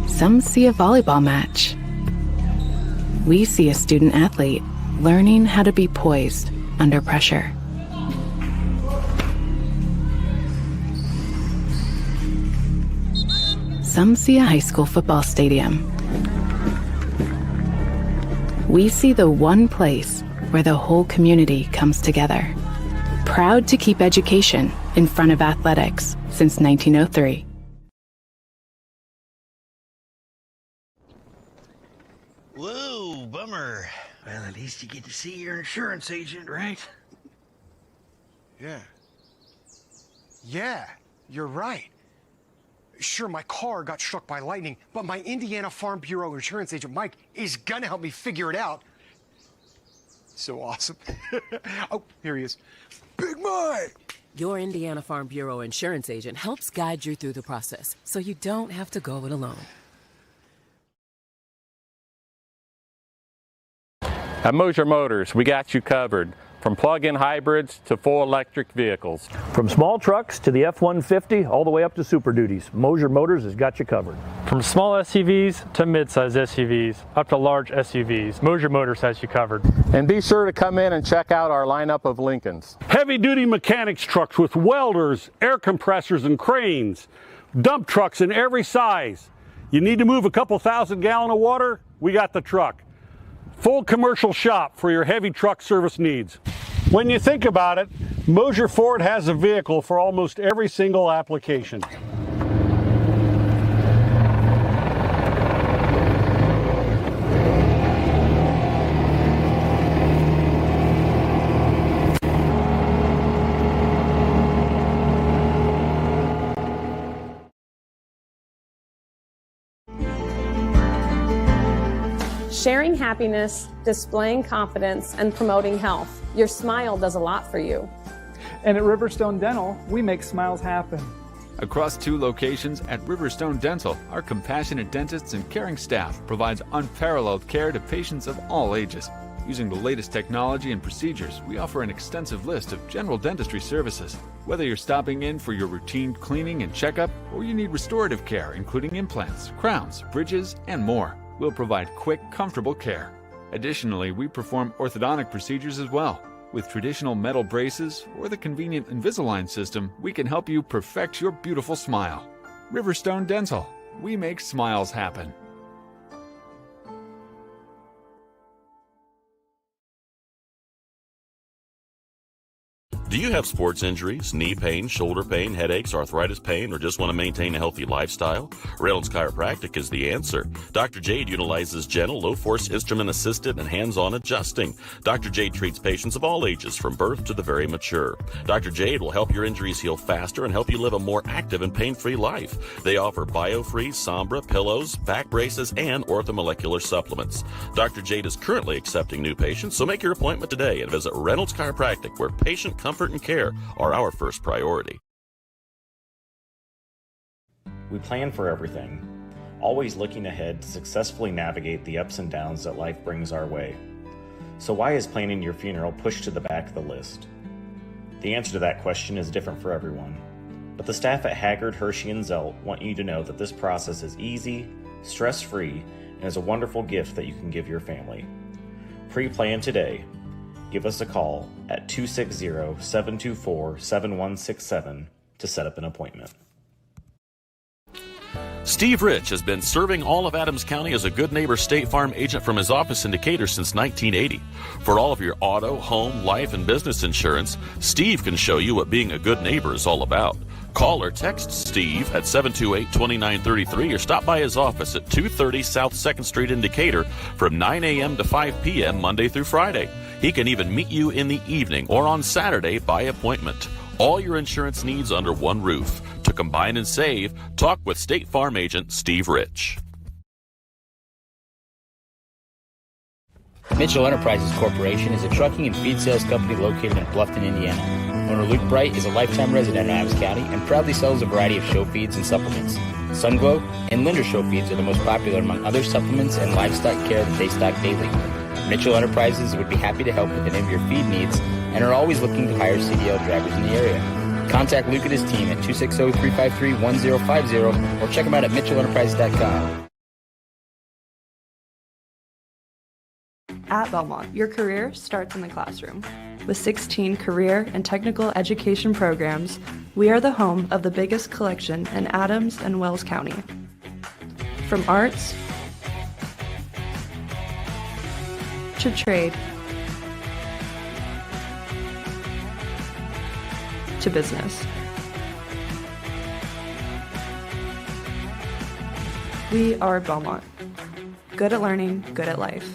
Some see a volleyball match. We see a student athlete learning how to be poised under pressure. Some see a high school football stadium. We see the one place where the whole community comes together. Proud to keep education in front of athletics since 1903. Whoa, bummer. Well, at least you get to see your insurance agent, right? Yeah, you're right. Sure, my car got struck by lightning, but my Indiana Farm Bureau insurance agent, Mike, is gonna help me figure it out. So awesome. Oh, here he is. Big Mike! Your Indiana Farm Bureau insurance agent helps guide you through the process, so you don't have to go it alone. At Moser Motors, we got you covered. From plug-in hybrids to full electric vehicles. From small trucks to the F-150, all the way up to Super Duties, Moser Motors has got you covered. From small SUVs to mid-size SUVs, up to large SUVs, Moser Motors has you covered. And be sure to come in and check out our lineup of Lincolns. Heavy-duty mechanics trucks with welders, air compressors, and cranes. Dump trucks in every size. You need to move a couple thousand gallons of water? We got the truck. Full commercial shop for your heavy truck service needs. When you think about it, Moser Ford has a vehicle for almost every single application. Sharing happiness, displaying confidence, and promoting health. Your smile does a lot for you. And at Riverstone Dental, we make smiles happen. Across 2 locations at Riverstone Dental, our compassionate dentists and caring staff provides unparalleled care to patients of all ages. Using the latest technology and procedures, we offer an extensive list of general dentistry services. Whether you're stopping in for your routine cleaning and checkup, or you need restorative care, including implants, crowns, bridges, and more, we'll provide quick, comfortable care. Additionally, we perform orthodontic procedures as well. With traditional metal braces or the convenient Invisalign system, we can help you perfect your beautiful smile. Riverstone Dental. We make smiles happen. Do you have sports injuries, knee pain, shoulder pain, headaches, arthritis pain, or just want to maintain a healthy lifestyle? Reynolds Chiropractic is the answer. Dr. Jade utilizes gentle, low-force, instrument-assisted, and hands-on adjusting. Dr. Jade treats patients of all ages, from birth to the very mature. Dr. Jade will help your injuries heal faster and help you live a more active and pain-free life. They offer BioFreeze, Sombra, pillows, back braces, and orthomolecular supplements. Dr. Jade is currently accepting new patients, so make your appointment today and visit Reynolds Chiropractic, where patient comfort and care are our first priority. We plan for everything, always looking ahead to successfully navigate the ups and downs that life brings our way. So why is planning your funeral pushed to the back of the list? The answer to that question is different for everyone, but the staff at Haggard, Hershey, and Zelt want you to know that this process is easy, stress-free, and is a wonderful gift that you can give your family. Pre-plan today. Give us a call at 260-724-7167 to set up an appointment. Steve Rich has been serving all of Adams County as a Good Neighbor State Farm agent from his office in Decatur since 1980. For all of your auto, home, life, and business insurance, Steve can show you what being a good neighbor is all about. Call or text Steve at 728-2933 or stop by his office at 230 South 2nd Street in Decatur from 9 a.m. to 5 p.m. Monday through Friday. He can even meet you in the evening or on Saturday by appointment. All your insurance needs under one roof. To combine and save, talk with State Farm agent Steve Rich. Mitchell Enterprises Corporation is a trucking and feed sales company located in Bluffton, Indiana. Owner Luke Bright is a lifetime resident of Adams County and proudly sells a variety of show feeds and supplements. Sunglow and Linder show feeds are the most popular among other supplements and livestock care that they stock daily. Mitchell Enterprises would be happy to help with any of your feed needs and are always looking to hire CDL drivers in the area. Contact Luke and his team at 260-353-1050 or check them out at mitchellenterprises.com. At Bellmont, your career starts in the classroom. With 16 career and technical education programs, we are the home of the biggest collection in Adams and Wells County. From arts to trade to business. We are Bellmont. Good at learning, good at life.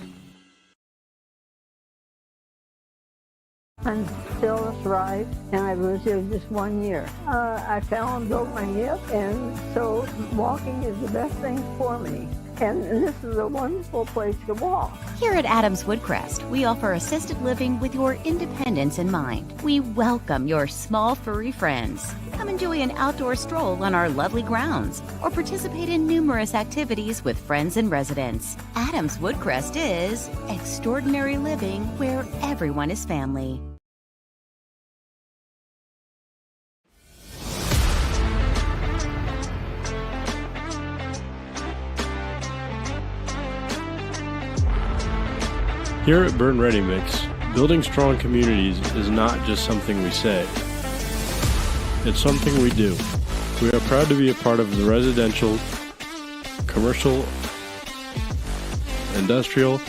I'm still right, and I was here just 1 year. I fell and broke my hip, and so walking is the best thing for me. And this is a wonderful place to walk. Here at Adams Woodcrest, we offer assisted living with your independence in mind. We welcome your small furry friends. Come enjoy an outdoor stroll on our lovely grounds or participate in numerous activities with friends and residents. Adams Woodcrest is extraordinary living where everyone is family. Here at Berne Ready Mix, building strong communities is not just something we say. It's something we do. We are proud to be a part of the residential, commercial, industrial,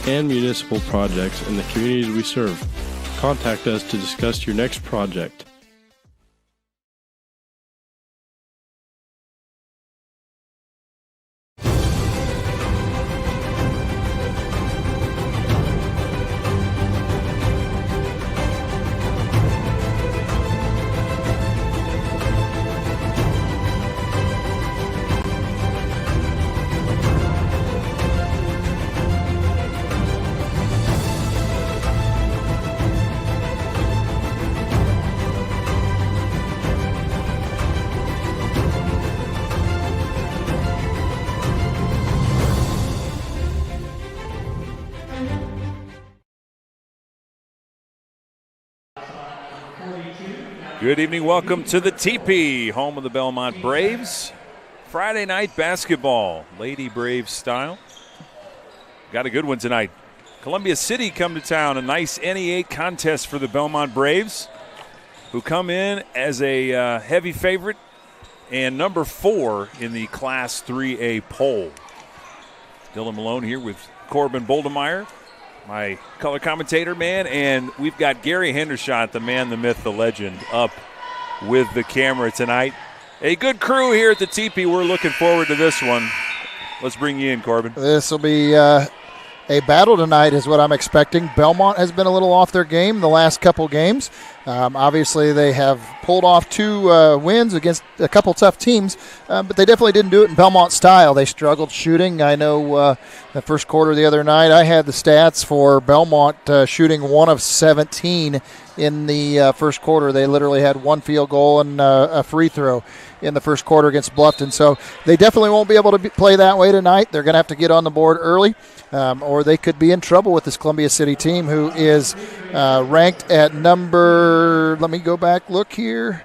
and municipal projects in the communities we serve. Contact us to discuss your next project. Good evening. Welcome to the Teepee, home of the Bellmont Braves. Friday night basketball, Lady Braves style. Got a good one tonight. Columbia City come to town. A nice NE8 contest for the Bellmont Braves, who come in as a heavy favorite and number 4 in the Class 3A poll. Dylan Malone here with Corbin Boldemeyer, my color commentator, man, and we've got Gary Hendershot, the man, the myth, the legend, up with the camera tonight. A good crew here at the Teepee. We're looking forward to this one. Let's bring you in, Corbin. This will be a battle tonight is what I'm expecting. Bellmont has been a little off their game the last couple games. Obviously, they have pulled off 2 wins against a couple tough teams, but they definitely didn't do it in Bellmont style. They struggled shooting. I know the first quarter the other night, I had the stats for Bellmont shooting 1 of 17 in the first quarter. They literally had 1 field goal and a free throw in the first quarter against Bluffton. So they definitely won't be able to play that way tonight. They're going to have to get on the board early, or they could be in trouble with this Columbia City team, who is ranked at number, let me go back, look here.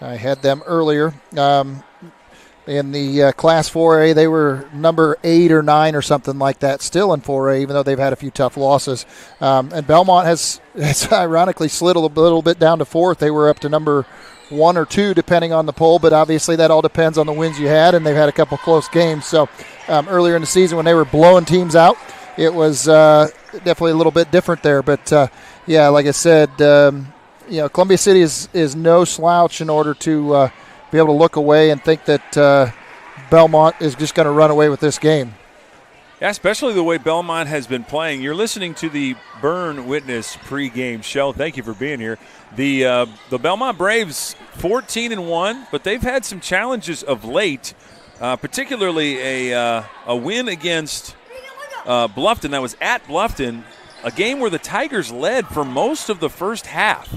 I had them earlier. In the Class 4A, they were number 8 or 9 or something like that, still in 4A, even though they've had a few tough losses. And Bellmont has ironically slid a little bit down to 4th. They were up to number 1 or 2, depending on the poll, but obviously that all depends on the wins you had, and they've had a couple close games. So earlier in the season when they were blowing teams out, it was definitely a little bit different there. But, yeah, like I said, Columbia City is no slouch in order to be able to look away and think that Bellmont is just going to run away with this game. Yeah, especially the way Bellmont has been playing. You're listening to the Berne Witness pregame show. Thank you for being here. The Bellmont Braves 14-1, but they've had some challenges of late, particularly a win against Bluffton. That was at Bluffton, a game where the Tigers led for most of the first half.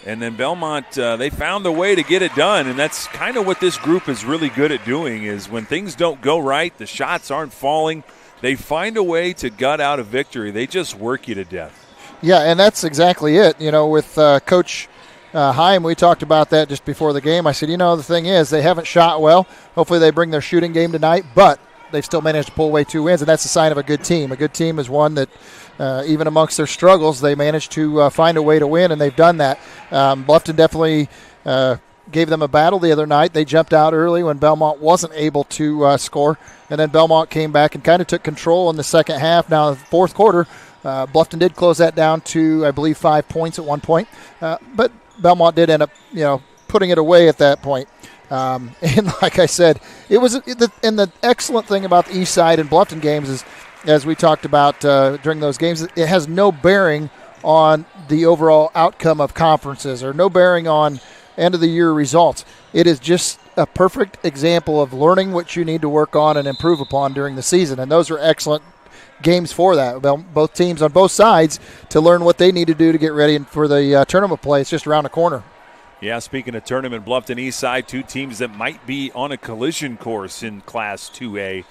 And then Bellmont, they found a way to get it done, and that's kind of what this group is really good at doing, is when things don't go right, the shots aren't falling, they find a way to gut out a victory. They just work you to death. Yeah, and that's exactly it. With Coach Heim, we talked about that just before the game. I said, the thing is, they haven't shot well. Hopefully they bring their shooting game tonight, but they've still managed to pull away 2 wins, and that's a sign of a good team. A good team is one that, even amongst their struggles, they managed to find a way to win, and they've done that. Bluffton definitely gave them a battle the other night. They jumped out early when Bellmont wasn't able to score, and then Bellmont came back and kind of took control in the second half. Now, the fourth quarter, Bluffton did close that down to, I believe, 5 points at one point, but Bellmont did end up, putting it away at that point. And like I said, it was, and the excellent thing about the East Side and Bluffton games is, as we talked about during those games, it has no bearing on the overall outcome of conferences or no bearing on end of the year results. It is just a perfect example of learning what you need to work on and improve upon during the season. And those are excellent games for that. Both teams on both sides to learn what they need to do to get ready for the tournament play. It's just around the corner. Yeah, speaking of tournament, Bluffton East Side, 2 teams that might be on a collision course in Class 2A.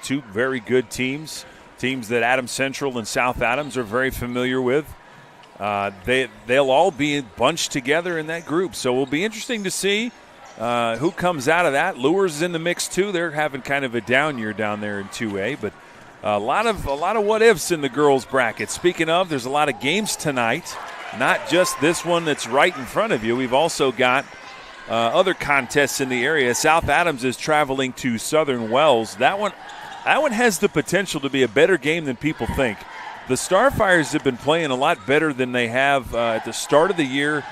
2 very good teams that Adams Central and South Adams are very familiar with. They'll all be bunched together in that group, so it will be interesting to see who comes out of that. Lures is in the mix too. They're having kind of a down year down there in 2A, but a lot of what ifs in the girls bracket. Speaking of, there's a lot of games tonight. Not just this one that's right in front of you. We've also got other contests in the area. South Adams is traveling to Southern Wells. That one has the potential to be a better game than people think. The Starfires have been playing a lot better than they have at the start of the year.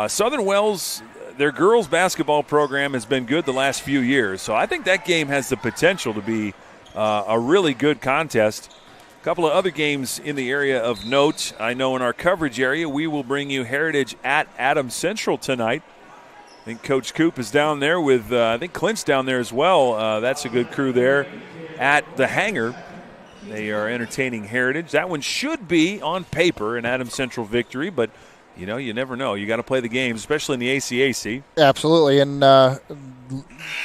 Southern Wells, their girls basketball program has been good the last few years. So I think that game has the potential to be a really good contest. A couple of other games in the area of note. I know in our coverage area, we will bring you Heritage at Adams Central tonight. I think Coach Coop is down there with, I think Clint's down there as well. That's a good crew there at the hangar. They are entertaining Heritage. That one should be, on paper, an Adams Central victory, but, you never know. You got to play the games, especially in the ACAC. Absolutely, and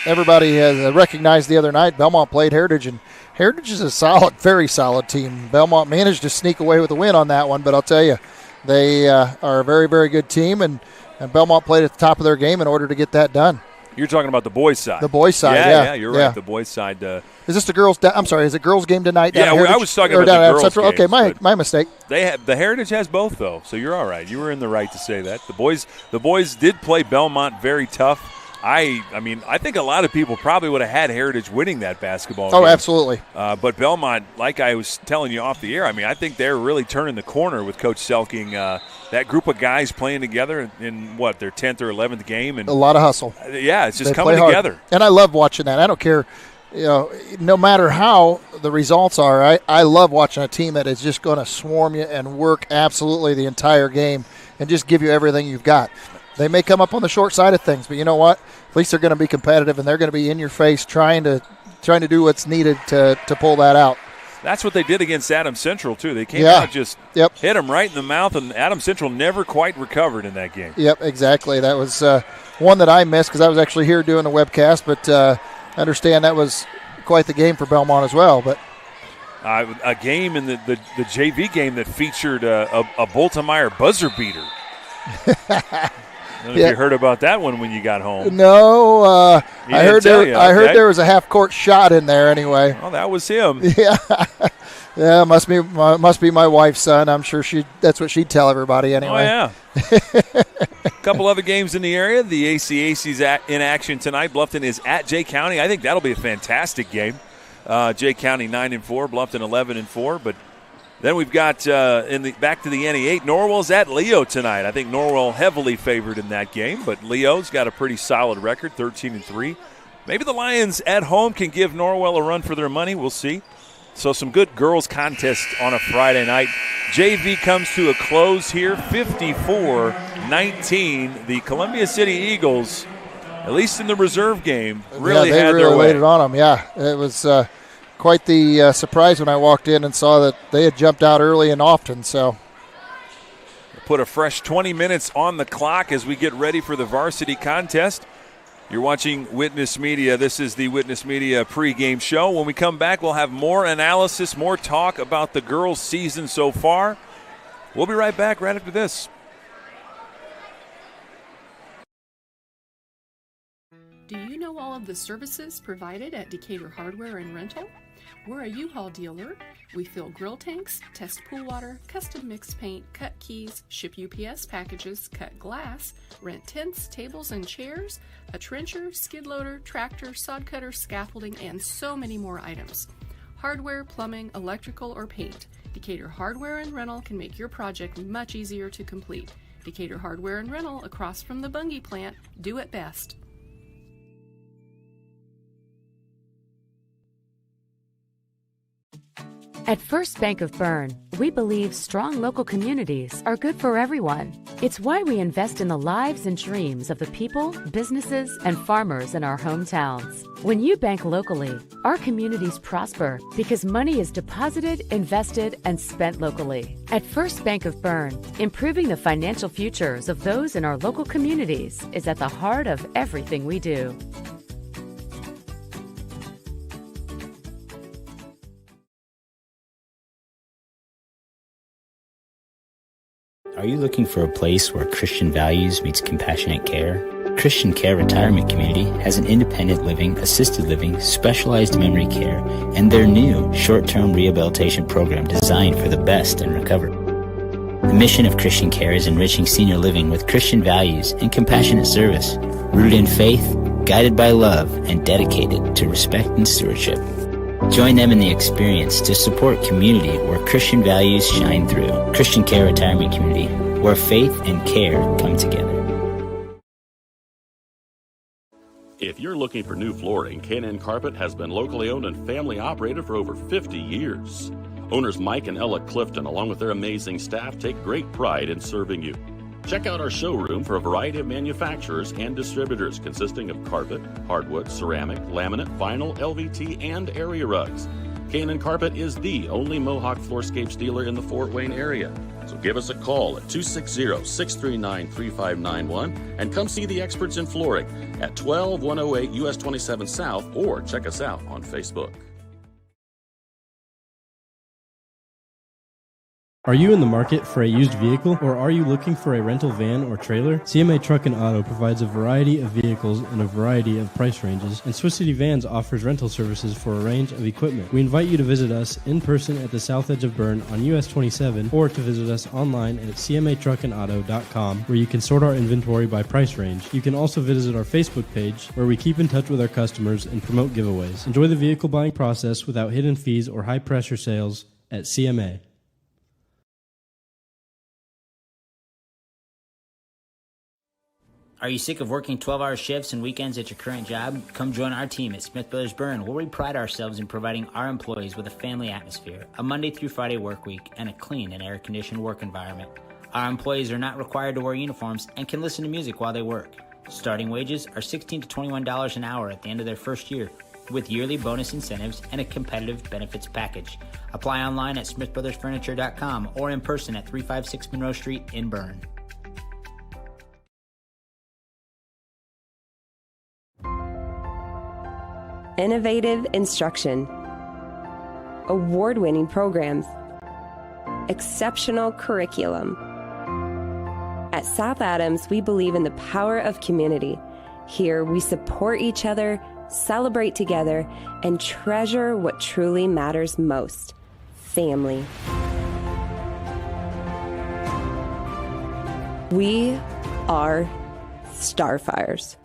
everybody has recognized the other night Bellmont played Heritage, and Heritage is a solid, very solid team. Bellmont managed to sneak away with a win on that one, but I'll tell you, they are a very, very good team, and Bellmont played at the top of their game in order to get that done. You're talking about the boys' side. The boys' side, yeah. Yeah, you're right, the boys' side. Is this the girls' I'm sorry, is it girls' game tonight? Yeah, I was talking about the girls' games. Okay, my mistake. The Heritage has both, though, so you're all right. You were in the right to say that. The boys did play Bellmont very tough. I think a lot of people probably would have had Heritage winning that basketball game. Oh, absolutely. But Bellmont, like I was telling you off the air, I think they're really turning the corner with Coach Selking. That group of guys playing together in their 10th or 11th game. And a lot of hustle. Yeah, it's just coming together. And I love watching that. I don't care, no matter how the results are, I love watching a team that is just going to swarm you and work absolutely the entire game and just give you everything you've got. They may come up on the short side of things, but you know what? At least they're going to be competitive, and they're going to be in your face trying to do what's needed to pull that out. That's what they did against Adams Central, too. They came out just hit them right in the mouth, and Adams Central never quite recovered in that game. Yep, exactly. That was one that I missed because I was actually here doing the webcast, but I understand that was quite the game for Bellmont as well. But a game in the JV game that featured a Boltemeyer buzzer beater. I don't know if you heard about that one when you got home. No, I heard there was a half-court shot in there anyway. Oh, that was him. Yeah, yeah, must be my wife's son. I'm sure that's what she'd tell everybody anyway. Oh yeah. A couple other games in the area. The ACAC's in action tonight. Bluffton is at Jay County. I think that'll be a fantastic game. Jay County 9-4, Bluffton 11-4, but. Then we've got back to the NE8. Norwell's at Leo tonight. I think Norwell heavily favored in that game, but Leo's got a pretty solid record, 13-3. Maybe the Lions at home can give Norwell a run for their money. We'll see. So some good girls contest on a Friday night. JV comes to a close here, 54-19. The Columbia City Eagles, at least in the reserve game, really had their way. They really laid it on them. Yeah, it was. Quite the surprise when I walked in and saw that they had jumped out early and often. So, put a fresh 20 minutes on the clock as we get ready for the varsity contest. You're watching Witness Media. This is the Witness Media pregame show. When we come back, we'll have more analysis, more talk about the girls' season so far. We'll be right back right after this. Do you know all all of the services provided at Decatur Hardware and Rental? We're a U-Haul dealer. We fill grill tanks, test pool water, custom mix paint, cut keys, ship UPS packages, cut glass, rent tents, tables and chairs, a trencher, skid loader, tractor, sod cutter, scaffolding, and so many more items. Hardware, plumbing, electrical, or paint. Decatur Hardware and Rental can make your project much easier to complete. Decatur Hardware and Rental, across from the Bungie plant, do it best. At First Bank of Berne, we believe strong local communities are good for everyone. It's why we invest in the lives and dreams of the people, businesses, and farmers in our hometowns. When you bank locally, our communities prosper because money is deposited, invested, and spent locally. At First Bank of Berne, improving the financial futures of those in our local communities is at the heart of everything we do. Are you looking for a place where Christian values meets compassionate care? Christian Care Retirement Community has an independent living, assisted living, specialized memory care, and their new short-term rehabilitation program designed for the best in recovery. The mission of Christian Care is enriching senior living with Christian values and compassionate service, rooted in faith, guided by love, and dedicated to respect and stewardship. Join them in the experience to support community where Christian values shine through. Christian Care Retirement Community, where faith and care come together. If you're looking for new flooring, K&N Carpet has been locally owned and family operated for over 50 years. Owners Mike and Ella Clifton, along with their amazing staff, take great pride in serving you. Check out our showroom for a variety of manufacturers and distributors consisting of carpet, hardwood, ceramic, laminate, vinyl, LVT, and area rugs. K&N Carpet is the only Mohawk Floorscapes dealer in the Fort Wayne area. So give us a call at 260-639-3591 and come see the experts in flooring at 12108 US 27 South, or check us out on Facebook. Are you in the market for a used vehicle, or are you looking for a rental van or trailer? CMA Truck and Auto provides a variety of vehicles in a variety of price ranges, and Swiss City Vans offers rental services for a range of equipment. We invite you to visit us in person at the south edge of Berne on US 27, or to visit us online at cmatruckandauto.com, where you can sort our inventory by price range. You can also visit our Facebook page, where we keep in touch with our customers and promote giveaways. Enjoy the vehicle buying process without hidden fees or high-pressure sales at CMA. Are you sick of working 12-hour shifts and weekends at your current job? Come join our team at Smith Brothers Berne, where we pride ourselves in providing our employees with a family atmosphere, a Monday through Friday work week, and a clean and air-conditioned work environment. Our employees are not required to wear uniforms and can listen to music while they work. Starting wages are $16 to $21 an hour at the end of their first year, with yearly bonus incentives and a competitive benefits package. Apply online at smithbrothersfurniture.com or in person at 356 Monroe Street in Berne. Innovative instruction, award-winning programs, exceptional curriculum. At South Adams, we believe in the power of community. Here, we support each other, celebrate together, and treasure what truly matters most: family. We are Starfires.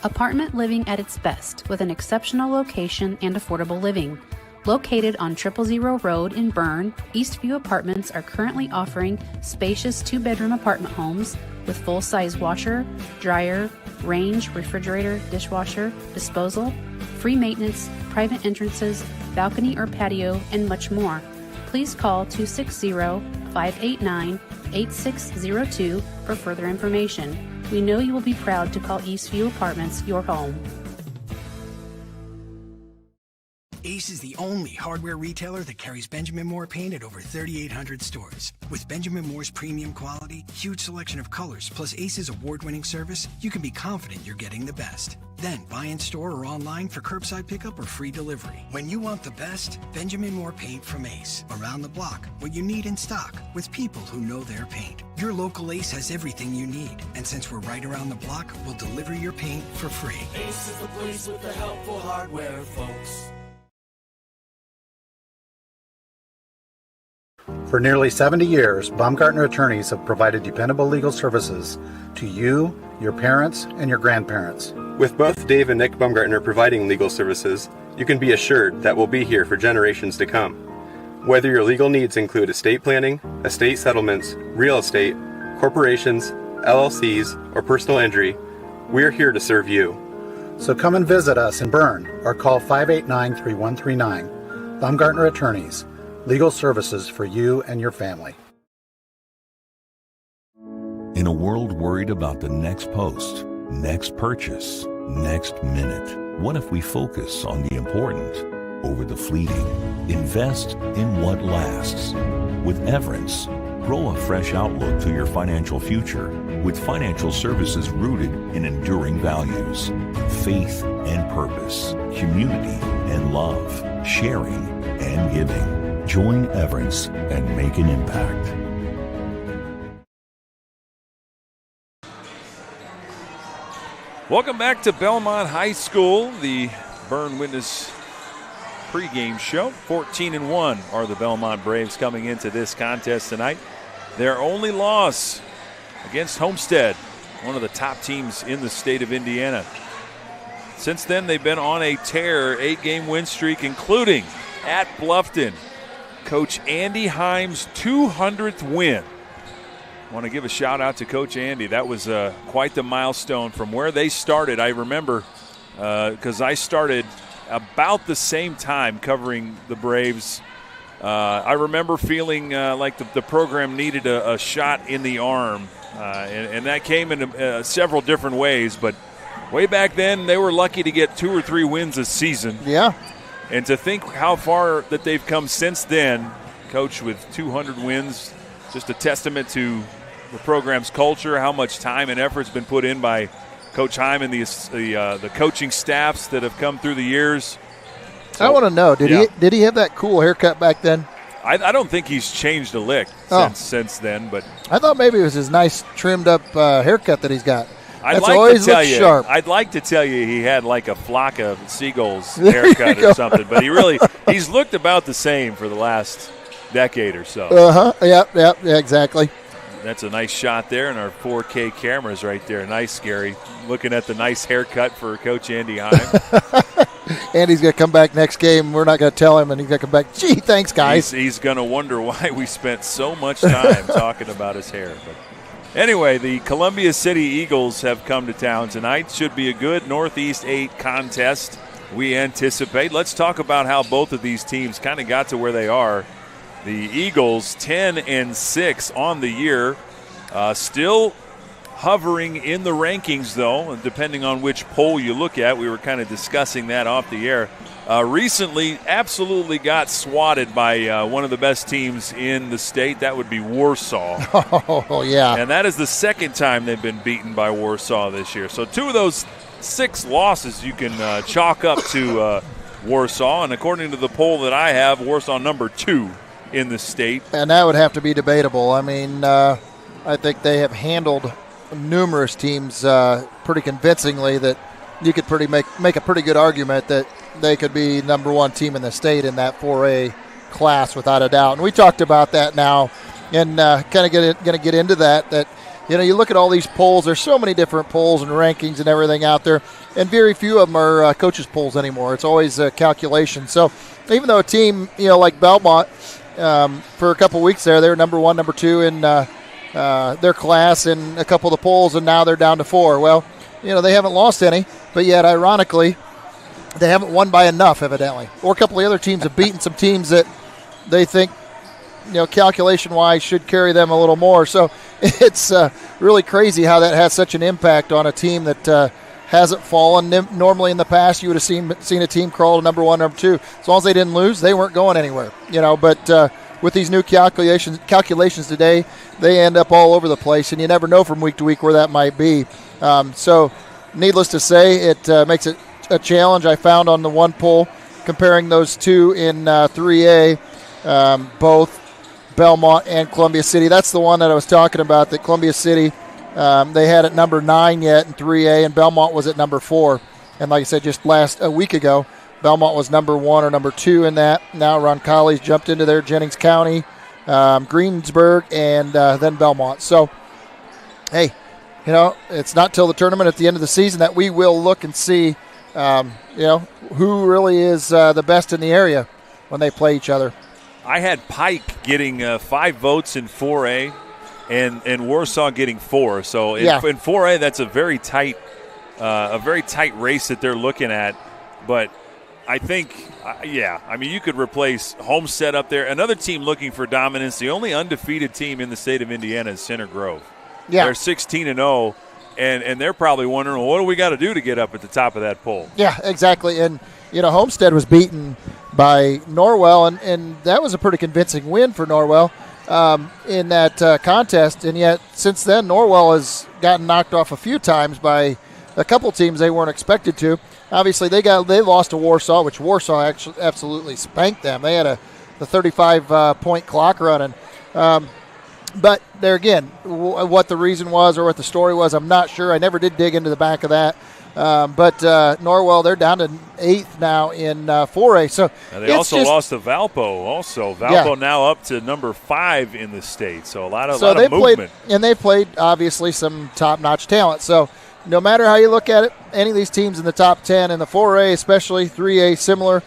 Apartment living at its best, with an exceptional location and affordable living. Located on 000 Road in Berne, Eastview Apartments are currently offering spacious 2-bedroom apartment homes with full-size washer, dryer, range, refrigerator, dishwasher, disposal, free maintenance, private entrances, balcony or patio, and much more. Please call 260-589-8602 for further information. We know you will be proud to call Eastview Apartments your home. Ace is the only hardware retailer that carries Benjamin Moore paint at over 3,800 stores. With Benjamin Moore's premium quality, huge selection of colors, plus Ace's award-winning service, you can be confident you're getting the best. Then buy in store or online for curbside pickup or free delivery. When you want the best, Benjamin Moore paint from Ace. Around the block, what you need in stock, with people who know their paint. Your local Ace has everything you need, and since we're right around the block, we'll deliver your paint for free. Ace is the place with the helpful hardware, folks. For nearly 70 years, Baumgartner attorneys have provided dependable legal services to you, your parents, and your grandparents. With both Dave and Nick Baumgartner providing legal services, you can be assured that we'll be here for generations to come. Whether your legal needs include estate planning, estate settlements, real estate, corporations, LLCs, or personal injury, we're here to serve you. So come and visit us in Berne or call 589-3139. Baumgartner Attorneys. Legal services for you and your family. In a world worried about the next post, next purchase, next minute, what if we focus on the important over the fleeting? Invest in what lasts. With Everence, grow a fresh outlook to your financial future with financial services rooted in enduring values, faith and purpose, community and love, sharing and giving. Join Everence and make an impact. Welcome back to Bellmont High School, the Berne Witness pregame show. 14-1 are the Bellmont Braves coming into this contest tonight. Their only loss against Homestead, one of the top teams in the state of Indiana. Since then, they've been on a tear, 8-game win streak, including at Bluffton. Coach Andy Himes' 200th win. I want to give a shout out to Coach Andy. That was quite the milestone from where they started. I remember because I started about the same time covering the Braves. I remember feeling like the program needed a shot in the arm, and that came in several different ways. But way back then, they were lucky to get 2 or 3 wins a season. Yeah. And to think how far that they've come since then, Coach, with 200 wins, just a testament to the program's culture, how much time and effort has been put in by Coach Heim and the coaching staffs that have come through the years. So, I want to know, did he have that cool haircut back then? I don't think he's changed a lick since then. But I thought maybe it was his nice trimmed up haircut that he's got. I'd like to tell you he had like a flock of seagulls haircut or something, but he's looked about the same for the last decade or so. Yeah, exactly. That's a nice shot there, and our 4K cameras right there. Nice, Gary. Looking at the nice haircut for Coach Andy Heim. Andy's going to come back next game. We're not going to tell him, and he's going to come back. Gee, thanks, guys. He's going to wonder why we spent so much time talking about his hair. But anyway, the Columbia City Eagles have come to town tonight. Should be a good Northeast 8 contest, we anticipate. Let's talk about how both of these teams kind of got to where they are. The Eagles 10-6 on the year, still hovering in the rankings, though, depending on which poll you look at. We were kind of discussing that off the air. Recently, absolutely got swatted by one of the best teams in the state. That would be Warsaw. Oh, yeah. And that is the second time they've been beaten by Warsaw this year. So 2 of those 6 losses you can chalk up to Warsaw. And according to the poll that I have, Warsaw number 2 in the state. And that would have to be debatable. I mean, I think they have handled numerous teams pretty convincingly that you could make a pretty good argument that they could be number 1 team in the state in that 4A class without a doubt. And we talked about that now and kind of going to get into that, you look at all these polls. There's so many different polls and rankings and everything out there, and very few of them are coaches' polls anymore. It's always a calculation. So even though a team, like Bellmont, for a couple weeks there, they were number 1, number 2 in their class in a couple of the polls, and now they're down to 4. Well, they haven't lost any, but yet, ironically, they haven't won by enough, evidently. Or a couple of other teams have beaten some teams that they think, calculation-wise should carry them a little more. So it's really crazy how that has such an impact on a team that hasn't fallen. Normally in the past, you would have seen a team crawl to number 1, number 2. As long as they didn't lose, they weren't going anywhere. But with these new calculations today, they end up all over the place, and you never know from week to week where that might be. So needless to say, it makes it a challenge. I found on the one poll comparing those two in 3A, both Bellmont and Columbia City. That's the one that I was talking about, that Columbia City, they had at number 9 yet in 3A, and Bellmont was at number 4. And like I said, just a week ago, Bellmont was number 1 or number 2 in that. Now Roncalli's jumped into there, Jennings County, Greensburg, and then Bellmont. So, hey, it's not till the tournament at the end of the season that we will look and see, who really is the best in the area when they play each other. I had Pike getting 5 votes in 4A and Warsaw getting 4. So in 4A, that's a very tight race that they're looking at. But I think, you could replace Homestead up there. Another team looking for dominance, the only undefeated team in the state of Indiana is Center Grove. Yeah. They're 16-0, and they're probably wondering, well, what do we got to do to get up at the top of that poll? Yeah, exactly. And, Homestead was beaten by Norwell, and that was a pretty convincing win for Norwell in that contest. And yet, since then, Norwell has gotten knocked off a few times by a couple teams they weren't expected to. Obviously, they lost to Warsaw, which Warsaw actually absolutely spanked them. They had the 35-point clock running. But there again, what the reason was or what the story was, I'm not sure. I never did dig into the back of that. But Norwell, they're down to 8th now in 4A. So they also lost to Valpo. Valpo now up to number 5 in the state. So a lot of movement. They played obviously some top-notch talent. So no matter how you look at it, any of these teams in the top 10 in the 4A, especially 3A, similar,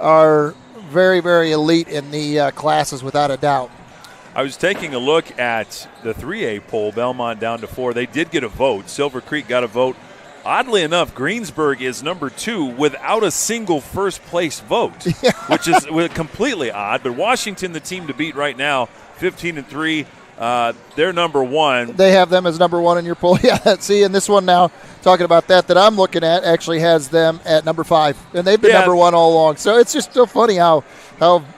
are very, very elite in the classes without a doubt. I was taking a look at the 3A poll, Bellmont down to 4. They did get a vote. Silver Creek got a vote. Oddly enough, Greensburg is number 2 without a single first-place vote, which is completely odd. But Washington, the team to beat right now, 15-3. They're number 1. They have them as number 1 in your poll. Yeah, see, and this one now, talking about that I'm looking at, actually has them at number 5. And they've been number 1 all along. So it's just so funny how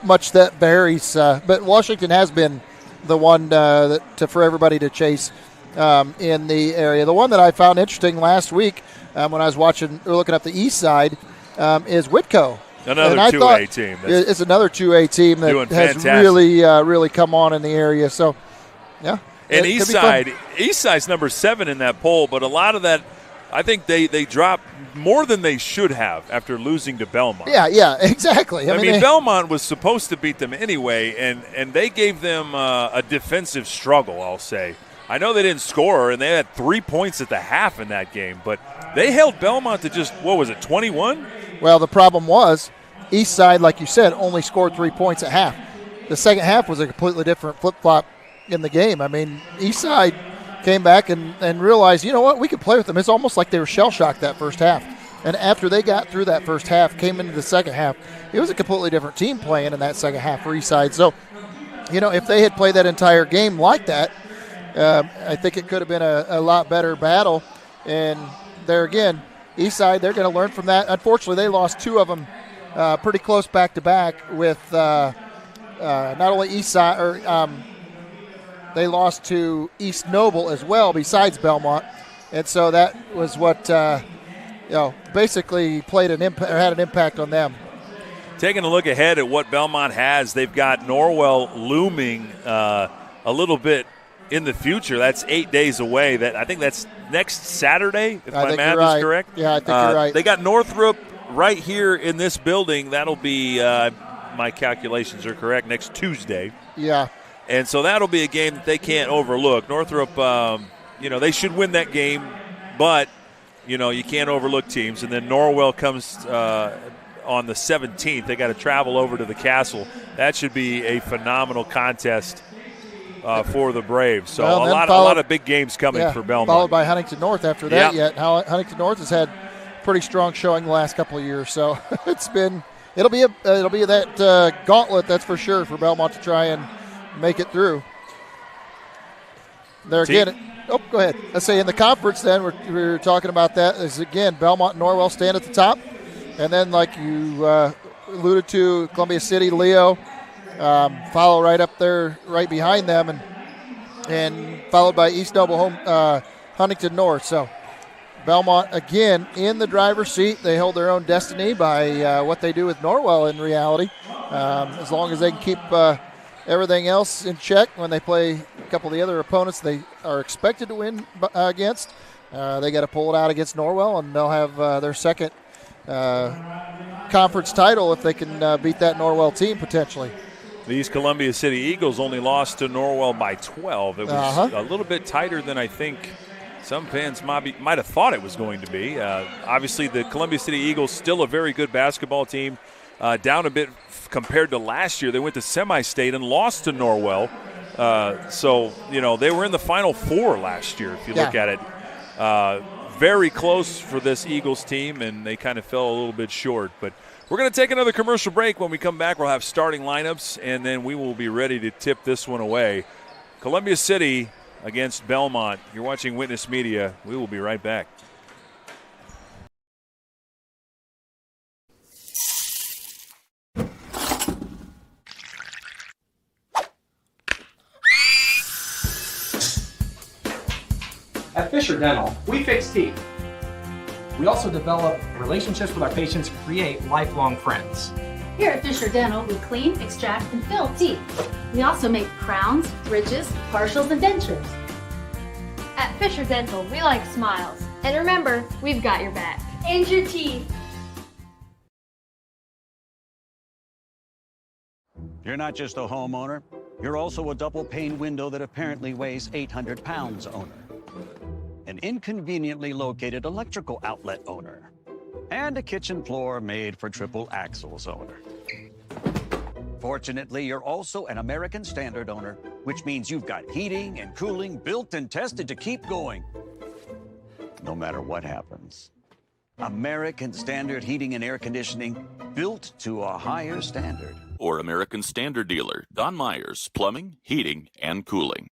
much that varies. But Washington has been the one for everybody to chase in the area. The one that I found interesting last week when I was looking up the east side is Whitco. Another 2A team. It's another 2A team that has really come on in the area. So, yeah. And Eastside's number 7 in that poll, but a lot of that, I think they dropped more than they should have after losing to Bellmont. Yeah, exactly. I mean Bellmont was supposed to beat them anyway, and they gave them a defensive struggle, I'll say. I know they didn't score, and they had 3 points at the half in that game, but they held Bellmont to just, 21? Well, the problem was Eastside, like you said, only scored 3 points at half. The second half was a completely different flip-flop in the game. I mean, Eastside came back and realized, you know what, we could play with them. It's almost like they were shell-shocked that first half. And after they got through that first half, came into the second half, it was a completely different team playing in that second half for Eastside. So, if they had played that entire game like that, I think it could have been a lot better battle. And there again, Eastside, they're going to learn from that. Unfortunately, they lost 2 of them pretty close back-to-back with not only Eastside, they lost to East Noble as well besides Bellmont. And so that was what, basically had an impact on them. Taking a look ahead at what Bellmont has, they've got Norwell looming a little bit in the future. That's 8 days away. I think that's next Saturday, if my math is correct. Yeah, I think you're right. They got Northrop right here in this building. That'll be, my calculations are correct, next Tuesday. Yeah. And so that'll be a game that they can't overlook. Northrop, they should win that game, but, you can't overlook teams. And then Norwell comes on the 17th. They got to travel over to the Castle. That should be a phenomenal contest for the Braves. So a lot of big games coming for Bellmont. Followed by Huntington North after that yet. Huntington North has had pretty strong showing the last couple of years. So it'll be that gauntlet, that's for sure, for Bellmont to try and make it through. There again, Oh, go ahead. Let's say in the conference then, we're talking about that is, again, Bellmont and Norwell stand at the top. And then, like you alluded to, Columbia City, Leo follow right up there, right behind them, and followed by East Noble, Huntington North. So Bellmont, again, in the driver's seat. They hold their own destiny by what they do with Norwell in reality. As long as they can keep everything else in check when they play a couple of the other opponents they are expected to win against, they got to pull it out against Norwell, and they'll have their second conference title if they can beat that Norwell team potentially. These Columbia City Eagles only lost to Norwell by 12. It was a little bit tighter than I think some fans might have thought it was going to be. Obviously, the Columbia City Eagles still a very good basketball team, down a bit compared to last year. They went to semi-state and lost to Norwell. So, they were in the Final Four last year, if you look at it. Very close for this Eagles team, and they kind of fell a little bit short. But we're going to take another commercial break. When we come back, we'll have starting lineups, and then we will be ready to tip this one away. Columbia City against Bellmont. You're watching Witness Media. We will be right back. At Fisher Dental, we fix teeth. We also develop relationships with our patients and create lifelong friends. Here at Fisher Dental, we clean, extract, and fill teeth. We also make crowns, bridges, partials, and dentures. At Fisher Dental, we like smiles. And remember, we've got your back. And your teeth. You're not just a homeowner, you're also a double pane window that apparently weighs 800 pounds owner. An inconveniently located electrical outlet owner, and a kitchen floor made for triple axles owner. Fortunately, you're also an American Standard owner, which means you've got heating and cooling built and tested to keep going, no matter what happens. American Standard Heating and Air Conditioning, built to a higher standard. Or American Standard dealer, Don Myers, Plumbing, Heating, and Cooling.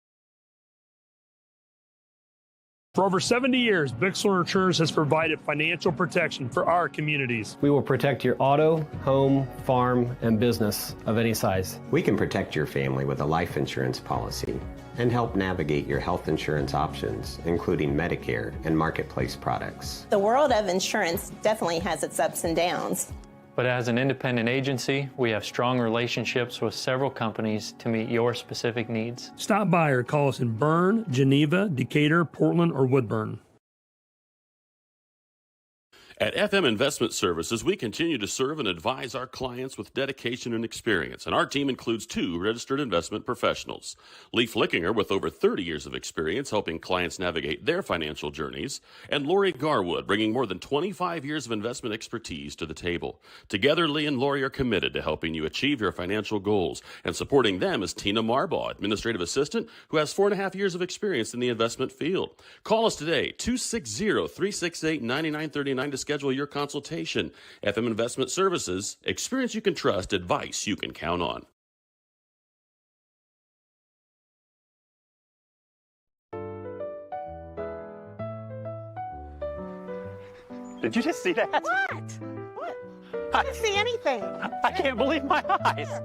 For over 70 years, Bixler Insurance has provided financial protection for our communities. We will protect your auto, home, farm, and business of any size. We can protect your family with a life insurance policy and help navigate your health insurance options, including Medicare and marketplace products. The world of insurance definitely has its ups and downs. But as an independent agency, we have strong relationships with several companies to meet your specific needs. Stop by or call us in Berne, Geneva, Decatur, Portland, or Woodburn. At FM Investment Services, we continue to serve and advise our clients with dedication and experience, and our team includes 2 registered investment professionals. Lee Flickinger, with over 30 years of experience helping clients navigate their financial journeys, and Lori Garwood, bringing more than 25 years of investment expertise to the table. Together, Lee and Lori are committed to helping you achieve your financial goals, and supporting them is Tina Marbaugh, administrative assistant, who has 4.5 years of experience in the investment field. Call us today, 260-368-9939 to schedule your consultation. FM Investment Services, experience you can trust, advice you can count on. Did you just see that? What? I didn't see anything. I can't believe my eyes.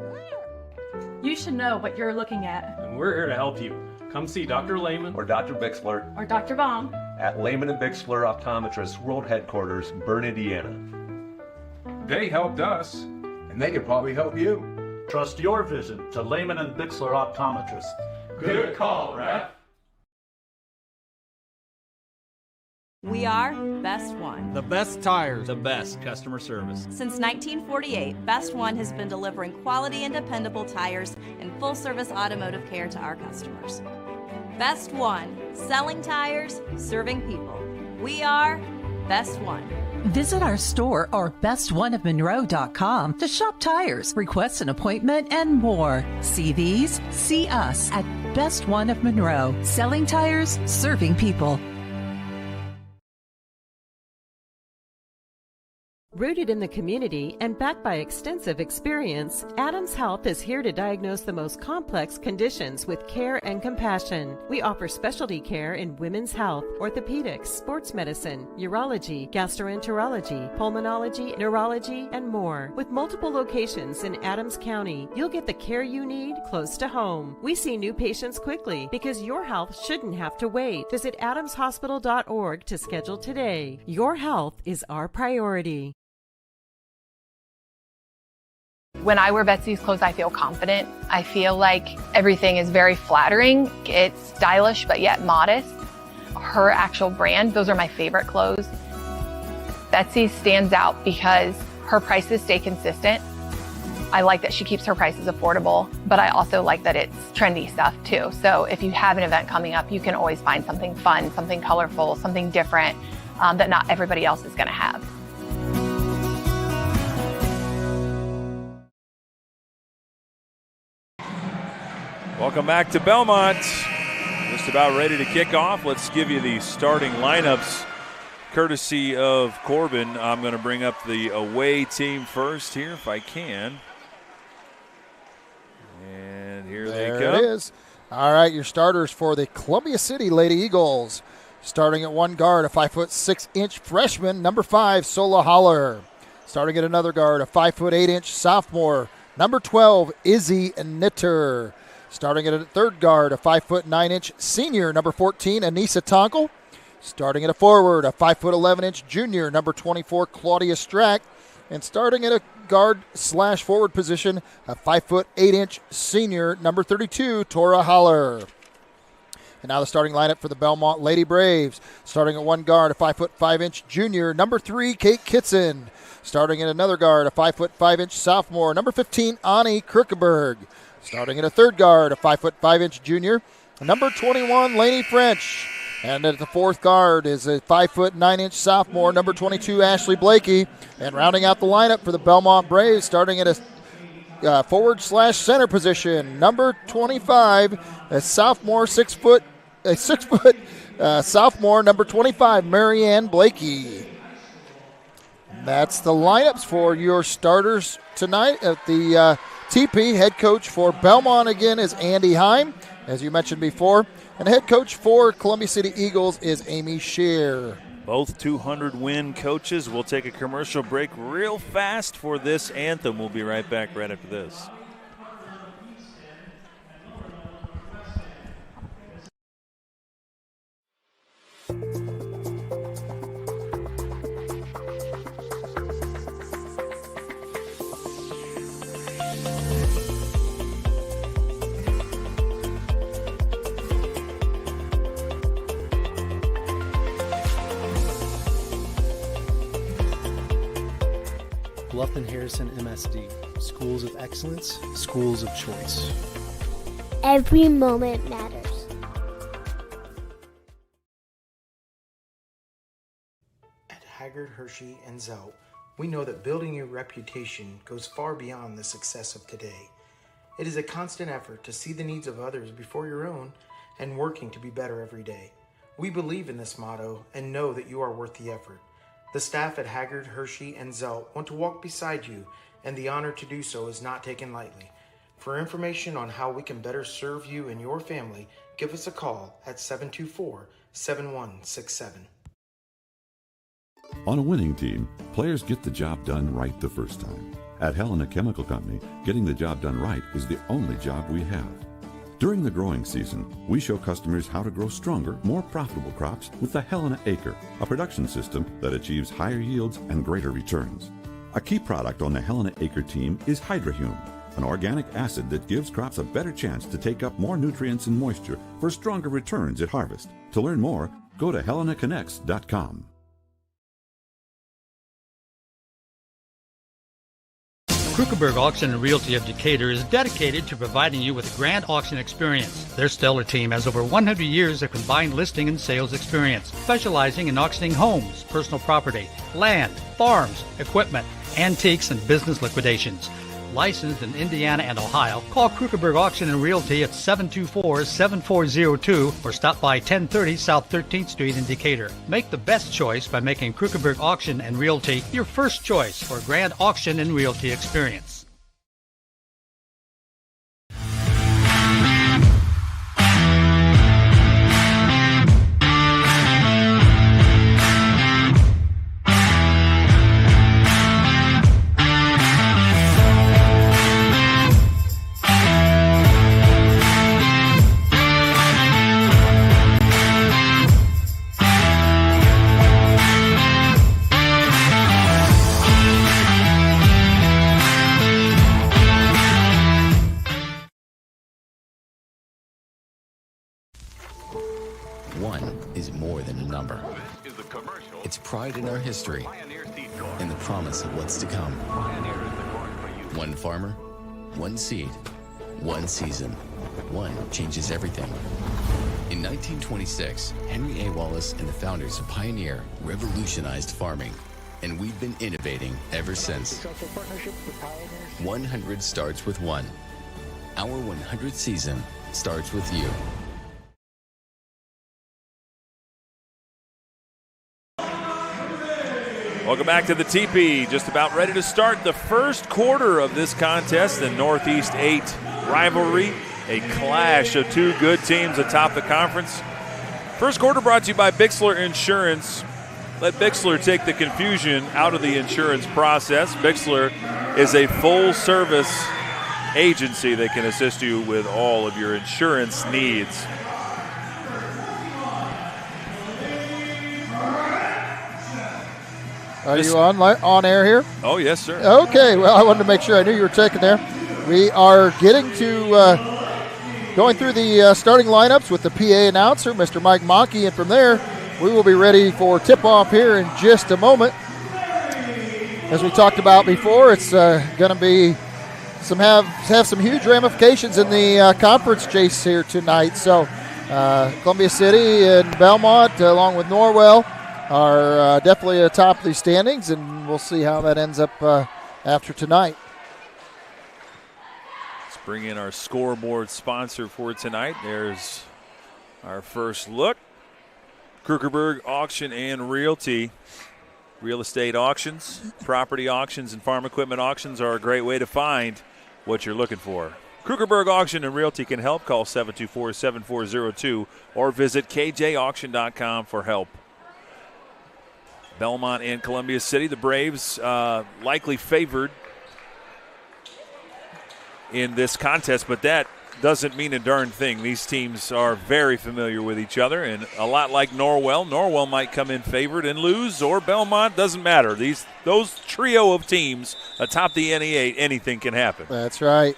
You should know what you're looking at. And we're here to help you. Come see Dr. Lehman or Dr. Bixler Or Dr. Baum. at Lehman & Bixler Optometrists World Headquarters, Berne, Indiana. They helped us, and they can probably help you. Trust your vision to Lehman & Bixler Optometrists. Good call, Ref. We are Best One. The best tires, the best customer service. Since 1948, Best One has been delivering quality and dependable tires and full-service automotive care to our customers. Best One, selling tires, serving people. We are Best One. Visit our store or bestoneofmonroe.com to shop tires, request an appointment, and more. See these? See us at Best One of Monroe. Selling tires, serving people. Rooted in the community and backed by extensive experience, Adams Health is here to diagnose the most complex conditions with care and compassion. We offer specialty care in women's health, orthopedics, sports medicine, urology, gastroenterology, pulmonology, neurology, and more. With multiple locations in Adams County, you'll get the care you need close to home. We see new patients quickly because your health shouldn't have to wait. Visit adamshospital.org to schedule today. Your health is our priority. When I wear Betsy's clothes, I feel confident. I feel like everything is very flattering. It's stylish, but yet modest. Her actual brand, those are my favorite clothes. Betsy stands out because her prices stay consistent. I like that she keeps her prices affordable, but I also like that it's trendy stuff too. So if you have an event coming up, you can always find something fun, something colorful, something different that not everybody else is gonna have. Welcome back to Bellmont. Just about ready to kick off. Let's give you the starting lineups courtesy of Corbin. I'm going to bring up the away team first here if I can. And here they come. There it is. All right, your starters for the Columbia City Lady Eagles. Starting at one guard, a 5'6" freshman, number 5, Sola Holler. Starting at another guard, a 5'8" sophomore, number 12, Izzy Knitter. Starting at a third guard, a 5'9" senior, number 14, Anissa Tonkel. Starting at a forward, a 5'11" junior, number 24, Claudia Strack. And starting at a guard/forward position, a 5'8" senior, number 32, Tora Holler. And now the starting lineup for the Bellmont Lady Braves. Starting at one guard, a 5'5" junior, number 3, Kate Kitson. Starting at another guard, a 5'5" sophomore, number 15, Ani Kirkeberg. Starting at a third guard, a 5'5" junior, number 21, Lainey French. And at the fourth guard is a 5'9" sophomore, number 22, Ashley Blakey. And rounding out the lineup for the Bellmont Braves, starting at a forward/center position, number 25, a sophomore, 6 foot sophomore, number 25, Marianne Blakey. That's the lineups for your starters tonight at the TP. Head coach for Bellmont again is Andy Heim, as you mentioned before. And head coach for Columbia City Eagles is Amy Scheer. Both 200-win coaches. We'll take a commercial break real fast for this anthem. We'll be right back right after this. Bluffton Harrison MSD, schools of excellence, schools of choice. Every moment matters. At Haggard, Hershey, and Zelt, we know that building your reputation goes far beyond the success of today. It is a constant effort to see the needs of others before your own and working to be better every day. We believe in this motto and know that you are worth the effort. The staff at Haggard, Hershey, and Zelt want to walk beside you, and the honor to do so is not taken lightly. For information on how we can better serve you and your family, give us a call at 724-7167. On a winning team, players get the job done right the first time. At Helena Chemical Company, getting the job done right is the only job we have. During the growing season, we show customers how to grow stronger, more profitable crops with the Helena Acre, a production system that achieves higher yields and greater returns. A key product on the Helena Acre team is Hydrahume, an organic acid that gives crops a better chance to take up more nutrients and moisture for stronger returns at harvest. To learn more, go to helenaconnects.com. Krukenberg Auction and Realty of Decatur is dedicated to providing you with a grand auction experience. Their stellar team has over 100 years of combined listing and sales experience, specializing in auctioning homes, personal property, land, farms, equipment, antiques, and business liquidations. Licensed in Indiana and Ohio. Call Krugerberg Auction and Realty at 724-7402 or stop by 1030 South 13th Street in Decatur. Make the best choice by making Krugerberg Auction and Realty your first choice for a grand auction and realty experience. It's pride in our history and the promise of what's to come. One farmer, one seed, one season. One changes everything. In 1926, Henry A. Wallace and the founders of Pioneer revolutionized farming, and we've been innovating ever since. 100 starts with one. Our 100th season starts with you. Welcome back to the TP. Just about ready to start the first quarter of this contest, the Northeast 8 rivalry, a clash of two good teams atop the conference. First quarter brought to you by Bixler Insurance. Let Bixler take the confusion out of the insurance process. Bixler is a full-service agency that can assist you with all of your insurance needs. Are you on air here? Oh, yes, sir. Okay, well, I wanted to make sure I knew you were taking there. We are getting to going through the starting lineups with the PA announcer, Mr. Mike Monkey, and from there, we will be ready for tip-off here in just a moment. As we talked about before, it's going to be have some huge ramifications in the conference chase here tonight. So Columbia City and Bellmont, along with Norwell, are definitely atop the standings, and we'll see how that ends up after tonight. Let's bring in our scoreboard sponsor for tonight. There's our first look. Krugerberg Auction and Realty. Real estate auctions, property auctions, and farm equipment auctions are a great way to find what you're looking for. Krugerberg Auction and Realty can help. Call 724-7402 or visit kjauction.com for help. Bellmont and Columbia City, the Braves likely favored in this contest, but that doesn't mean a darn thing. These teams are very familiar with each other, and a lot like Norwell. Norwell might come in favored and lose, or Bellmont, doesn't matter. Those trio of teams atop the NE8, anything can happen. That's right.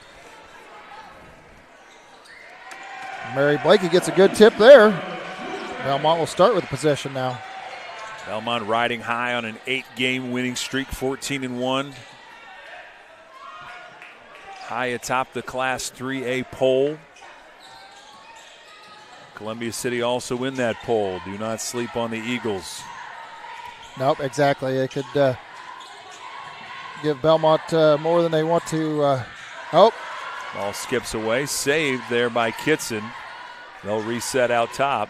Mary Blakey gets a good tip there. Bellmont will start with possession now. Bellmont riding high on an 8-game winning streak, 14-1. High atop the Class 3A poll. Columbia City also in that poll. Do not sleep on the Eagles. Nope, exactly. It could give Bellmont more than they want to. Ball skips away. Saved there by Kitson. They'll reset out top.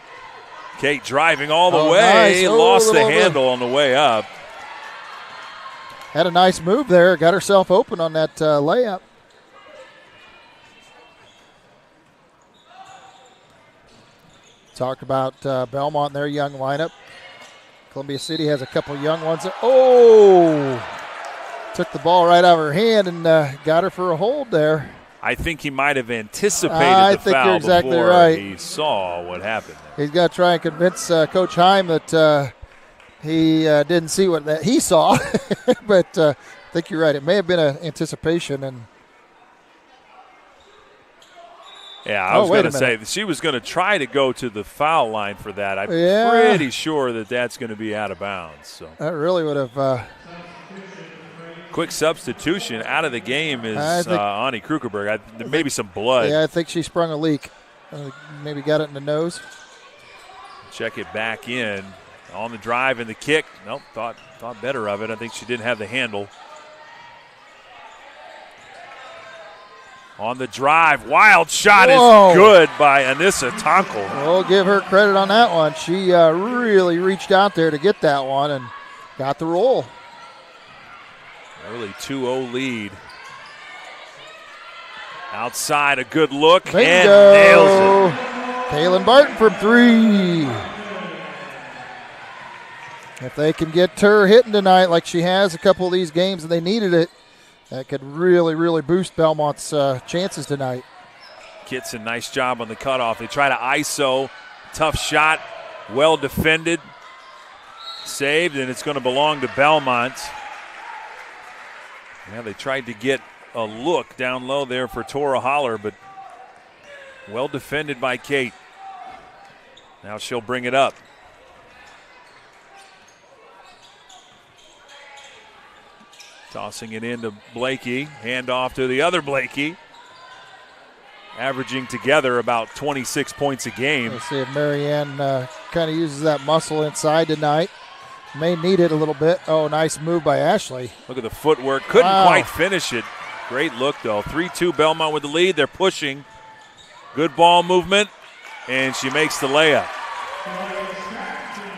Kate driving all the way. Nice. Lost the handle on the way up. Had a nice move there. Got herself open on that layup. Talked about Bellmont and their young lineup. Columbia City has a couple young ones. Took the ball right out of her hand and got her for a hold there. I think he might have anticipated the foul exactly before right. He saw what happened. He's got to try and convince Coach Heim that he didn't see what he saw. But I think you're right. It may have been an anticipation. And yeah, I was going to say she was going to try to go to the foul line for that. I'm pretty sure that that's going to be out of bounds. So that really would have. Quick substitution out of the game is Ani Krugerberg. There may be some blood. Yeah, I think she sprung a leak. Maybe got it in the nose. Check it back in. On the drive and the kick. Nope, thought better of it. I think she didn't have the handle. On the drive, wild shot Whoa. is good by Anissa Tonkel. We'll give her credit on that one. She really reached out there to get that one and got the roll. Early 2-0 lead. Outside, a good look, Bingo. and nails it. Kaylin Barton from 3. If they can get her hitting tonight like she has a couple of these games and they needed it, that could really, really boost Belmont's chances tonight. Kitson, nice job on the cutoff. They try to ISO. Tough shot, well defended. Saved, and it's going to belong to Bellmont. Yeah, they tried to get a look down low there for Tora Holler, but well defended by Kate. Now she'll bring it up. Tossing it into Blakey. Hand off to the other Blakey. Averaging together about 26 points a game. Let's see if Marianne kind of uses that muscle inside tonight. May need it a little bit. Oh, nice move by Ashley. Look at the footwork. Couldn't quite finish it. Great look, though. 3-2 Bellmont with the lead. They're pushing. Good ball movement, and she makes the layup.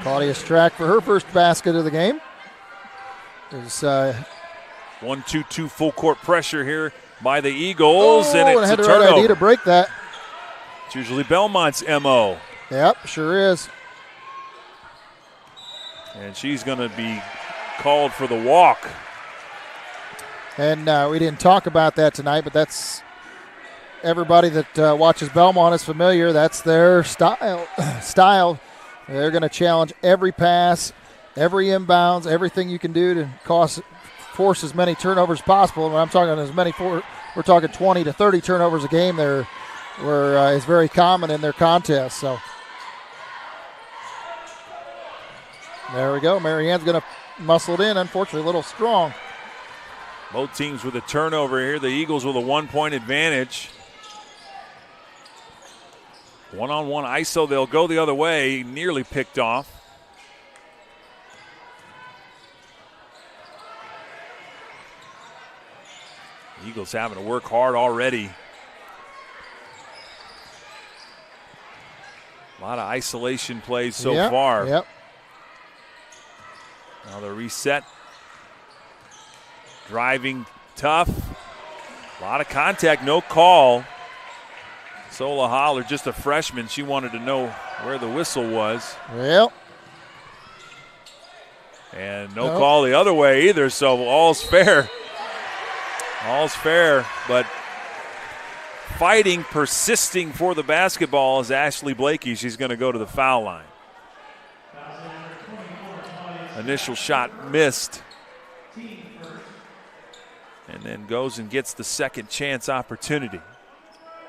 Claudia Strack for her first basket of the game. There's 1-2-2 full court pressure here by the Eagles, and it's had a the right turnover. idea to break that. It's usually Belmont's MO. Yep, sure is. And she's going to be called for the walk. And we didn't talk about that tonight, but that's everybody that watches Bellmont is familiar. That's their style. They're going to challenge every pass, every inbounds, everything you can do to force as many turnovers as possible. And when I'm talking we're talking 20 to 30 turnovers a game there, is very common in their contests. So there we go. Marianne's going to muscle it in. Unfortunately, a little strong. Both teams with a turnover here. The Eagles with a 1-point advantage. One-on-one ISO. They'll go the other way. Nearly picked off. Eagles having to work hard already. A lot of isolation plays so far. Yep. Now the reset. Driving tough. A lot of contact, no call. Sola Holler, just a freshman. She wanted to know where the whistle was. Well. And no call the other way either, so all's fair. All's fair, but fighting, persisting for the basketball is Ashley Blakey. She's going to go to the foul line. Initial shot missed. And then goes and gets the second chance opportunity.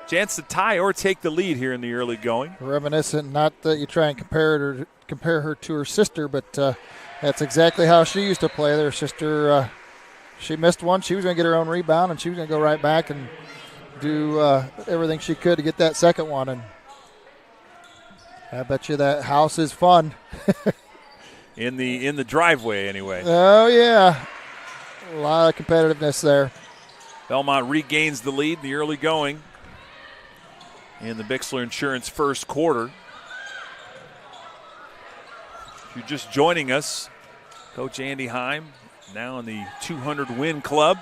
Chance to tie or take the lead here in the early going. Reminiscent, not that you try and compare her to her sister, but that's exactly how she used to play. Their sister, she missed one. She was going to get her own rebound, and she was going to go right back and do everything she could to get that second one. And I bet you that house is fun. in the driveway, anyway. Oh, yeah. A lot of competitiveness there. Bellmont regains the lead in the early going in the Bixler Insurance first quarter. If you're just joining us, Coach Andy Heim now in the 200-win club,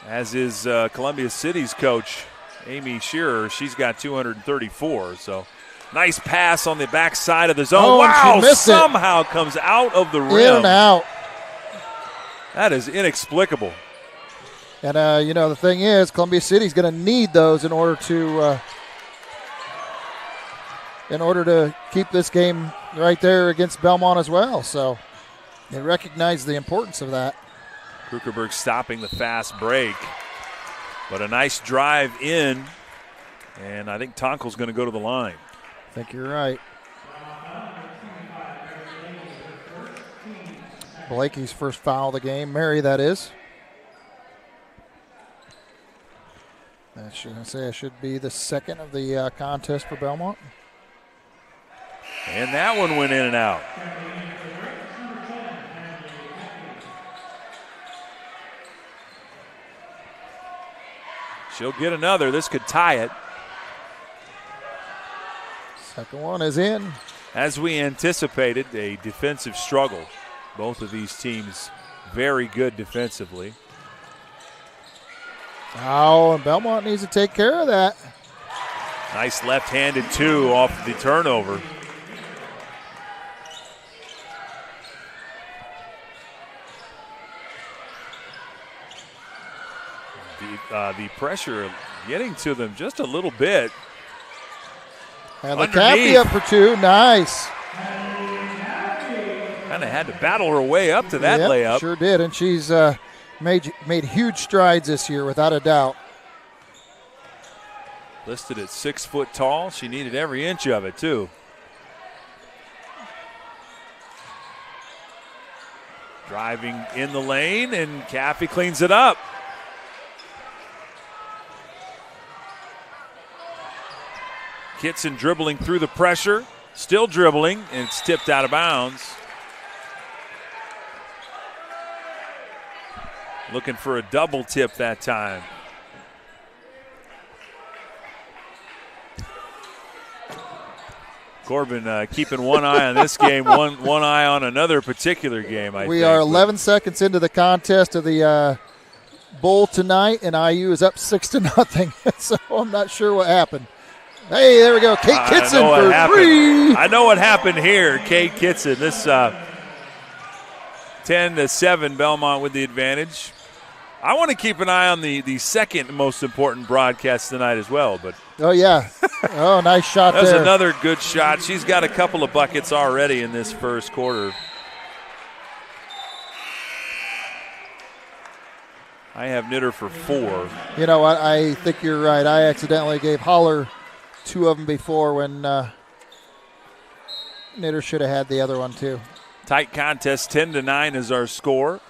as is Columbia City's coach, Amy Shearer. She's got 234, so nice pass on the backside of the zone. Oh, wow, she missed somehow comes out of the rim. In and out. That is inexplicable. And, the thing is, Columbia City's going to need those in order to keep this game right there against Bellmont as well. So they recognize the importance of that. Krukerberg stopping the fast break. But a nice drive in, and I think Tonkel's going to go to the line. I think you're right. Blakey's first foul of the game. Mary, that is. I should be the second of the contest for Bellmont. And that one went in and out. She'll get another. This could tie it. Second one is in. As we anticipated, a defensive struggle. Both of these teams very good defensively. Oh, and Bellmont needs to take care of that. Nice left-handed two off the turnover. The pressure getting to them just a little bit. And the Cappy up for two. Nice. Kind of had to battle her way up to that layup. Sure did, and she's made huge strides this year, without a doubt. Listed at 6 foot tall. She needed every inch of it, too. Driving in the lane, and Caffey cleans it up. Kitson dribbling through the pressure, still dribbling, and it's tipped out of bounds. Looking for a double tip that time. Corbin keeping one eye on this game, one eye on another particular game, I think. We are 11 seconds into the contest of the bowl tonight, and IU is up 6-0. So I'm not sure what happened. Hey, there we go. Kate Kitson for three. I know what happened here. Kate Kitson. This 10-7, Bellmont with the advantage. I want to keep an eye on the second most important broadcast tonight as well. But oh, yeah. Oh, nice shot there. That was another good shot. She's got a couple of buckets already in this first quarter. I have Knitter for 4. You know what? I think you're right. I accidentally gave Holler 2 of them before when Knitter should have had the other one too. Tight contest, 10-9 is our score.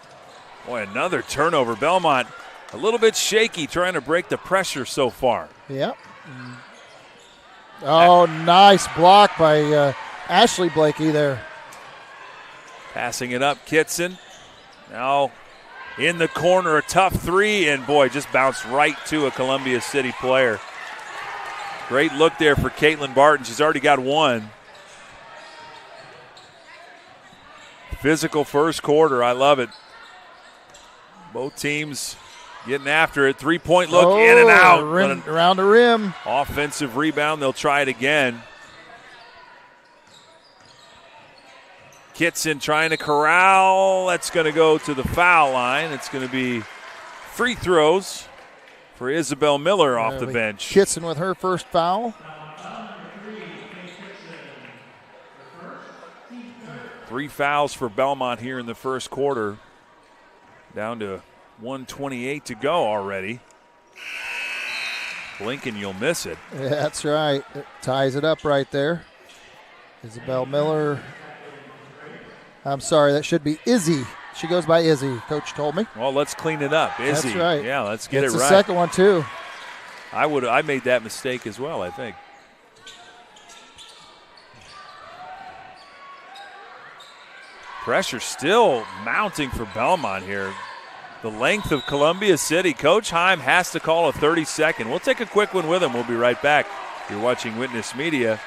Boy, another turnover. Bellmont a little bit shaky trying to break the pressure so far. Yep. Oh, nice block by Ashley Blakey there. Passing it up, Kitson. Now in the corner, a tough three, and boy, just bounced right to a Columbia City player. Great look there for Caitlin Barton. She's already got one. Physical first quarter. I love it. Both teams getting after it. Three-point look, in and out. Around the rim. Offensive rebound. They'll try it again. Kitson trying to corral. That's going to go to the foul line. It's going to be free throws for Isabel Miller off the bench. Kitson with her first foul. 3 fouls for Bellmont here in the first quarter. Down to 1:28 to go already. Blink and you'll miss it. Yeah, that's right. It ties it up right there. Isabel Miller. I'm sorry, that should be Izzy. She goes by Izzy, Coach told me. Well, let's clean it up. Izzy. That's right. Yeah, let's get it right. It's the second one, too. I made that mistake as well, I think. Pressure still mounting for Bellmont here. The length of Columbia City. Coach Heim has to call a 30-second. We'll take a quick one with him. We'll be right back. You're watching Witness Media.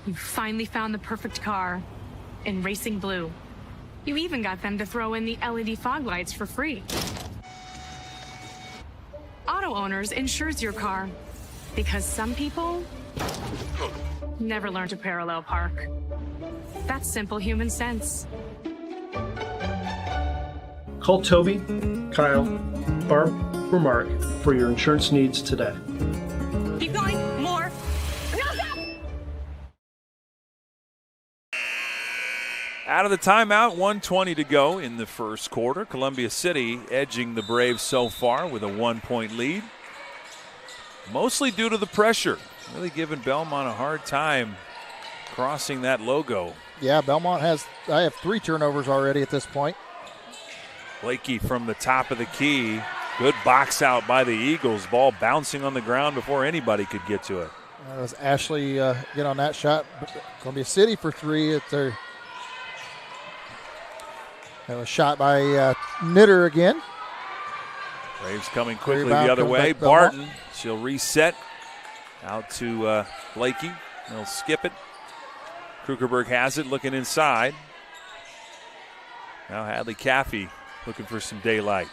You finally found the perfect car in Racing Blue. You even got them to throw in the LED fog lights for free. Auto Owners insures your car because some people never learn to parallel park. That's simple human sense. Call Toby, Kyle, Barb, or Mark for your insurance needs today. Keep going, more. Out of the timeout, 1:20 to go in the first quarter. Columbia City edging the Braves so far with a 1-point lead. Mostly due to the pressure. Really giving Bellmont a hard time crossing that logo. Yeah, Bellmont I have 3 turnovers already at this point. Blakey from the top of the key. Good box out by the Eagles. Ball bouncing on the ground before anybody could get to it. That was Ashley get on that shot. Columbia City for 3 at their That was shot by Knitter again. Braves coming quickly Rebound the other comes way. back to Bellmont. Barton, she'll reset out to Blakey. They'll skip it. Krugerberg has it, looking inside. Now Hadley Caffey looking for some daylight.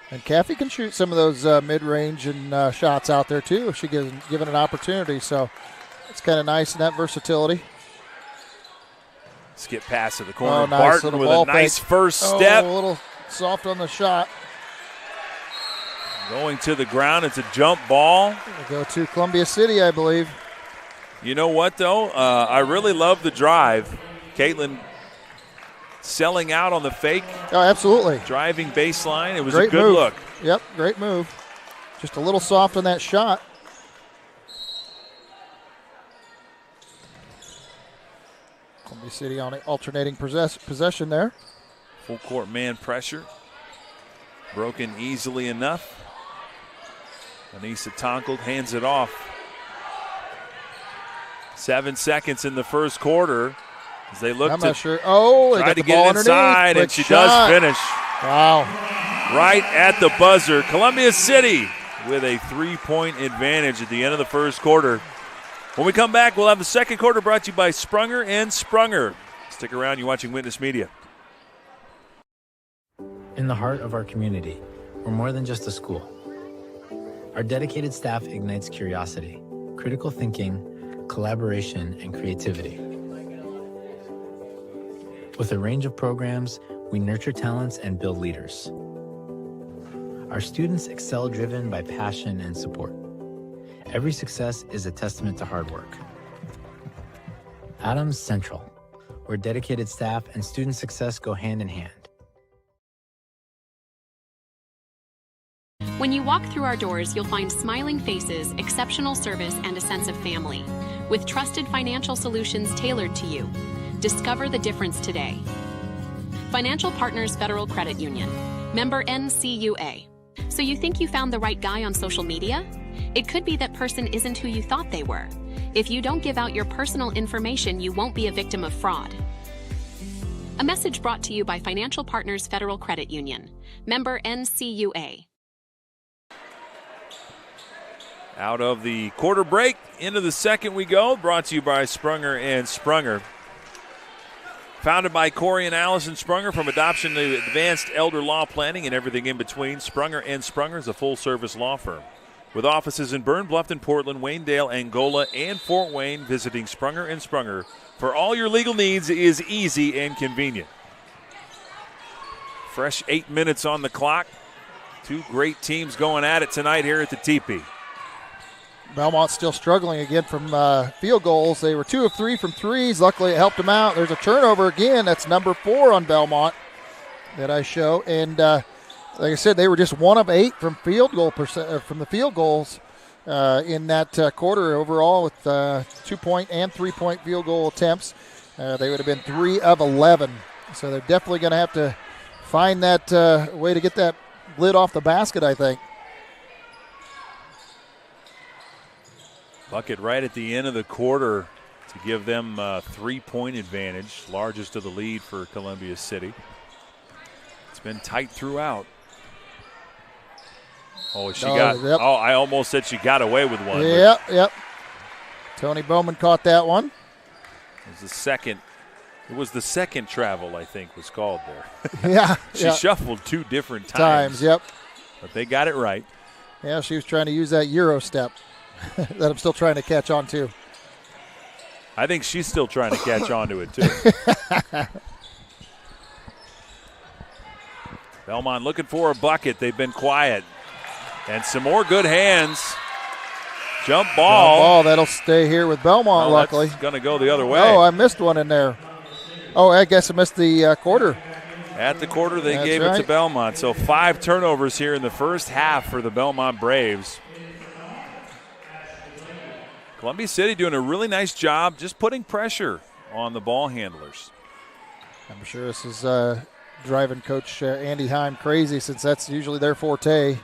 And Caffey can shoot some of those mid-range and shots out there, too, if she gives given an opportunity. So it's kind of nice in that versatility. Skip pass to the corner. Nice Barton with a nice first step. A little soft on the shot. Going to the ground. It's a jump ball. We'll go to Columbia City, I believe. You know what, though? I really love the drive. Caitlin selling out on the fake. Oh, absolutely. Driving baseline. It was Great a good move. look. Yep, great move. Just a little soft on that shot. Columbia City on an alternating possession there. Full court man pressure. Broken easily enough. Anissa Tonkled hands it off. 7 seconds in the first quarter as they look I'm to not sure. Oh, they try got to the get ball it inside, underneath. and she Quick shot. does finish. Wow. Right at the buzzer. Columbia City with a 3-point advantage at the end of the first quarter. When we come back, we'll have the second quarter brought to you by Sprunger and Sprunger. Stick around. You're watching Witness Media. In the heart of our community, we're more than just a school. Our dedicated staff ignites curiosity, critical thinking, collaboration, and creativity. With a range of programs, we nurture talents and build leaders. Our students excel driven by passion and support. Every success is a testament to hard work. Adams Central, where dedicated staff and student success go hand in hand. When you walk through our doors, you'll find smiling faces, exceptional service, and a sense of family. With trusted financial solutions tailored to you. Discover the difference today. Financial Partners Federal Credit Union. Member NCUA. So you think you found the right guy on social media? It could be that person isn't who you thought they were. If you don't give out your personal information, you won't be a victim of fraud. A message brought to you by Financial Partners Federal Credit Union. Member NCUA. Out of the quarter break, into the second we go. Brought to you by Sprunger and Sprunger. Founded by Corey and Allison Sprunger, from adoption to advanced elder law planning and everything in between, Sprunger and Sprunger is a full-service law firm. With offices in Berne, Bluffton, Portland, Waynedale, Angola, and Fort Wayne, visiting Sprunger and Sprunger for all your legal needs is easy and convenient. Fresh 8 minutes on the clock. Two great teams going at it tonight here at the TP. Belmont still struggling again from field goals. They were 2 of 3 from threes. Luckily, it helped them out. There's a turnover again. That's number 4 on Belmont that I show. And like I said, they were just 1 of 8 from field goal from the field goals in that quarter overall, with 2-point and 3-point field goal attempts. They would have been 3 of 11. So they're definitely going to have to find that way to get that lid off the basket, I think. Bucket right at the end of the quarter to give them a 3-point advantage, largest of the lead for Columbia City. It's been tight throughout. Oh, Yep. Oh, I almost said she got away with one. Yep. Tony Bowman caught that one. It was the second travel, I think, was called there. Yeah. She shuffled 2 different times. Yep. But they got it right. Yeah, she was trying to use that Euro step that I'm still trying to catch on to. I think she's still trying to catch on to it, too. Belmont looking for a bucket. They've been quiet. And some more good hands. Jump ball. That'll stay here with Belmont, luckily. It's going to go the other way. Oh, I missed one in there. Oh, I guess I missed the quarter. At the quarter, they That's gave right. it to Belmont. So 5 turnovers here in the first half for the Belmont Braves. Columbia City doing a really nice job just putting pressure on the ball handlers. I'm sure this is driving Coach Andy Heim crazy, since that's usually their forte.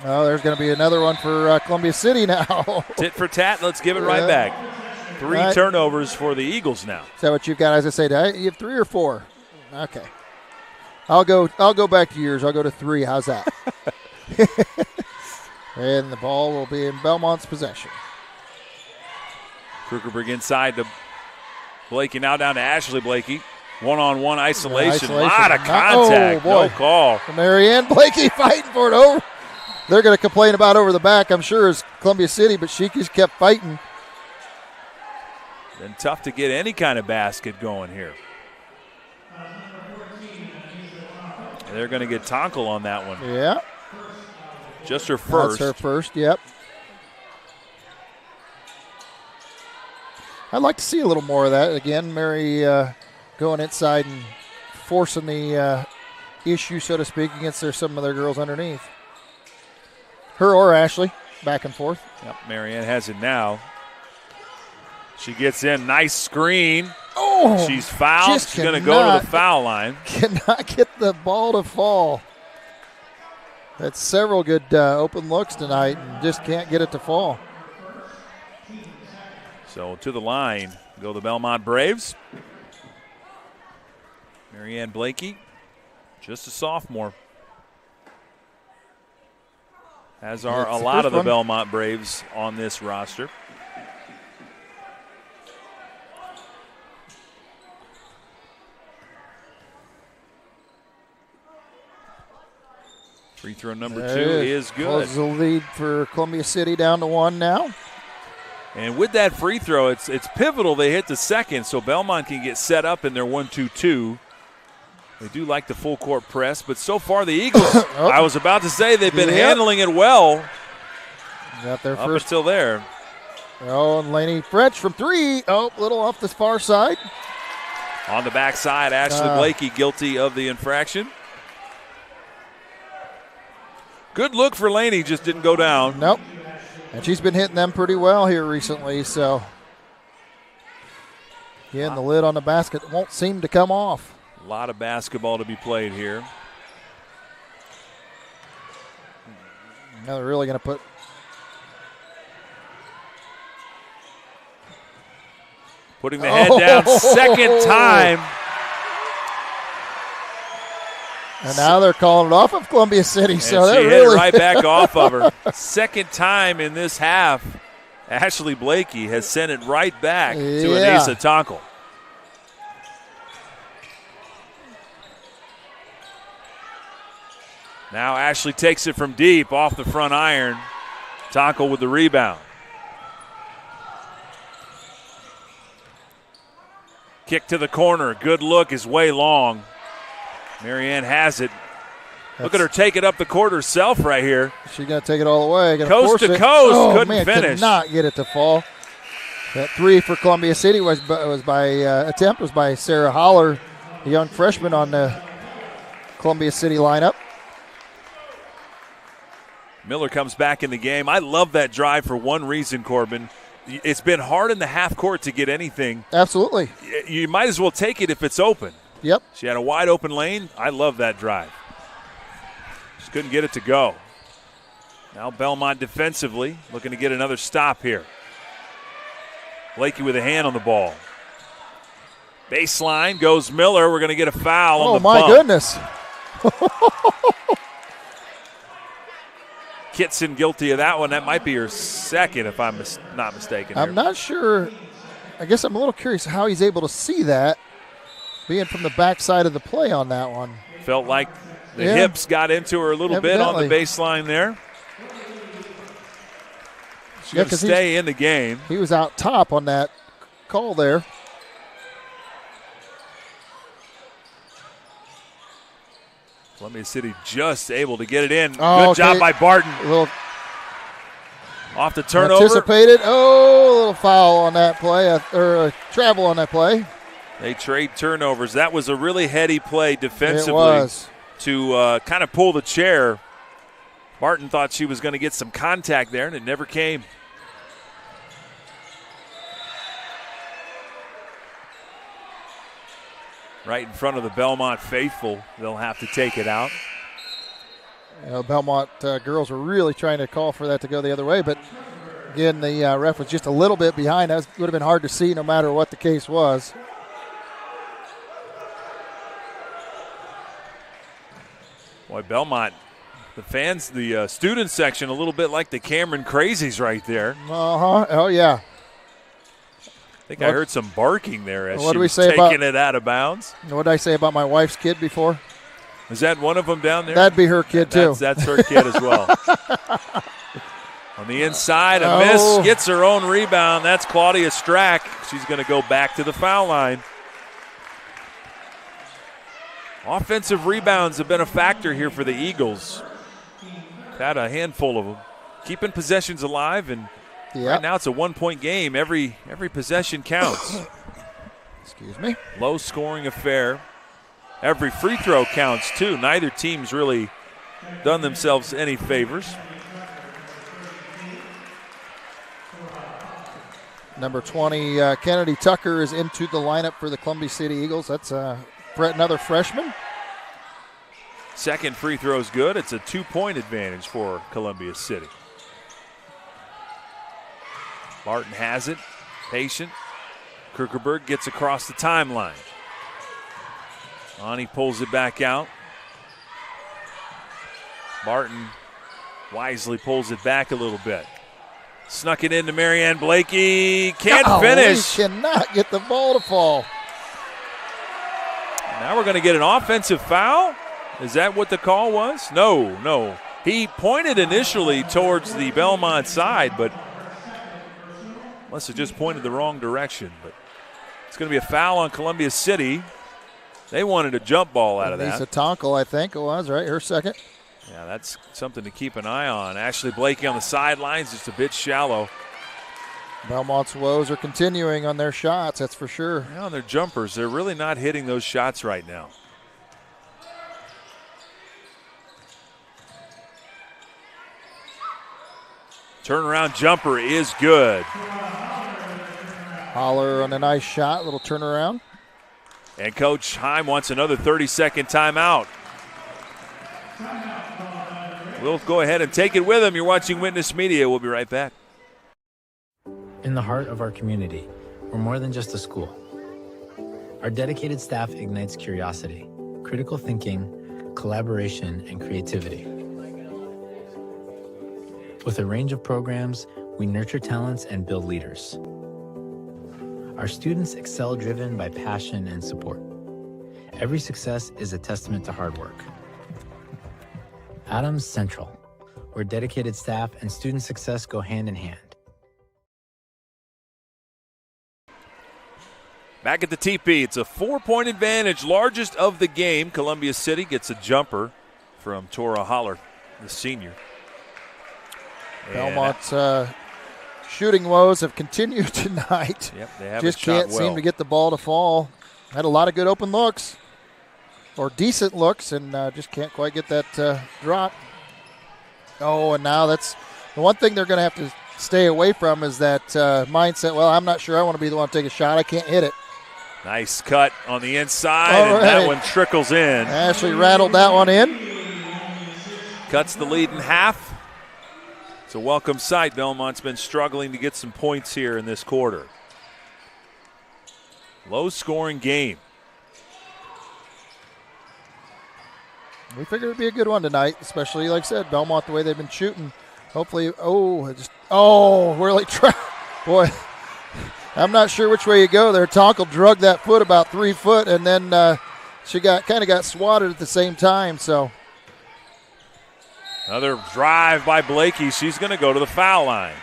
Oh, there's going to be another one for Columbia City now. Tit for tat. Let's give it right back. Three turnovers for the Eagles now. Is that what you've got? As I say, you have 3 or 4? Okay. I'll go back to yours. I'll go to 3. How's that? And the ball will be in Belmont's possession. Krugerberg inside to Blakey. Now down to Ashley Blakey. One-on-one isolation. A lot of contact. No call. Marianne Blakey fighting for it over. They're going to complain about over the back, I'm sure, is Columbia City, but she just kept fighting. Been tough to get any kind of basket going here. And they're going to get Tonkel on that one. Yeah. Just her first. That's her first, yep. I'd like to see a little more of that. Again, Mary going inside and forcing the issue, so to speak, against some of their girls underneath. Her or Ashley, back and forth. Yep, Marianne has it now. She gets in, nice screen. Oh, she's fouled. She's going to go to the foul line. Cannot get the ball to fall. That's several good open looks tonight and just can't get it to fall. So to the line go the Bellmont Braves. Marianne Blakey, just a sophomore. As are a lot of the Bellmont Braves on this roster. Free throw number 2 is good. Closes the lead for Columbia City down to 1 now. And with that free throw, it's pivotal they hit the second so Bellmont can get set up in their 1-2-2. They do like the full court press, but so far the Eagles, I was about to say they've been handling it well. Got their up first until there. Oh, and Lainey French from 3. Oh, little off the far side. On the backside, Ashley Blakey guilty of the infraction. Good look for Laney, just didn't go down. Nope. And she's been hitting them pretty well here recently, so. Again, the lid on the basket won't seem to come off. A lot of basketball to be played here. Now they're really going to put. Putting the head down second time. And now they're calling it off of Columbia City. And so she hit it right back off of her. Second time in this half, Ashley Blakey has sent it right back to Anissa Tonkel. Now Ashley takes it from deep off the front iron. Tonkel with the rebound. Kick to the corner. Good look is way long. Marianne has it. Look at her take it up the court herself right here. She's going to take it all the way. Coast to coast. Oh, couldn't finish. Could not get it to fall. That 3 for Columbia City was by Sarah Holler, the young freshman on the Columbia City lineup. Miller comes back in the game. I love that drive for one reason, Corbin. It's been hard in the half court to get anything. Absolutely. You might as well take it if it's open. Yep. She had a wide open lane. I love that drive. Just couldn't get it to go. Now Bellmont defensively looking to get another stop here. Blakey with a hand on the ball. Baseline goes Miller. We're going to get a foul on the bump. Oh, my goodness. Kitson guilty of that one. That might be her second if I'm not mistaken. I'm not sure. I guess I'm a little curious how he's able to see that. Being from the backside of the play on that one. Felt like the hips got into her a little bit on the baseline there. She's going to stay in the game. He was out top on that call there. Columbia City just able to get it in. Good job by Barton. Off the turnover. Anticipated. Oh, a little foul on that play, or a travel on that play. They trade turnovers. That was a really heady play defensively to kind of pull the chair. Barton thought she was going to get some contact there, and it never came. Right in front of the Bellmont faithful, they'll have to take it out. Belmont girls were really trying to call for that to go the other way, but Again, the ref was just a little bit behind. That would have been hard to see no matter what the case was. Boy, Bellmont, the fans, the student section, a little bit like the Cameron Crazies right there. Uh-huh. Oh, yeah. I think I heard some barking there as what she do we was say taking it out of bounds. What did I say about my wife's kid before? Is that one of them down there? That'd be her kid, too. That's her kid as well. On the inside, a miss, gets her own rebound. That's Claudia Strack. She's going to go back to the foul line. Offensive rebounds have been a factor here for the Eagles. Had a handful of them. Keeping possessions alive, and right now it's a 1-point game. Every possession counts. Excuse me. Low-scoring affair. Every free throw counts, too. Neither team's really done themselves any favors. Number 20, Kennedy Tucker is into the lineup for the Columbia City Eagles. That's another freshman. Second free throw is good. It's a 2-point advantage for Columbia City. Martin has it. Patient. Krugerberg gets across the timeline. Ani pulls it back out. Martin wisely pulls it back a little bit. Snuck it into Marianne Blakey. Can't finish. He cannot get the ball to fall. Now we're going to get an offensive foul. Is that what the call was? No. He pointed initially towards the Bellmont side, but must have just pointed the wrong direction. But it's going to be a foul on Columbia City. They wanted a jump ball out of that. Lisa Tonkel, I think it was, right? Her second. Yeah, that's something to keep an eye on. Ashley Blakey on the sidelines, just a bit shallow. Belmont's woes are continuing on their shots, that's for sure. Yeah, on their jumpers. They're really not hitting those shots right now. Turnaround jumper is good. Holler on a nice shot, little turnaround. And Coach Heim wants another 30-second timeout. We'll go ahead and take it with him. You're watching Witness Media. We'll be right back. In the heart of our community, we're more than just a school. Our dedicated staff ignites curiosity, critical thinking, collaboration, and creativity. With a range of programs, we nurture talents and build leaders. Our students excel driven by passion and support. Every success is a testament to hard work. Adams Central, where dedicated staff and student success go hand in hand. Back at the TP, it's a 4-point advantage, largest of the game. Columbia City gets a jumper from Tora Holler, the senior. Belmont's shooting woes have continued tonight. Yep, they haven't just shot can't well. seem to get the ball to fall. Had a lot of good open looks, or decent looks, and just can't quite get that drop. Oh, and now that's the one thing they're going to have to stay away from is that mindset, well, I'm not sure I want to be the one to take a shot. I can't hit it. Nice cut on the inside, and that one trickles in. Ashley rattled that one in. Cuts the lead in half. It's a welcome sight. Belmont's been struggling to get some points here in this quarter. Low-scoring game. We figured it'd be a good one tonight, especially, like I said, Bellmont, the way they've been shooting. Hopefully, really boy, I'm not sure which way you go there. Tonkel drug that foot about 3 foot, and then she kind of got swatted at the same time, so. Another drive by Blakey. She's going to go to the foul line.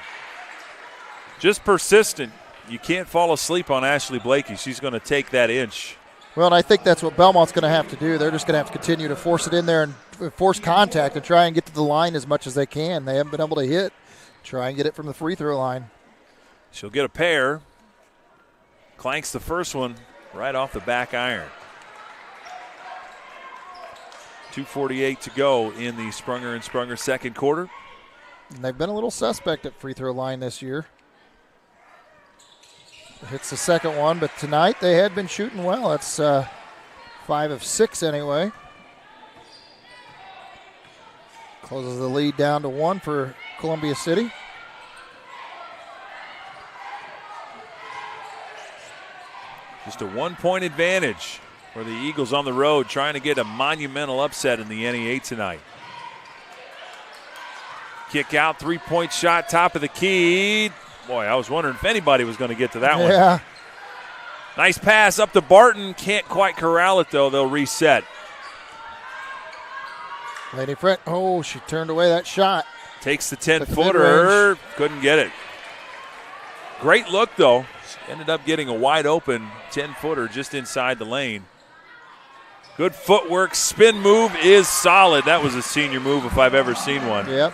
Just persistent. You can't fall asleep on Ashley Blakey. She's going to take that inch. Well, and I think that's what Belmont's going to have to do. They're just going to have to continue to force it in there and force contact and try and get to the line as much as they can. They haven't been able to hit. Try and get it from the free throw line. She'll get a pair. Clanks the first one right off the back iron. 2:48 to go in the Sprunger and Sprunger second quarter. And they've been a little suspect at free throw line this year. Hits the second one, but tonight they had been shooting well. That's 5 of 6 anyway. Closes the lead down to 1 for Columbia City. Just a 1-point advantage for the Eagles on the road, trying to get a monumental upset in the NE8 tonight. Kick out, 3-point shot, top of the key. Boy, I was wondering if anybody was going to get to that one. Yeah. Nice pass up to Barton. Can't quite corral it, though. They'll reset. Lady Fred, oh, she turned away that shot. Takes the 10-footer. Couldn't get it. Great look, though. She ended up getting a wide open 10-footer just inside the lane. Good footwork. Spin move is solid. That was a senior move if I've ever seen one. Yep.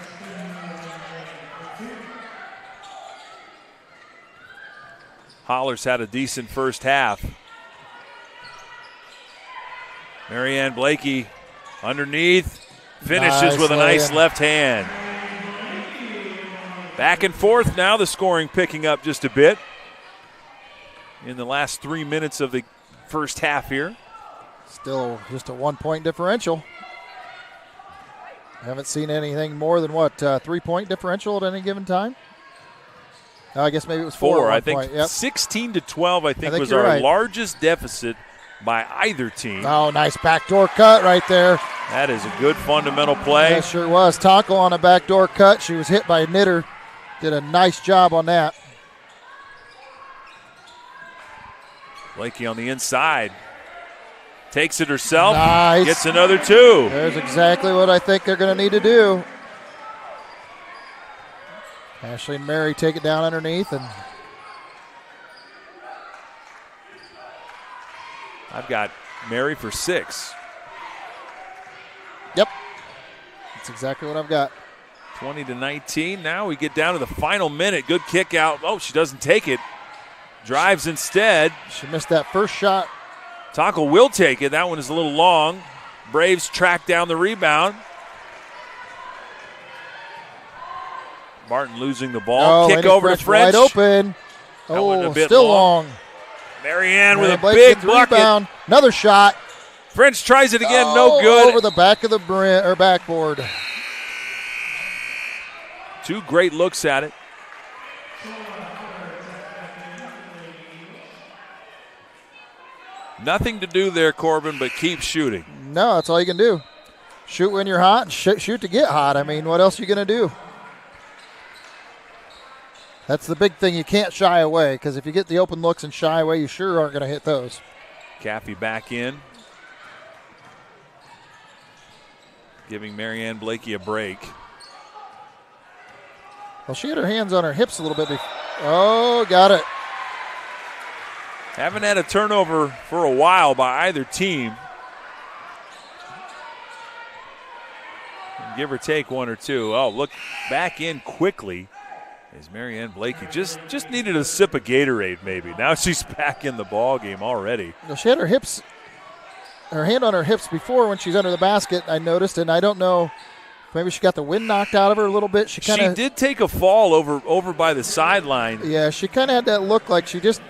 Hollers had a decent first half. Marianne Blakey underneath. Finishes with a nice left hand. Back and forth now, the scoring picking up just a bit in the last 3 minutes of the first half here. Still just a 1-point differential. Haven't seen anything more than, 3-point differential at any given time? I guess maybe it was 4 I think. Point. Yep. 16-12, I think was you're our right. largest deficit by either team. Oh, nice backdoor cut right there. That is a good fundamental play. Yeah, sure was. Tonko on a backdoor cut. She was hit by Knitter. Did a nice job on that. Blakey on the inside. Takes it herself. Nice. Gets another 2. There's exactly what I think they're going to need to do. Ashley and Mary take it down underneath, and I've got Mary for 6. Yep. That's exactly what I've got. 20-19. Now we get down to the final minute. Good kick out. Oh, she doesn't take it. Drives instead. She missed that first shot. Tonko will take it. That one is a little long. Braves track down the rebound. Martin losing the ball. Kick over to French. Wide open. Oh, still long. Marianne with a big bucket. Rebound. Another shot. French tries it again. No good. Over the back of the backboard. 2 great looks at it. Nothing to do there, Corbin, but keep shooting. No, that's all you can do. Shoot when you're hot and shoot to get hot. I mean, what else are you going to do? That's the big thing. You can't shy away, because if you get the open looks and shy away, you sure aren't going to hit those. Caffey back in. Giving Marianne Blakey a break. Well, she had her hands on her hips a little bit before. Oh, got it. Haven't had a turnover for a while by either team. Give or take 1 or 2. Oh, look back in quickly as Marianne Blakey just needed a sip of Gatorade maybe. Now she's back in the ball game already. Well, she had her hand on her hips before when she's under the basket, I noticed, and I don't know, maybe she got the wind knocked out of her a little bit. She did take a fall over by the sideline. Yeah, she kind of had that look like she just,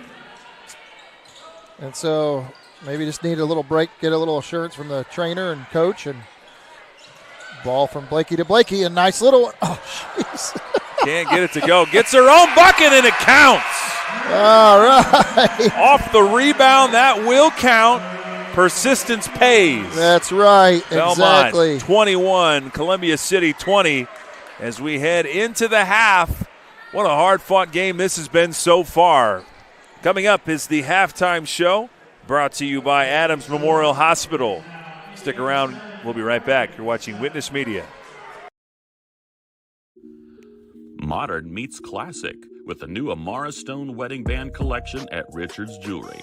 and so maybe just needed a little break, get a little assurance from the trainer and coach, and ball from Blakey to Blakey, a nice little one. Oh, jeez. Can't get it to go. Gets her own bucket, and it counts. All right. Off the rebound, that will count. Persistence pays. That's right. Bellmont, exactly. 21, Columbia City 20. As we head into the half, what a hard-fought game this has been so far. Coming up is the halftime show, brought to you by Adams Memorial Hospital. Stick around. We'll be right back. You're watching Witness Media. Modern meets classic with the new Amara Stone Wedding Band collection at Richard's Jewelry.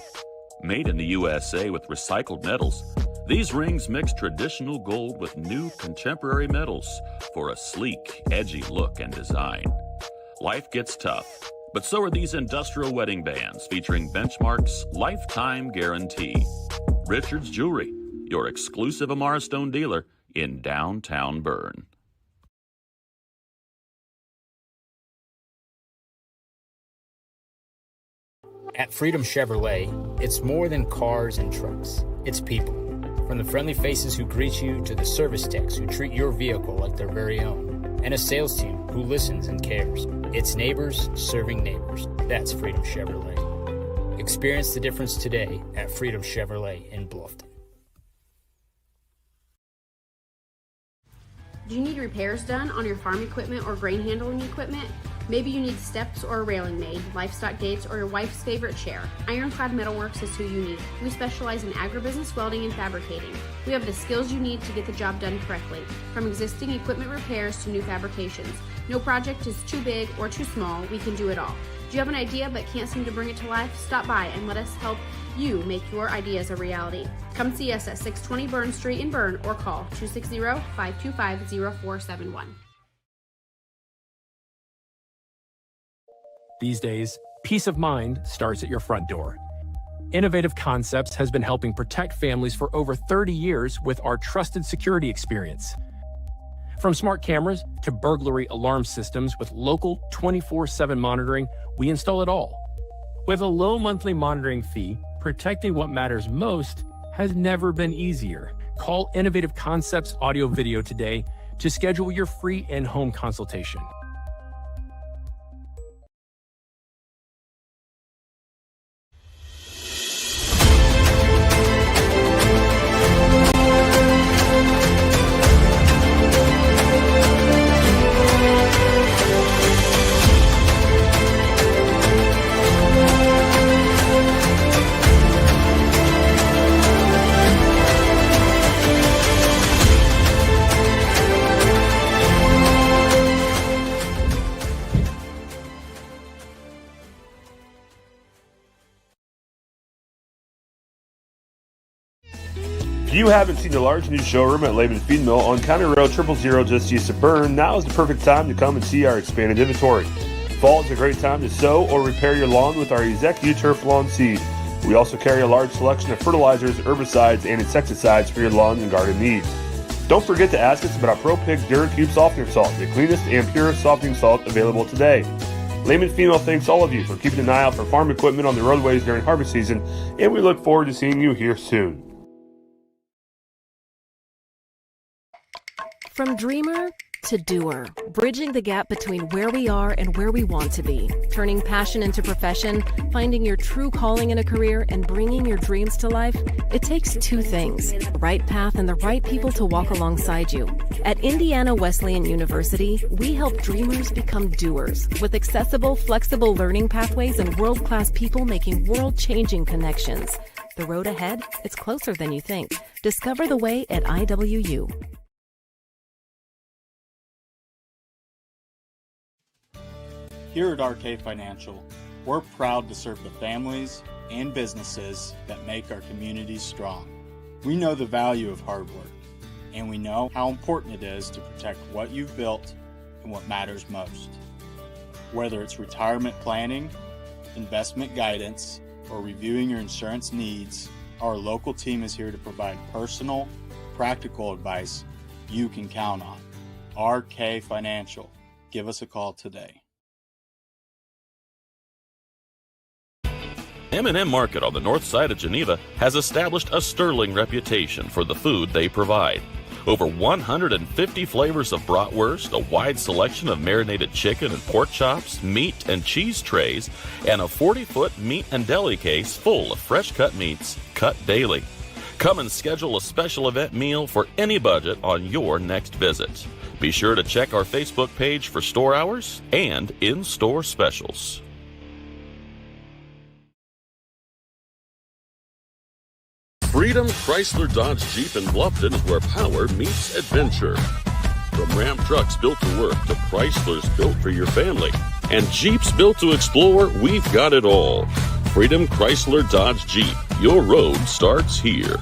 Made in the USA with recycled metals, these rings mix traditional gold with new contemporary metals for a sleek, edgy look and design. Life gets tough, but so are these industrial wedding bands featuring Benchmark's lifetime guarantee. Richard's Jewelry, your exclusive Amara Stone dealer in downtown Berne. At Freedom Chevrolet, it's more than cars and trucks. It's people. From the friendly faces who greet you to the service techs who treat your vehicle like their very own. And a sales team who listens and cares. It's neighbors serving neighbors. That's Freedom Chevrolet. Experience the difference today at Freedom Chevrolet in Bluffton. Do you need repairs done on your farm equipment or grain handling equipment? Maybe you need steps or a railing made, livestock gates, or your wife's favorite chair. Ironclad Metalworks is who you need. We specialize in agribusiness welding and fabricating. We have the skills you need to get the job done correctly, from existing equipment repairs to new fabrications. No project is too big or too small, we can do it all. Do you have an idea but can't seem to bring it to life? Stop by and let us help you make your ideas a reality. Come see us at 620 Berne Street in Berne or call 260-525-0471. These days, peace of mind starts at your front door. Innovative Concepts has been helping protect families for over 30 years with our trusted security experience. From smart cameras to burglary alarm systems with local 24/7 monitoring, we install it all. With a low monthly monitoring fee, protecting what matters most has never been easier. Call Innovative Concepts Audio Video today to schedule your free in-home consultation. If you haven't seen the large new showroom at Lehman Feed Mill on County Road 000 just east of Berne, now is the perfect time to come and see our expanded inventory. Fall is a great time to sow or repair your lawn with our ExecuTurf Lawn Seed. We also carry a large selection of fertilizers, herbicides, and insecticides for your lawn and garden needs. Don't forget to ask us about our Pro Pig DuraCube Softener Salt, the cleanest and purest softening salt available today. Lehman Feed Mill thanks all of you for keeping an eye out for farm equipment on the roadways during harvest season, and we look forward to seeing you here soon. From dreamer to doer, bridging the gap between where we are and where we want to be, turning passion into profession, finding your true calling in a career, and bringing your dreams to life, it takes two things, the right path and the right people to walk alongside you. At Indiana Wesleyan University, we help dreamers become doers with accessible, flexible learning pathways and world-class people making world-changing connections. The road ahead, it's closer than you think. Discover the way at IWU. Here at RK Financial, we're proud to serve the families and businesses that make our communities strong. We know the value of hard work, and we know how important it is to protect what you've built and what matters most. Whether it's retirement planning, investment guidance, or reviewing your insurance needs, our local team is here to provide personal, practical advice you can count on. RK Financial. Give us a call today. M&M Market on the north side of Geneva has established a sterling reputation for the food they provide. Over 150 flavors of bratwurst, a wide selection of marinated chicken and pork chops, meat and cheese trays, and a 40-foot meat and deli case full of fresh-cut meats cut daily. Come and schedule a special event meal for any budget on your next visit. Be sure to check our Facebook page for store hours and in-store specials. Freedom Chrysler Dodge Jeep in Bluffton is where power meets adventure. From Ram trucks built to work to Chryslers built for your family and Jeeps built to explore, we've got it all. Freedom Chrysler Dodge Jeep. Your road starts here.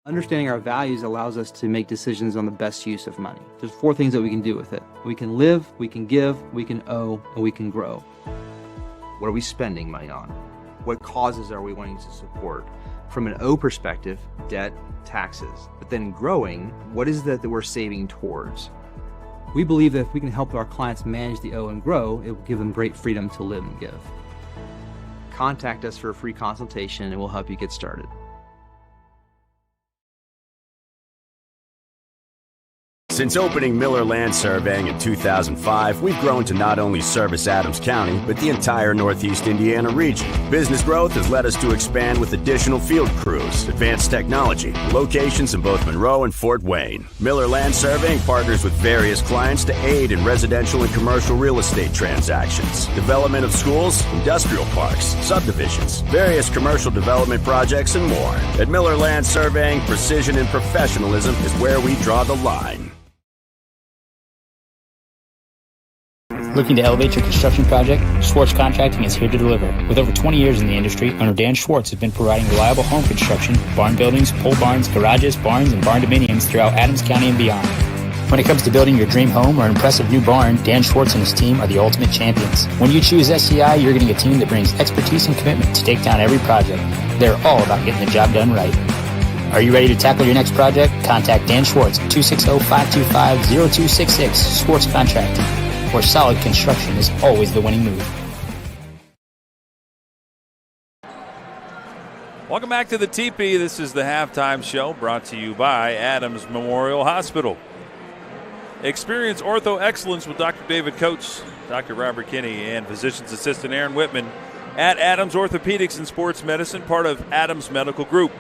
Understanding our values allows us to make decisions on the best use of money. There's 4 things that we can do with it. We can live, we can give, we can owe, and we can grow. What are we spending money on? What causes are we wanting to support? From an O perspective, debt, taxes. But then growing, what is that we're saving towards? We believe that if we can help our clients manage the O and grow, it will give them great freedom to live and give. Contact us for a free consultation and we'll help you get started. Since opening Miller Land Surveying in 2005, we've grown to not only service Adams County, but the entire Northeast Indiana region. Business growth has led us to expand with additional field crews, advanced technology, locations in both Monroe and Fort Wayne. Miller Land Surveying partners with various clients to aid in residential and commercial real estate transactions, development of schools, industrial parks, subdivisions, various commercial development projects, and more. At Miller Land Surveying, precision and professionalism is where we draw the line. Looking to elevate your construction project? Schwartz Contracting is here to deliver. With over 20 years in the industry, owner Dan Schwartz has been providing reliable home construction, barn buildings, pole barns, garages, barns, and barn dominiums throughout Adams County and beyond. When it comes to building your dream home or an impressive new barn, Dan Schwartz and his team are the ultimate champions. When you choose SCI, you're getting a team that brings expertise and commitment to take down every project. They're all about getting the job done right. Are you ready to tackle your next project? Contact Dan Schwartz at 260-525-0266, Schwartz Contracting, where solid construction is always the winning move. Welcome back to the TP. This is the halftime show brought to you by Adams Memorial Hospital. Experience ortho excellence with Dr. David Coates, Dr. Robert Kinney, and physician's assistant Aaron Whitman at Adams Orthopedics and Sports Medicine, part of Adams Medical Group.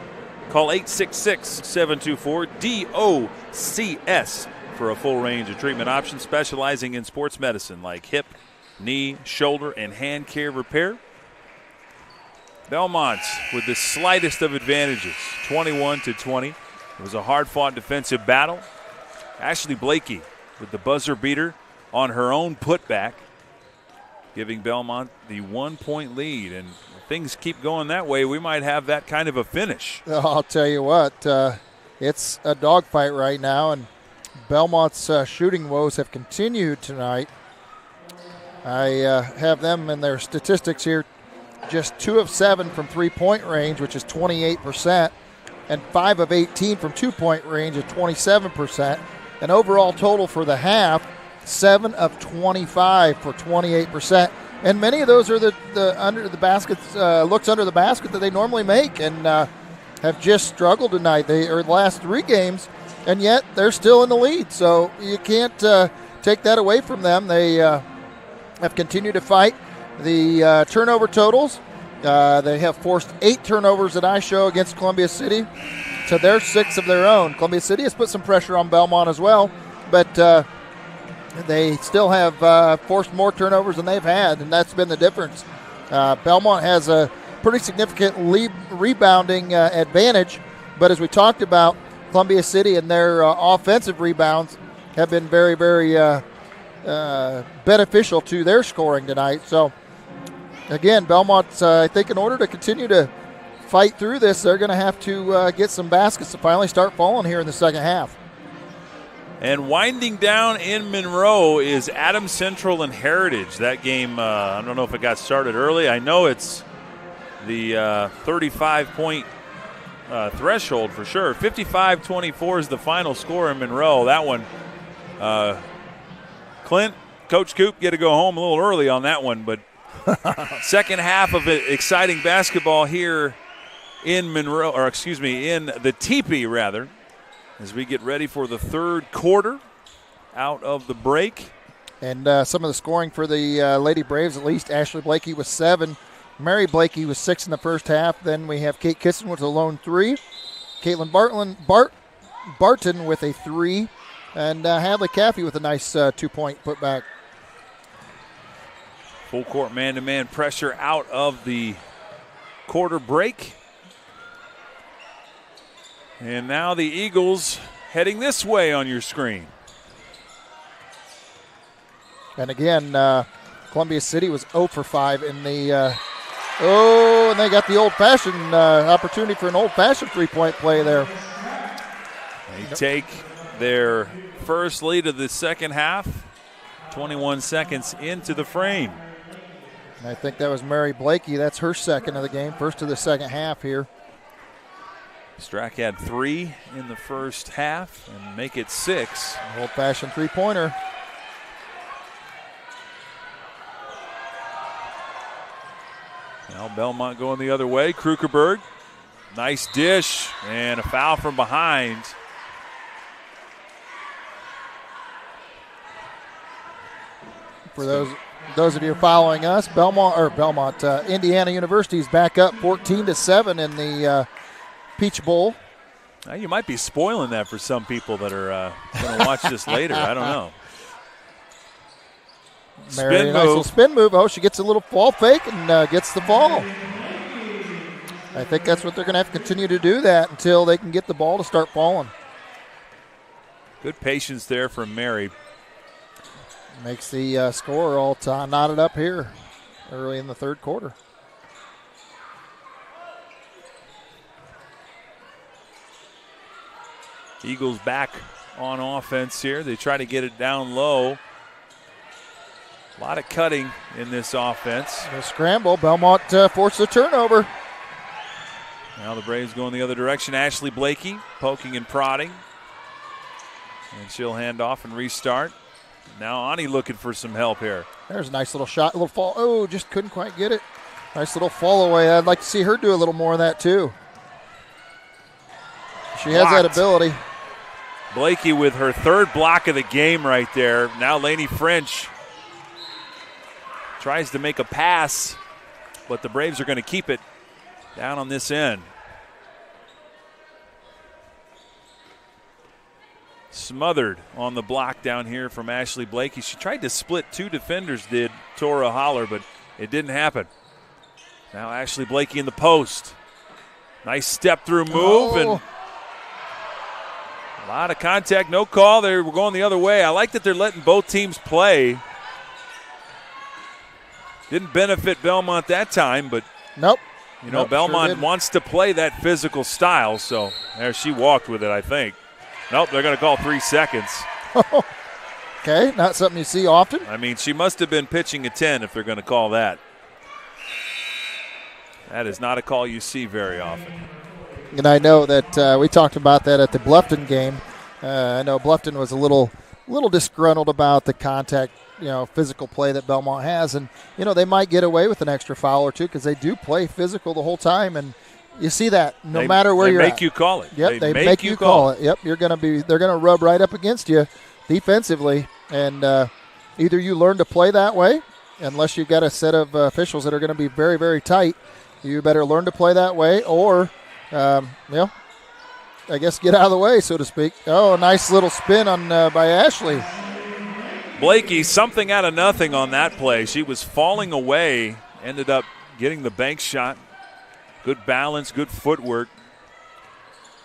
Call 866-724-DOCS for a full range of treatment options specializing in sports medicine like hip, knee, shoulder, and hand care repair. Bellmont with the slightest of advantages, 21-20. It was a hard-fought defensive battle. Ashley Blakey with the buzzer beater on her own putback, giving Bellmont the 1-point lead. And if things keep going that way, we might have that kind of a finish. I'll tell you what, it's a dogfight right now, and Belmont's shooting woes have continued tonight. I have them in their statistics here. Just 2 of 7 from three-point range, which is 28%, and 5 of 18 from two-point range at 27%. An overall total for the half, 7 of 25 for 28%. And many of those are the under the baskets, looks under the basket that they normally make, and have just struggled tonight. They are the last 3 games, and yet they're still in the lead. So you can't take that away from them. They have continued to fight. The turnover totals, they have forced 8 turnovers that I show against Columbia City to their 6 of their own. Columbia City has put some pressure on Bellmont as well, but they still have forced more turnovers than they've had, and that's been the difference. Bellmont has a pretty significant rebounding advantage, but as we talked about, Columbia City and their offensive rebounds have been very, very beneficial to their scoring tonight. So, again, Belmont, I think in order to continue to fight through this, they're going to have to get some baskets to finally start falling here in the second half. And winding down in Monroe is Adams Central and Heritage. That game, I don't know if it got started early. I know it's the 35-point threshold for sure. 55-24 is the final score in Monroe. That one, Clint, Coach Coop get to go home a little early on that one, but second half of it, exciting basketball here in Monroe, or excuse me, in the Teepee rather, as we get ready for the third quarter out of the break. And some of the scoring for the Lady Braves, at least Ashley Blakey was 7. Mary Blakey was 6 in the first half. Then we have Kate Kissen with a lone 3. Caitlin Barton with a 3. And Hadley Caffey with a nice 2-point putback. Full court man-to-man pressure out of the quarter break. And now the Eagles heading this way on your screen. And again, Columbia City was 0 for 5 in the and they got the old-fashioned opportunity for an old-fashioned three-point play there. They take their first lead of the second half, 21 seconds into the frame. And I think that was Mary Blakey. That's her second of the game, first of the second half here. Strack had 3 in the first half and make it 6. Old-fashioned three-pointer. Now Bellmont going the other way. Krukerberg, nice dish, and a foul from behind. For those of you following us, Indiana University is back up 14-7 in the Peach Bowl. Now you might be spoiling that for some people that are going to watch this later. I don't know. Mary, nice little spin move. Oh, she gets a little fall fake and gets the ball. I think that's what they're going to have to continue to do that until they can get the ball to start falling. Good patience there from Mary. Makes the score all knotted up here early in the third quarter. Eagles back on offense here. They try to get it down low. A lot of cutting in this offense. The scramble. Bellmont forced a turnover. Now the Braves going the other direction. Ashley Blakey poking and prodding. And she'll hand off and restart. Now Ani looking for some help here. There's a nice little shot, a little fall. Oh, just couldn't quite get it. Nice little fall away. I'd like to see her do a little more of that too. She has that ability. Blakey with her third block of the game right there. Now Lainey French tries to make a pass, but the Braves are going to keep it down on this end. Smothered on the block down here from Ashley Blakey. She tried to split 2 defenders, did Tora Holler, but it didn't happen. Now Ashley Blakey in the post. Nice step through move and a lot of contact, no call. They were going the other way. I like that they're letting both teams play. Didn't benefit Bellmont that time, but nope. You know, Bellmont wants to play that physical style, so there she walked with it, I think. Nope, they're going to call 3 seconds. Okay, not something you see often. I mean, she must have been pitching a 10 if they're going to call that. That is not a call you see very often. And I know that we talked about that at the Bluffton game. I know Bluffton was a little disgruntled about the contact, physical play that Bellmont has. And, they might get away with an extra foul or two because they do play physical the whole time. And you see that no matter where you're at. They make you call it. Yep, they make you call it. Yep, they're going to rub right up against you defensively. And either you learn to play that way, unless you've got a set of officials that are going to be very, very tight. You better learn to play that way or, I guess get out of the way, so to speak. Oh, a nice little spin on by Ashley. Blakey, something out of nothing on that play. She was falling away, ended up getting the bank shot. Good balance, good footwork.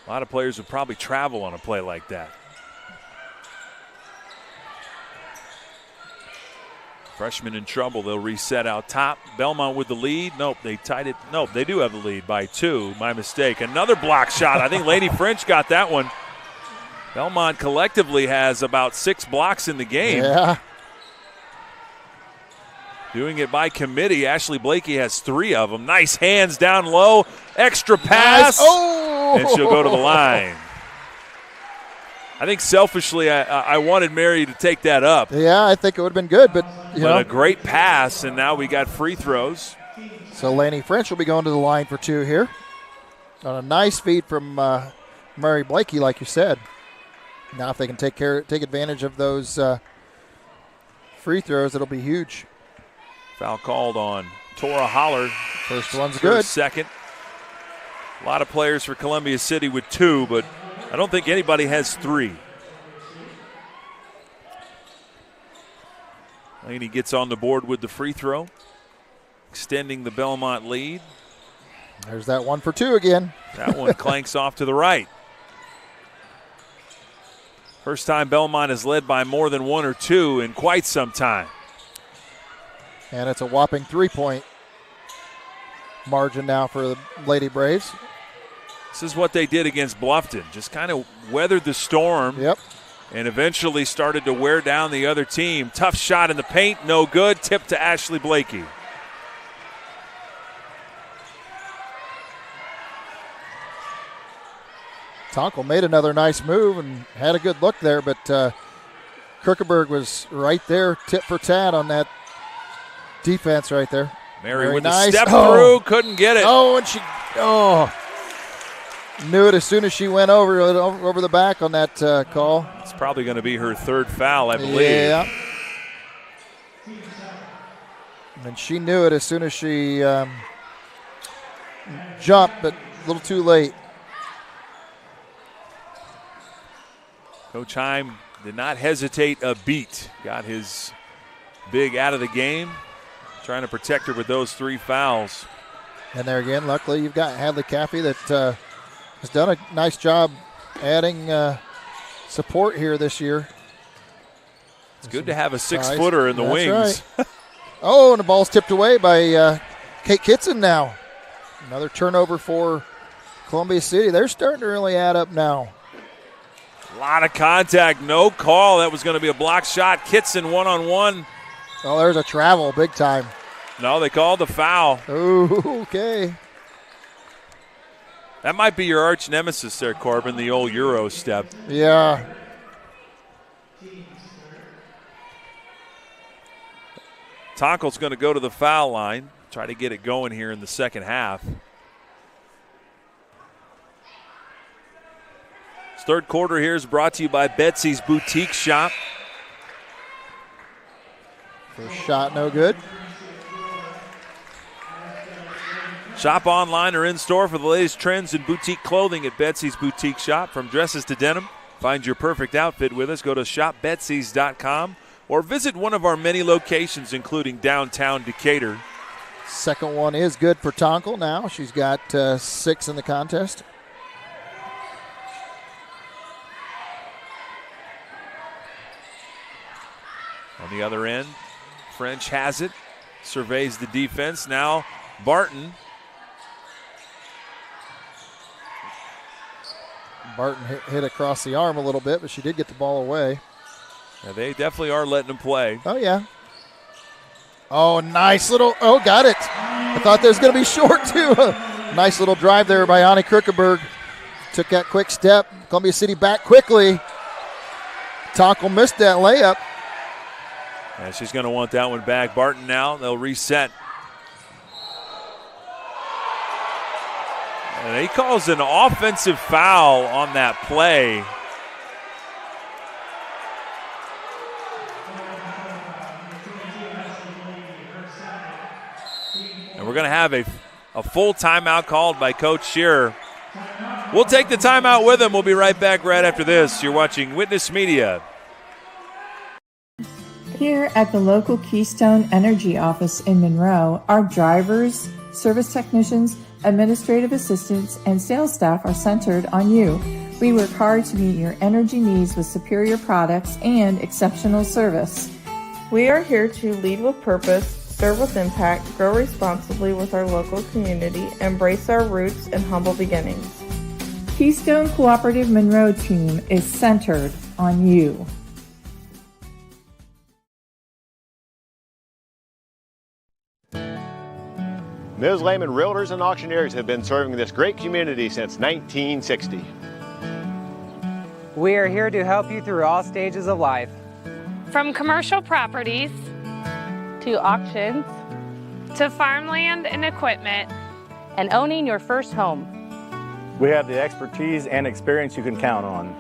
A lot of players would probably travel on a play like that. Freshman in trouble. They'll reset out top. Bellmont with the lead. Nope, they tied it. Nope, they do have the lead by 2. My mistake. Another block shot. I think Lady French got that one. Bellmont collectively has about 6 blocks in the game. Yeah. Doing it by committee. Ashley Blakey has 3 of them. Nice hands down low. Extra pass. Nice. Oh! And she'll go to the line. I think selfishly I wanted Mary to take that up. Yeah, I think it would have been good, but a great pass, and now we got free throws. So Lainey French will be going to the line for 2 here. On a nice feed from Mary Blakey, like you said. Now if they can take advantage of those free throws, it'll be huge. Foul called on Tora Holler. First one's good. Second. A lot of players for Columbia City with 2, but I don't think anybody has 3. Laney gets on the board with the free throw, extending the Bellmont lead. There's that 1 for 2 again. That one clanks off to the right. First time Bellmont has led by more than 1 or 2 in quite some time. And it's a whopping 3-point margin now for the Lady Braves. This is what they did against Bluffton. Just kind of weathered the storm. Yep. And eventually started to wear down the other team. Tough shot in the paint, no good. Tip to Ashley Blakey. Tonkel made another nice move and had a good look there, but Krukeberg was right there, tit for tat on that defense right there. Mary Very with nice. the step through, couldn't get it. Oh, and she knew it as soon as she went over the back on that call. It's probably going to be her third foul, I believe. Yeah. And she knew it as soon as she jumped, but a little too late. Coach Heim did not hesitate a beat. Got his big out of the game. Trying to protect her with those 3 fouls. And there again, luckily you've got Hadley Caffey that has done a nice job adding support here this year. It's good to have a 6-footer in the wings. Right. Oh, and the ball's tipped away by Kate Kitson now. Another turnover for Columbia City. They're starting to really add up now. A lot of contact, no call. That was going to be a block shot. Kitson one-on-one. Oh, there's a travel, big time. No, they called the foul. Ooh, okay. That might be your arch nemesis there, Corbin, the old Euro step. Yeah. Tonkel's going to go to the foul line, try to get it going here in the second half. This third quarter here is brought to you by Betsy's Boutique Shop. First shot, no good. Shop online or in-store for the latest trends in boutique clothing at Betsy's Boutique Shop. From dresses to denim, find your perfect outfit with us. Go to shopbetsys.com or visit one of our many locations, including downtown Decatur. Second one is good for Tonkel now. She's got 6 in the contest. On the other end, French has it, surveys the defense. Now Barton. Barton hit across the arm a little bit, but she did get the ball away. Yeah, they definitely are letting him play. Oh, yeah. Oh, nice little, got it. I thought that was going to be short, too. Nice little drive there by Ani Krukeberg. Took that quick step. Columbia City back quickly. Tonkel missed that layup. And she's going to want that one back. Barton now, they'll reset. And he calls an offensive foul on that play. And we're going to have a full timeout called by Coach Shearer. We'll take the timeout with him. We'll be right back right after this. You're watching Witness Media. Here at the local Keystone Energy office in Monroe, our drivers, service technicians, administrative assistants, and sales staff are centered on you. We work hard to meet your energy needs with superior products and exceptional service. We are here to lead with purpose, serve with impact, grow responsibly with our local community, embrace our roots and humble beginnings. Keystone Cooperative Monroe team is centered on you. Ms. Lehman Realtors and Auctioneers have been serving this great community since 1960. We are here to help you through all stages of life. From commercial properties to auctions to farmland and equipment and owning your first home. We have the expertise and experience you can count on.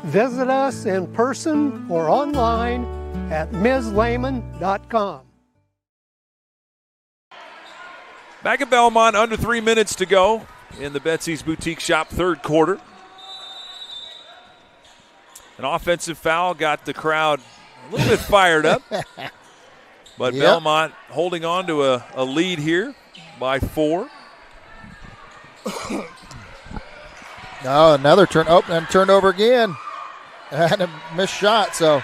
Visit us in person or online at mslehman.com. Back at Bellmont, under 3 minutes to go in the Betsy's Boutique Shop third quarter. An offensive foul got the crowd a little bit fired up. But Yep. Bellmont holding on to a lead here by 4. No, another turn. Oh, and turned over again. And a missed shot, so.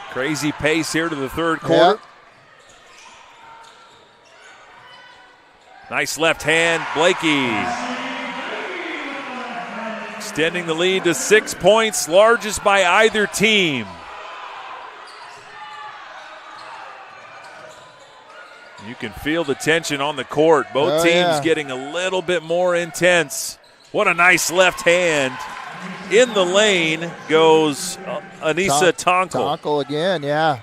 Crazy pace here to the third quarter. Nice left hand, Blakey. Extending the lead to 6 points, largest by either team. You can feel the tension on the court. Both teams getting a little bit more intense. What a nice left hand. In the lane goes Anissa Tonkel. Tonkel again, yeah.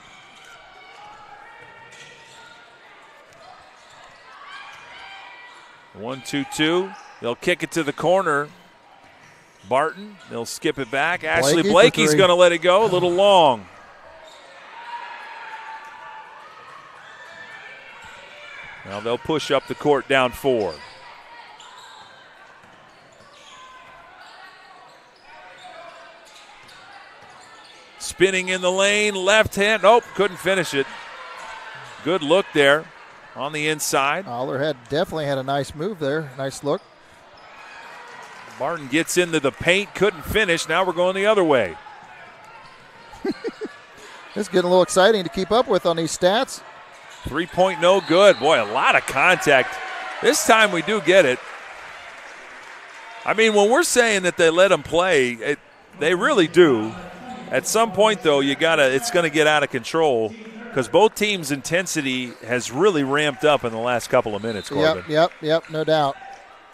One, 2-2. They'll kick it to the corner. Barton, they'll skip it back. Ashley Blakey's going to let it go. A little long. Now they'll push up the court down 4. Spinning in the lane, left hand. Nope, couldn't finish it. Good look there on the inside. Aller definitely had a nice move there. Nice look. Barton gets into the paint, couldn't finish. Now we're going the other way. It's getting a little exciting to keep up with on these stats. 3-point no good. Boy, a lot of contact. This time we do get it. I mean, when we're saying that they let them play, they really do. At some point, though, it's going to get out of control because both teams' intensity has really ramped up in the last couple of minutes, Corbin. Yep, no doubt.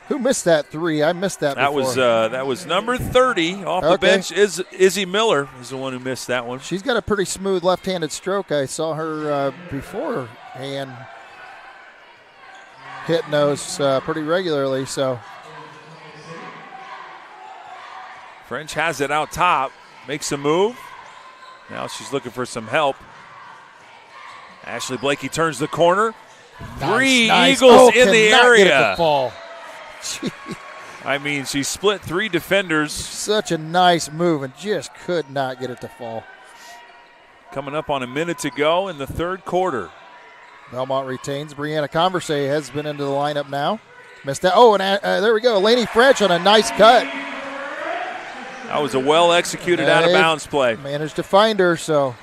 Who missed that 3? I missed that before. That was number 30 off the bench. Izzy Miller is the one who missed that one. She's got a pretty smooth left-handed stroke. I saw her beforehand hitting those pretty regularly. So French has it out top, makes a move. Now she's looking for some help. Ashley Blakey turns the corner. Three Eagles in the area. Get it to fall. I mean, she split 3 defenders. Such a nice move and just could not get it to fall. Coming up on a minute to go in the third quarter. Bellmont retains. Brianna Converse has been into the lineup now. Missed that. Oh, and there we go. Lainey French on a nice cut. That was a well-executed out-of-bounds play. Managed to find her, so.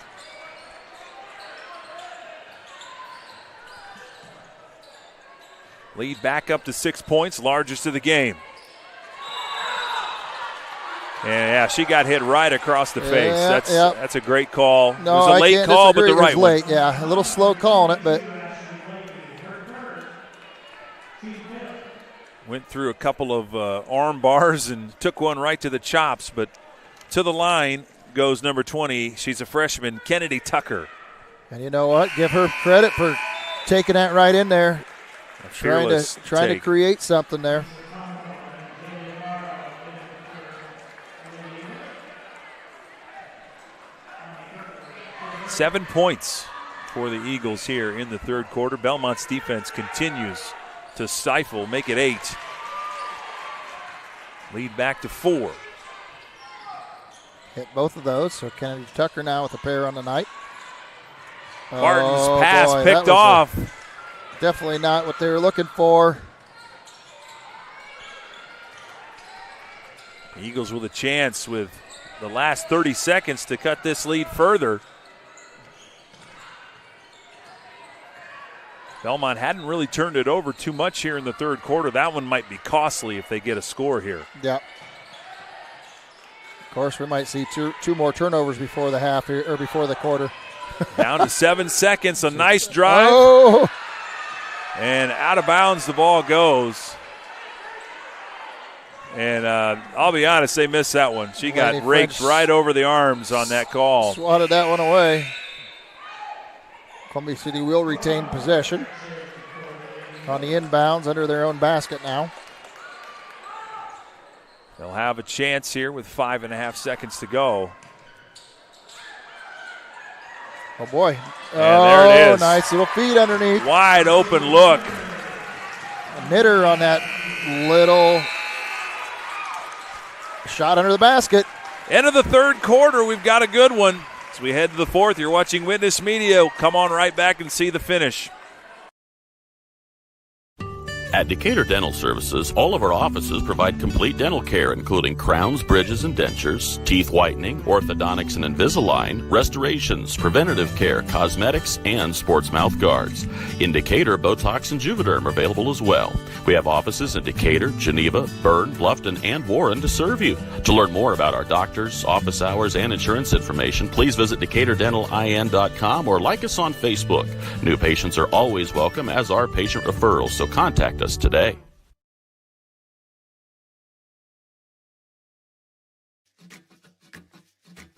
Lead back up to 6 points, largest of the game. And yeah, she got hit right across the face. That's a great call. No, it was a late call, but the right one. Late, yeah. A little slow calling it, but. Went through a couple of arm bars and took one right to the chops, but to the line goes number 20. She's a freshman, Kennedy Tucker. And you know what? Give her credit for taking that right in there. Trying to create something there. Seven points for the Eagles here in the third quarter. Belmont's defense continues to stifle, make it 8. Lead back to 4. Hit both of those, so Kennedy Tucker now with a pair on the night. Barton's pass picked off. Definitely not what they were looking for. Eagles with a chance with the last 30 seconds to cut this lead further. Bellmont hadn't really turned it over too much here in the third quarter. That one might be costly if they get a score here. Yep. Of course, we might see two more turnovers before the half or before the quarter. Down to 7 seconds. A nice drive. Oh. And out of bounds the ball goes. And I'll be honest, they missed that one. She got raked right over the arms on that call. Swatted that one away. Columbia City will retain possession on the inbounds under their own basket now. They'll have a chance here with 5.5 seconds to go. Oh, boy. And there it is. Nice little feed underneath. Wide open look. A knitter on that little shot under the basket. End of the third quarter, we've got a good one. As we head to the fourth, you're watching Witness Media. Come on right back and see the finish. At Decatur Dental Services, all of our offices provide complete dental care, including crowns, bridges, and dentures, teeth whitening, orthodontics and Invisalign, restorations, preventative care, cosmetics, and sports mouth guards. In Decatur, Botox and Juvederm are available as well. We have offices in Decatur, Geneva, Berne, Bluffton, and Warren to serve you. To learn more about our doctors, office hours, and insurance information, please visit DecaturDentalIN.com or like us on Facebook. New patients are always welcome, as are patient referrals, so contact us today.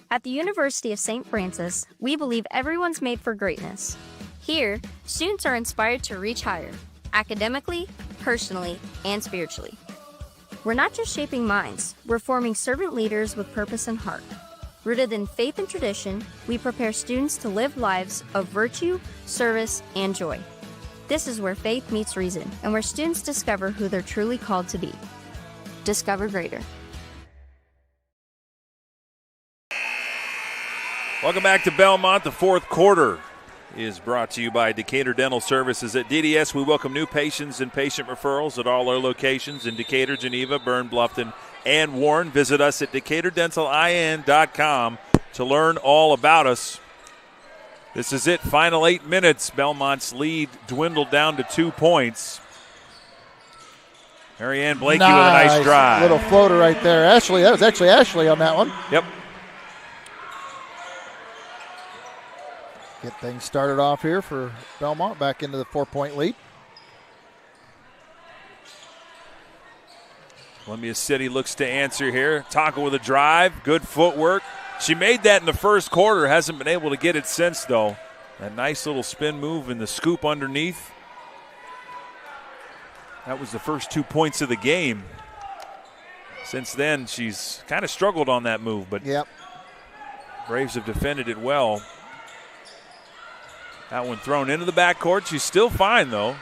At the University of St. Francis, we believe everyone's made for greatness. Here, students are inspired to reach higher, academically, personally, and spiritually. We're not just shaping minds, we're forming servant leaders with purpose and heart. Rooted in faith and tradition, we prepare students to live lives of virtue, service, and joy. This is where faith meets reason, and where students discover who they're truly called to be. Discover greater. Welcome back to Bellmont. The fourth quarter is brought to you by Decatur Dental Services. At DDS, we welcome new patients and patient referrals at all our locations in Decatur, Geneva, Berne, Bluffton, and Warren. Visit us at DecaturDentalIN.com to learn all about us. This is it. Final 8 minutes. Belmont's lead dwindled down to 2 points. Marianne Blakey with a nice drive. Little floater right there. Ashley, that was actually Ashley on that one. Yep. Get things started off here for Bellmont, back into the 4-point lead. Columbia City looks to answer here. Taka with a drive. Good footwork. She made that in the first quarter. Hasn't been able to get it since, though. That nice little spin move and the scoop underneath. That was the first 2 points of the game. Since then, she's kind of struggled on that move, but Braves have defended it well. That one thrown into the backcourt. She's still fine, though.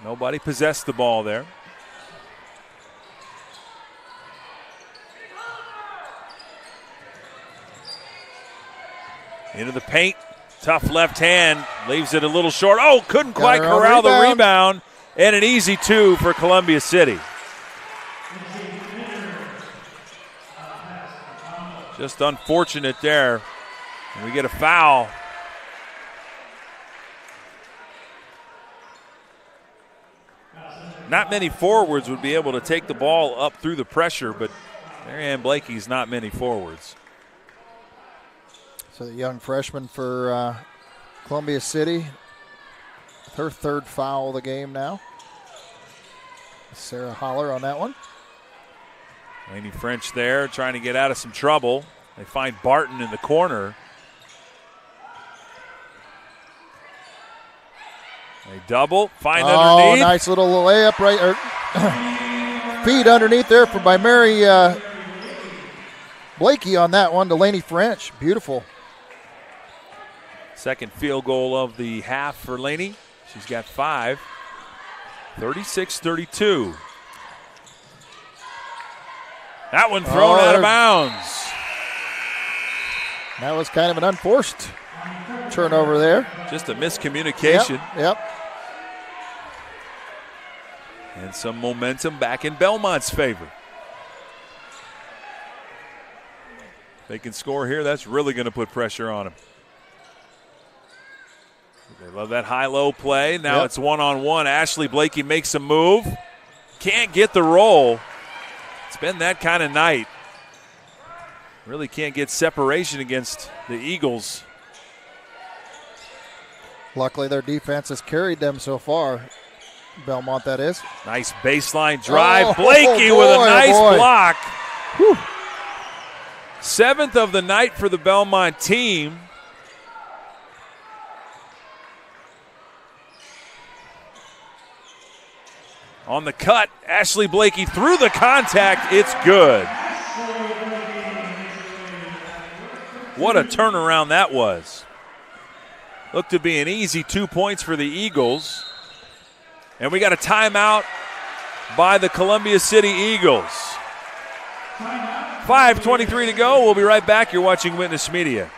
Nobody possessed the ball there. Into the paint. Tough left hand. Leaves it a little short. Oh, couldn't quite corral the rebound. And an easy 2 for Columbia City. Just unfortunate there. And we get a foul. Not many forwards would be able to take the ball up through the pressure, but Marianne Blakey's not many forwards. So the young freshman for Columbia City, her third foul of the game now. Sarah Holler on that one. Lainey French there trying to get out of some trouble. They find Barton in the corner. They double, find underneath. Oh, nice little layup right, feed underneath there by Mary Blakey on that one to Lainey French. Beautiful. Second field goal of the half for Laney. She's got 5. 36-32. That one thrown out of bounds. That was kind of an unforced turnover there. Just a miscommunication. Yep. And some momentum back in Belmont's favor. If they can score here, that's really going to put pressure on them. They love that high-low play. Now it's one-on-one. Ashley Blakey makes a move. Can't get the roll. It's been that kind of night. Really can't get separation against the Eagles. Luckily, their defense has carried them so far. Bellmont, that is. Nice baseline drive. Blakey with a nice block. Whew. 7th of the night for the Bellmont team. On the cut, Ashley Blakey through the contact. It's good. What a turnaround that was. Looked to be an easy 2 points for the Eagles. And we got a timeout by the Columbia City Eagles. 5:23 to go. We'll be right back. You're watching Witness Media.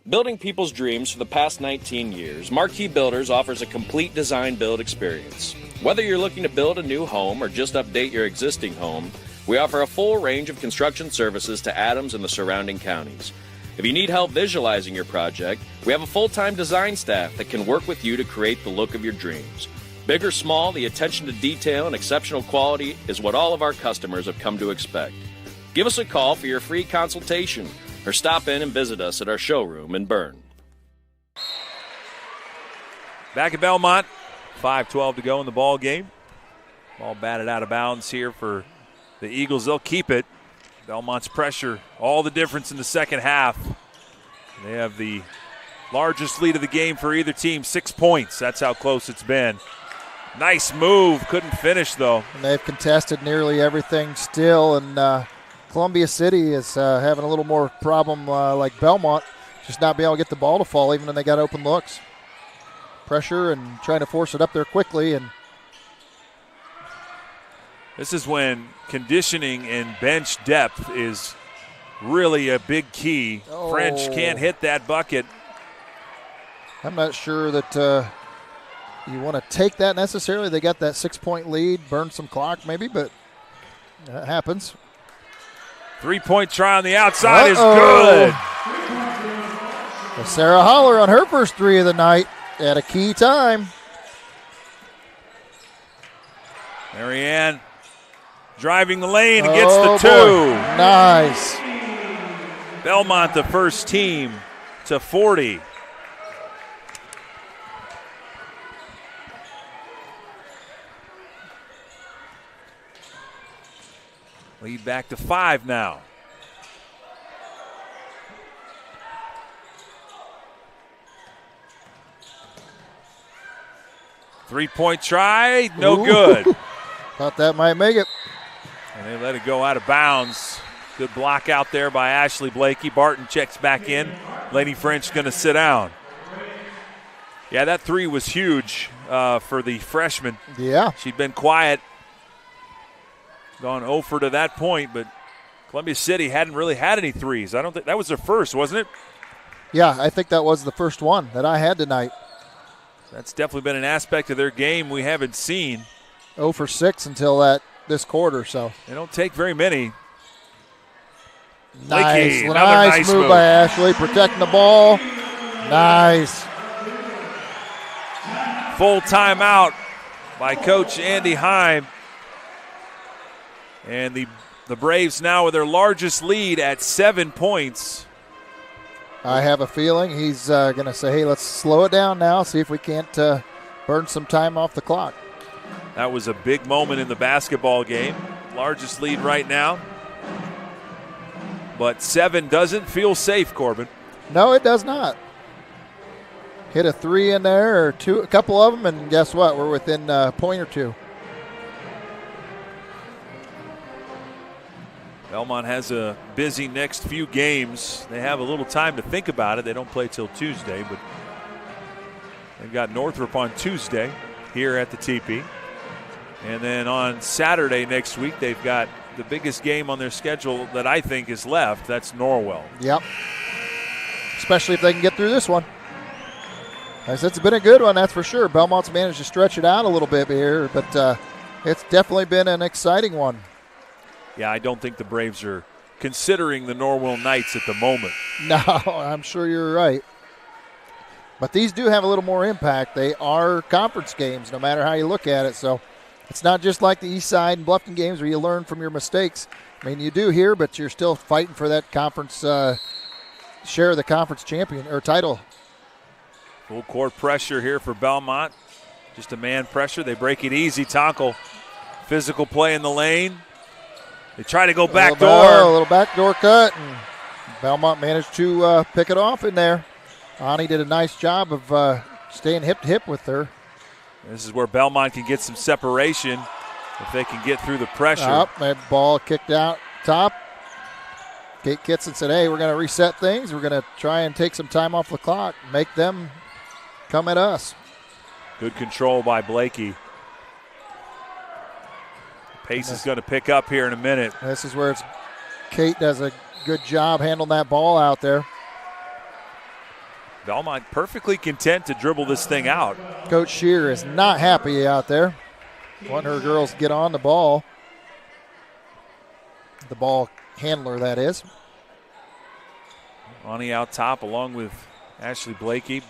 Building people's dreams for the past 19 years, Marquee Builders offers a complete design build experience. Whether you're looking to build a new home or just update your existing home, we offer a full range of construction services to Adams and the surrounding counties. If you need help visualizing your project, we have a full-time design staff that can work with you to create the look of your dreams. Big or small, the attention to detail and exceptional quality is what all of our customers have come to expect. Give us a call for your free consultation or stop in and visit us at our showroom in Berne. Back at Bellmont, 5:12 to go in the ball game. Ball batted out of bounds here for the Eagles. They'll keep it. Belmont's pressure, all the difference in the second half. They have the largest lead of the game for either team, 6 points. That's how close it's been. Nice move, couldn't finish though. And they've contested nearly everything still, and Columbia City is having a little more problem like Bellmont, just not being able to get the ball to fall even when they got open looks. Pressure and trying to force it up there quickly. And this is when conditioning and bench depth is really a big key. French can't hit that bucket. I'm not sure that you want to take that necessarily. They got that 6-point lead, burn some clock maybe, but that happens. 3-point try on the outside is good. Well, Sarah Holler on her first three of the night at a key time. Marianne driving the lane and gets the two. Nice. Bellmont, the first team to 40. Lead back to 5 now. Three-point try, no good. Thought that might make it. And they let it go out of bounds. Good block out there by Ashley Blakey. Barton checks back in. Lady French going to sit down. Yeah, that three was huge for the freshman. Yeah. She'd been quiet. Gone 0 for to that point, but Columbia City hadn't really had any threes. I don't think that was their first, wasn't it? Yeah, I think that was the first one that I had tonight. That's definitely been an aspect of their game we haven't seen. 0 for 6 until this quarter, so. They don't take very many. Nice, Blakey, nice move by Ashley, protecting the ball. Nice. Full timeout by Coach Andy Heim. And the Braves now with their largest lead at 7 points. I have a feeling he's going to say, hey, let's slow it down now, see if we can't burn some time off the clock. That was a big moment in the basketball game. Largest lead right now. But 7 doesn't feel safe, Corbin. No, it does not. Hit a 3 in there, or a couple of them, and guess what? We're within a point or two. Bellmont has a busy next few games. They have a little time to think about it. They don't play till Tuesday, but they've got Northrop on Tuesday here at the TP. And then on Saturday next week, they've got the biggest game on their schedule that I think is left. That's Norwell. Yep. Especially if they can get through this one. It's been a good one, that's for sure. Belmont's managed to stretch it out a little bit here, but it's definitely been an exciting one. Yeah, I don't think the Braves are considering the Norwell Knights at the moment. No, I'm sure you're right. But these do have a little more impact. They are conference games, no matter how you look at it. So it's not just like the East Side and Bluffton games where you learn from your mistakes. I mean, you do here, but you're still fighting for that conference share of the conference champion or title. Full court pressure here for Bellmont. Just a man pressure. They break it easy. Tonkel, physical play in the lane. They try to go back door. A little backdoor cut, and Bellmont managed to pick it off in there. Ani did a nice job of staying hip to hip with her. This is where Bellmont can get some separation if they can get through the pressure. That ball kicked out top. Kate Kitson said, hey, we're going to reset things. We're going to try and take some time off the clock, make them come at us. Good control by Blakey. Pace is going to pick up here in a minute. This is where Kate does a good job handling that ball out there. Bellmont perfectly content to dribble this thing out. Coach Shear is not happy out there. Wanting her girls to get on the ball. The ball handler, that is. Lonnie out top along with Ashley Blakey.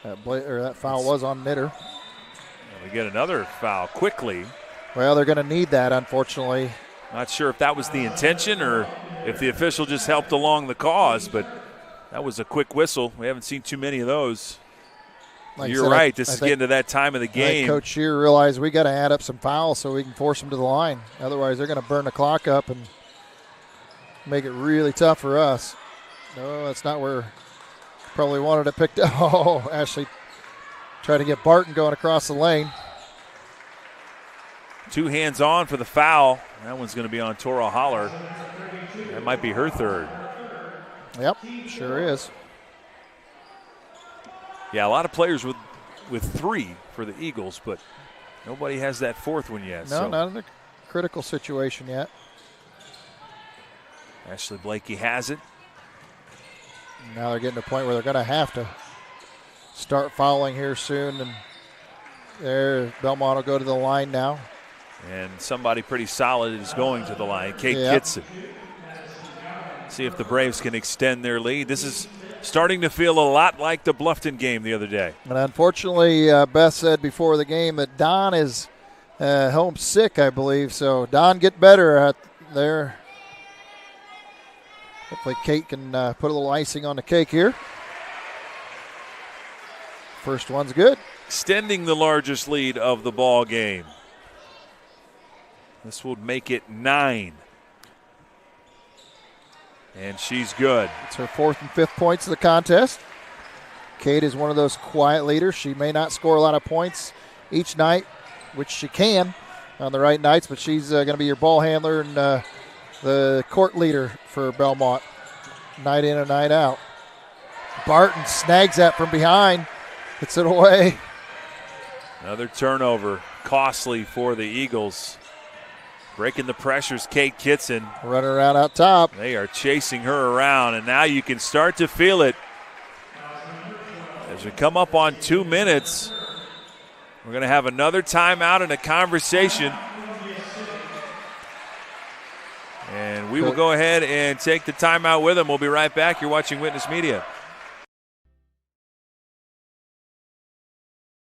That foul was on Knitter. And we get another foul quickly. Well, they're going to need that, unfortunately. Not sure if that was the intention or if the official just helped along the cause, but that was a quick whistle. We haven't seen too many of those. Like You're right. This is getting to that time of the game. Coach Shear realized we got to add up some fouls so we can force them to the line. Otherwise, they're going to burn the clock up and make it really tough for us. No, that's not where probably wanted it picked up. Oh, Ashley tried to get Barton going across the lane. 2 hands on for the foul. That one's going to be on Tora Holler. That might be her third. Yep, sure is. Yeah, a lot of players with 3 for the Eagles, but nobody has that 4th one yet. No, not in a critical situation yet. Ashley Blakey has it. Now they're getting to a point where they're going to have to start fouling here soon. And there, Bellmont will go to the line now. And somebody pretty solid is going to the line. Kate Kitson. See if the Braves can extend their lead. This is starting to feel a lot like the Bluffton game the other day. And unfortunately, Beth said before the game that Don is home sick, I believe. So Don, get better out there. Hopefully Kate can put a little icing on the cake here. First one's good. Extending the largest lead of the ball game. This would make it 9. And she's good. It's her 4th and 5th points of the contest. Kate is one of those quiet leaders. She may not score a lot of points each night, which she can on the right nights, but she's going to be your ball handler and the court leader for Bellmont, night in and night out. Barton snags that from behind, gets it away. Another turnover, costly for the Eagles. Breaking the pressures, Kate Kitson. Running around out top. They are chasing her around, and now you can start to feel it. As we come up on 2 minutes, we're going to have another timeout and a conversation. And we will go ahead and take the timeout with them. We'll be right back. You're watching Witness Media.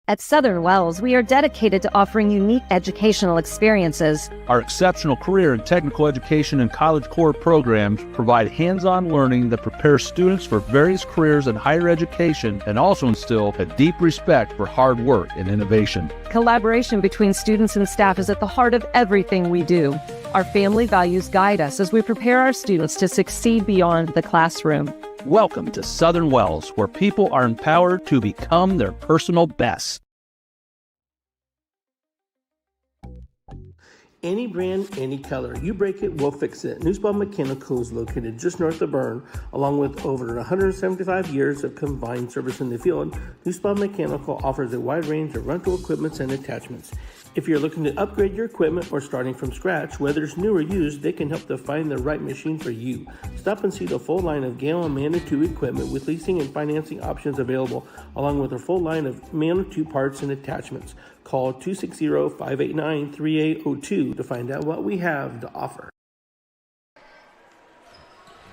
At Southern Wells, we are dedicated to offering unique educational experiences. Our exceptional career and technical education and College Core programs provide hands-on learning that prepares students for various careers in higher education and also instill a deep respect for hard work and innovation. Collaboration between students and staff is at the heart of everything we do. Our family values guide us as we prepare our students to succeed beyond the classroom. Welcome to Southern Wells, where people are empowered to become their personal best. Any brand, any color. You break it, we'll fix it. Newspawn Mechanical is located just north of Berne. Along with over 175 years of combined service in the field, Newspawn Mechanical offers a wide range of rental equipment and attachments. If you're looking to upgrade your equipment or starting from scratch, whether it's new or used, they can help to find the right machine for you. Stop and see the full line of Gale and Manitou equipment with leasing and financing options available, along with a full line of Manitou parts and attachments. Call 260-589-3802 to find out what we have to offer.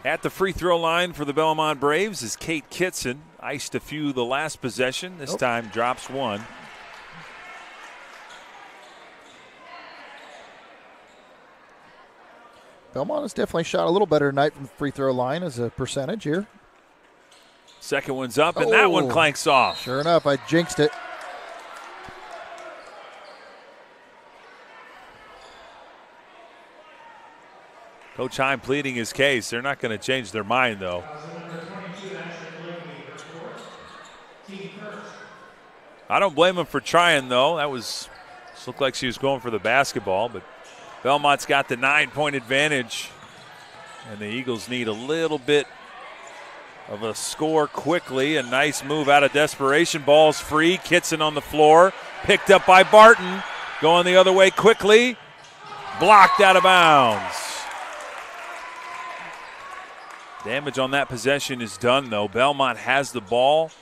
At the free throw line for the Bellmont Braves is Kate Kitson. Iced a few the last possession. This time drops one. Bellmont has definitely shot a little better tonight from the free throw line as a percentage here. Second one's up, and that one clanks off. Sure enough, I jinxed it. Coach Heim pleading his case. They're not going to change their mind, though. I don't blame him for trying, though. This looked like she was going for the basketball, but Belmont's got the 9-point advantage, and the Eagles need a little bit of a score quickly. A nice move out of desperation. Ball's free. Kitson on the floor. Picked up by Barton. Going the other way quickly. Blocked out of bounds. Damage on that possession is done, though. Bellmont has the ball.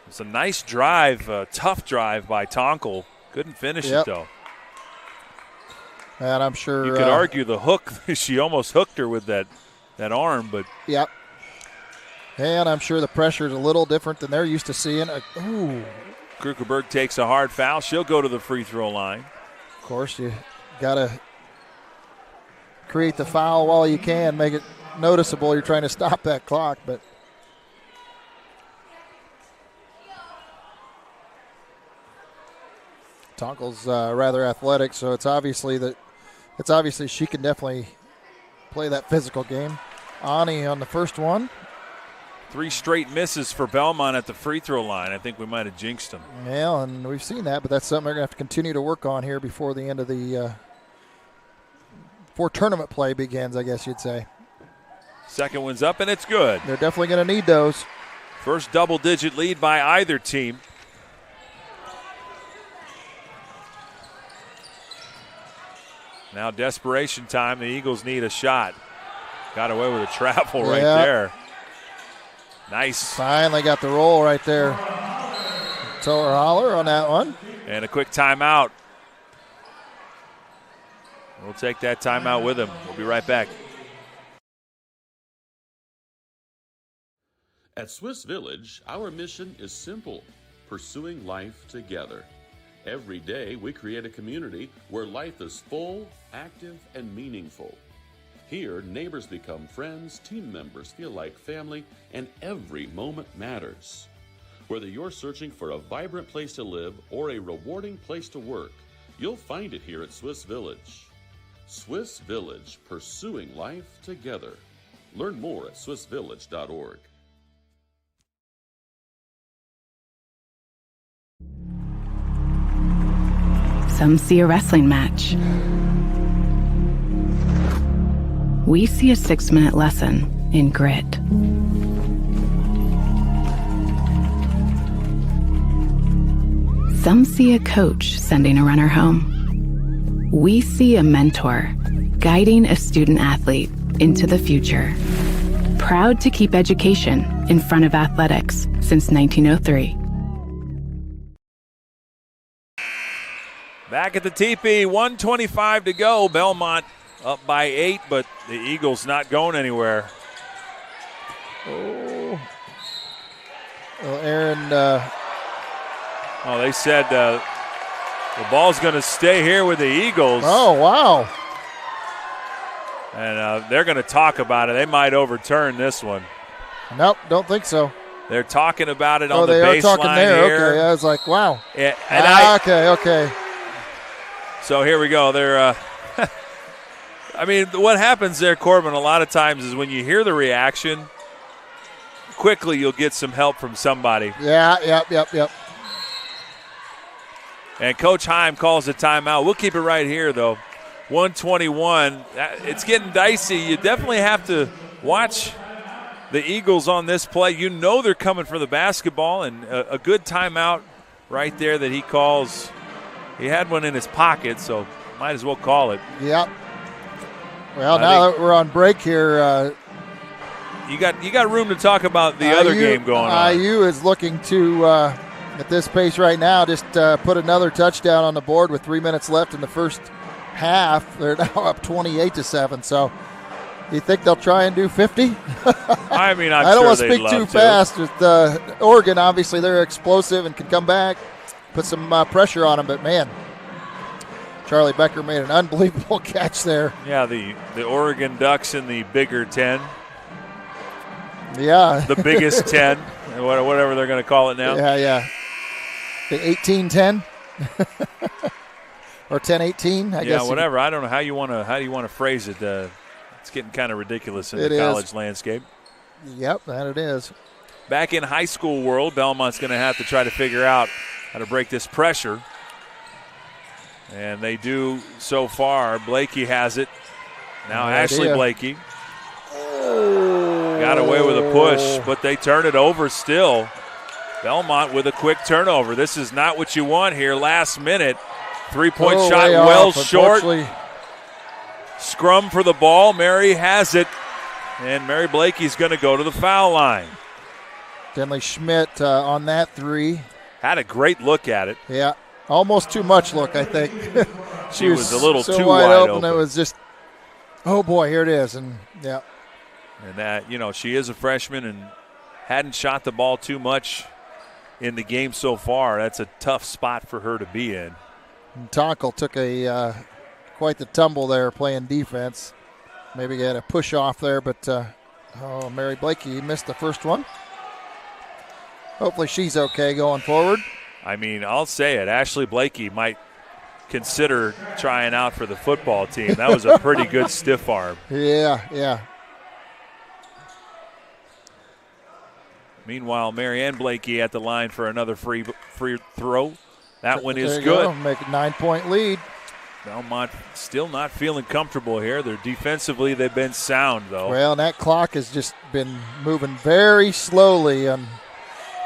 It's a nice drive, tough drive by Tonkel. Couldn't finish it, though. And I'm sure you could argue the hook. She almost hooked her with that arm, but yep. And I'm sure the pressure is a little different than they're used to seeing. Ooh. Krugerberg takes a hard foul. She'll go to the free throw line. Of course, you got to create the foul while you can, make it noticeable. You're trying to stop that clock, but Tonkel's rather athletic, so it's obviously she can definitely play that physical game. Ani on the first one. 3 straight misses for Bellmont at the free throw line. I think we might have jinxed them. Yeah, and we've seen that, but that's something they're going to have to continue to work on here before the end of the before tournament play begins, I guess you'd say. Second one's up, and it's good. They're definitely going to need those. First double-digit lead by either team. Now desperation time. The Eagles need a shot. Got away with a travel right there. Nice. Finally got the roll right there. Toller holler on that one. And a quick timeout. We'll take that timeout with him. We'll be right back. At Swiss Village, our mission is simple: pursuing life together. Every day, we create a community where life is full, active, and meaningful. Here, neighbors become friends, team members feel like family, and every moment matters. Whether you're searching for a vibrant place to live or a rewarding place to work, you'll find it here at Swiss Village. Swiss Village, pursuing life together. Learn more at swissvillage.org. Some see a wrestling match. We see a 6-minute lesson in grit. Some see a coach sending a runner home. We see a mentor guiding a student athlete into the future. Proud to keep education in front of athletics since 1903. Back at the teepee, 1:25 to go. Bellmont up by 8, but the Eagles not going anywhere. Oh. Well, Aaron. They said the ball's going to stay here with the Eagles. Oh, wow. And they're going to talk about it. They might overturn this one. Nope, don't think so. They're talking about it on the baseline. Oh, they are talking there. Here. Okay, I was like, wow. Yeah, okay. So here we go. They're I mean, what happens there, Corbin, a lot of times is when you hear the reaction, quickly you'll get some help from somebody. Yeah, yep. And Coach Heim calls a timeout. We'll keep it right here, though. 1:21. It's getting dicey. You definitely have to watch the Eagles on this play. You know they're coming for the basketball, and a good timeout right there that he calls. He had one in his pocket, so might as well call it. Yep. Well, now that we're on break here, you got room to talk about the other game going on. IU is looking to, at this pace right now, just put another touchdown on the board with 3 minutes left in the first half. They're now up 28-7. So, you think they'll try and do 50? I mean, I don't want to speak too fast. With Oregon, obviously, they're explosive and can come back, put some pressure on them. But man, Charlie Becker made an unbelievable catch there. Yeah, the Oregon Ducks in the bigger 10. Yeah. The biggest 10, whatever they're going to call it now. Yeah. The 18-10 or 10-18, I guess. Yeah, whatever. I don't know how you want to phrase it. It's getting kind of ridiculous in the college landscape. Yep, that it is. Back in high school world, Belmont's going to have to try to figure out how to break this pressure. And they do so far. Blakey has it. Now Ashley Blakey. Got away with a push, but they turn it over still. Belmont with a quick turnover. This is not what you want here. Last minute. Three-point shot well short. Scrum for the ball. Mary has it. And Mary Blakey's going to go to the foul line. Denley Schmidt on that three. Had a great look at it. Yeah, almost too much look, I think. She was a little so too wide open. It was just, oh boy, here it is. And yeah. And that, she is a freshman and hadn't shot the ball too much in the game so far. That's a tough spot for her to be in. And Tonkel took quite the tumble there playing defense. Maybe he had a push off there, but Mary Blakey missed the first one. Hopefully she's okay going forward. I mean, I'll say it. Ashley Blakey might consider trying out for the football team. That was a pretty good stiff arm. Yeah. Meanwhile, Marianne Blakey at the line for another free throw. That one is there you good. Go. Make a 9-point lead. Belmont still not feeling comfortable here. They're defensively, they've been sound, though. Well, and that clock has just been moving very slowly. And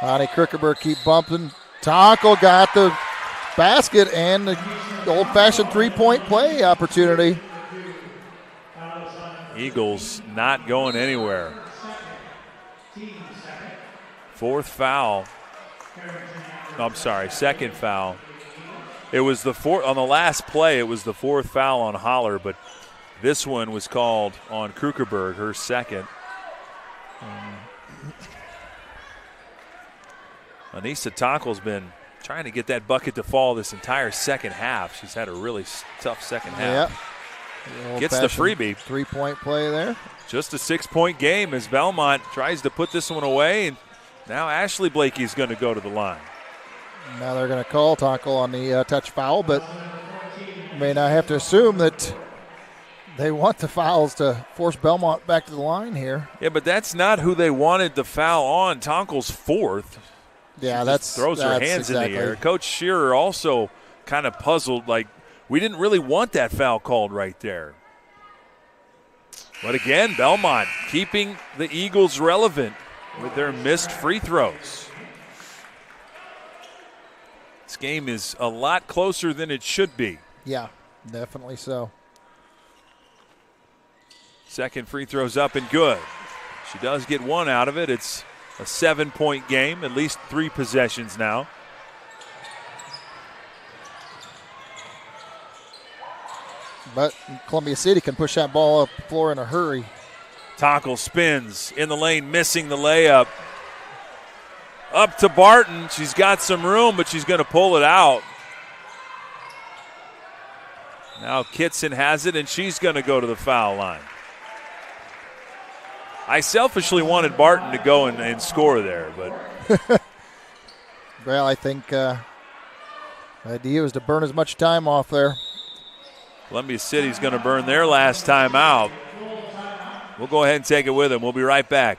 Ani Krickerberg keep bumping. Tonkel got the basket and the old-fashioned three-point play opportunity. Eagles not going anywhere. Fourth foul. I'm sorry, second foul. It was the on the last play, it was the fourth foul on Holler, but this one was called on Krukerberg, her second. Anissa Tonkel's been trying to get that bucket to fall this entire second half. She's had a really tough second half. Yep. Gets the freebie. Three-point play there. Just a 6-point game as Belmont tries to put this one away, and now Ashley Blakey's going to go to the line. Now they're going to call Tonkel on the touch foul, but I mean, I have to assume that they want the fouls to force Belmont back to the line here. Yeah, but that's not who they wanted the foul on. Tonkel's fourth. Yeah, throws her hands in the air. Coach Shearer also kind of puzzled, like, we didn't really want that foul called right there. But again, Belmont keeping the Eagles relevant with their missed free throws. This game is a lot closer than it should be. Yeah, definitely so. Second free throw's up and good. She does get one out of it. It's a 7-point game, at least 3 possessions now. But Columbia City can push that ball up the floor in a hurry. Tonkel spins in the lane, missing the layup. Up to Barton. She's got some room, but she's going to pull it out. Now Kitson has it, and she's going to go to the foul line. I selfishly wanted Barton to go and score there, but. Well, I think the idea was to burn as much time off there. Columbia City's going to burn their last time out. We'll go ahead and take it with them. We'll be right back.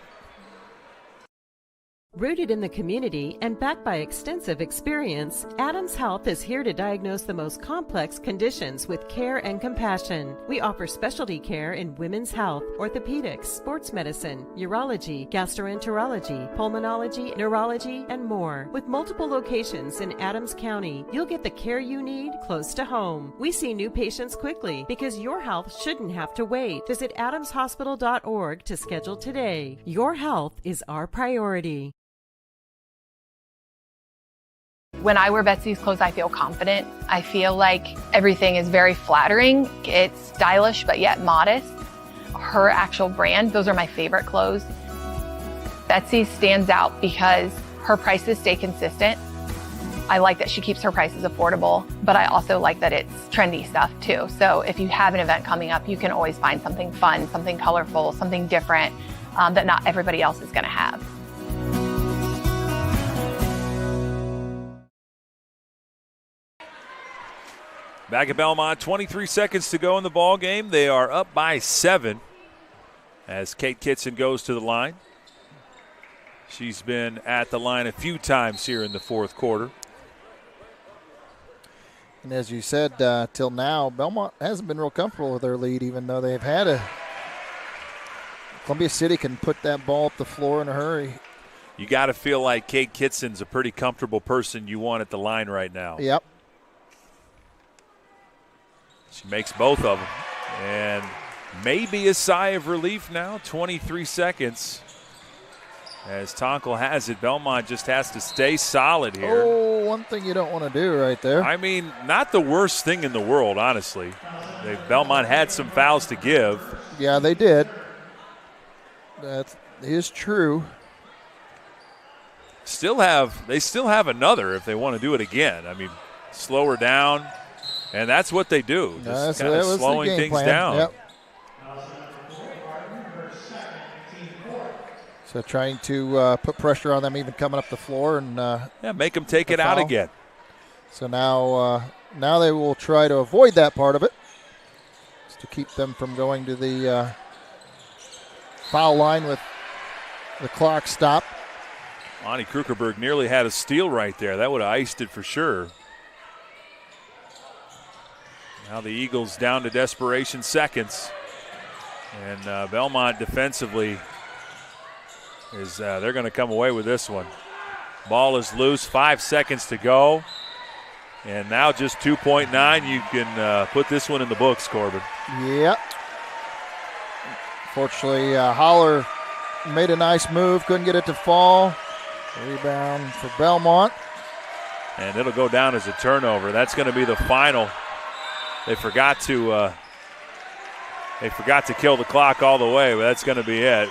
Rooted in the community and backed by extensive experience, Adams Health is here to diagnose the most complex conditions with care and compassion. We offer specialty care in women's health, orthopedics, sports medicine, urology, gastroenterology, pulmonology, neurology, and more. With multiple locations in Adams County, you'll get the care you need close to home. We see new patients quickly because your health shouldn't have to wait. Visit adamshospital.org to schedule today. Your health is our priority. When I wear Betsy's clothes, I feel confident. I feel like everything is very flattering. It's stylish, but yet modest. Her actual brand, those are my favorite clothes. Betsy stands out because her prices stay consistent. I like that she keeps her prices affordable, but I also like that it's trendy stuff too. So if you have an event coming up, you can always find something fun, something colorful, something different that not everybody else is gonna have. Back at Belmont, 23 seconds to go in the ball game. They are up by 7 as Kate Kitson goes to the line. She's been at the line a few times here in the fourth quarter. And as you said, till now, Belmont hasn't been real comfortable with their lead, even though they've had a Columbia City can put that ball up the floor in a hurry. You got to feel like Kate Kitson's a pretty comfortable person you want at the line right now. Yep. She makes both of them. And maybe a sigh of relief now. 23 seconds. As Tonkel has it, Bellmont just has to stay solid here. Oh, one thing you don't want to do right there. I mean, not the worst thing in the world, honestly. Bellmont had some fouls to give. Yeah, they did. That is true. They still have another if they want to do it again. I mean, slow her down, and that's what they do. Just kind of slowing things down. Yep. So trying to put pressure on them even coming up the floor and make them take it out again. So now they will try to avoid that part of it, just to keep them from going to the foul line with the clock stopped. Lonnie Krukerberg nearly had a steal right there. That would have iced it for sure. Now the Eagles down to desperation seconds. And Bellmont defensively they're going to come away with this one. Ball is loose, 5 seconds to go. And now just 2.9. You can put this one in the books, Corbin. Yep. Fortunately, Holler made a nice move, couldn't get it to fall. Rebound for Bellmont. And it'll go down as a turnover. That's going to be the final. They forgot to kill the clock all the way, but that's going to be it.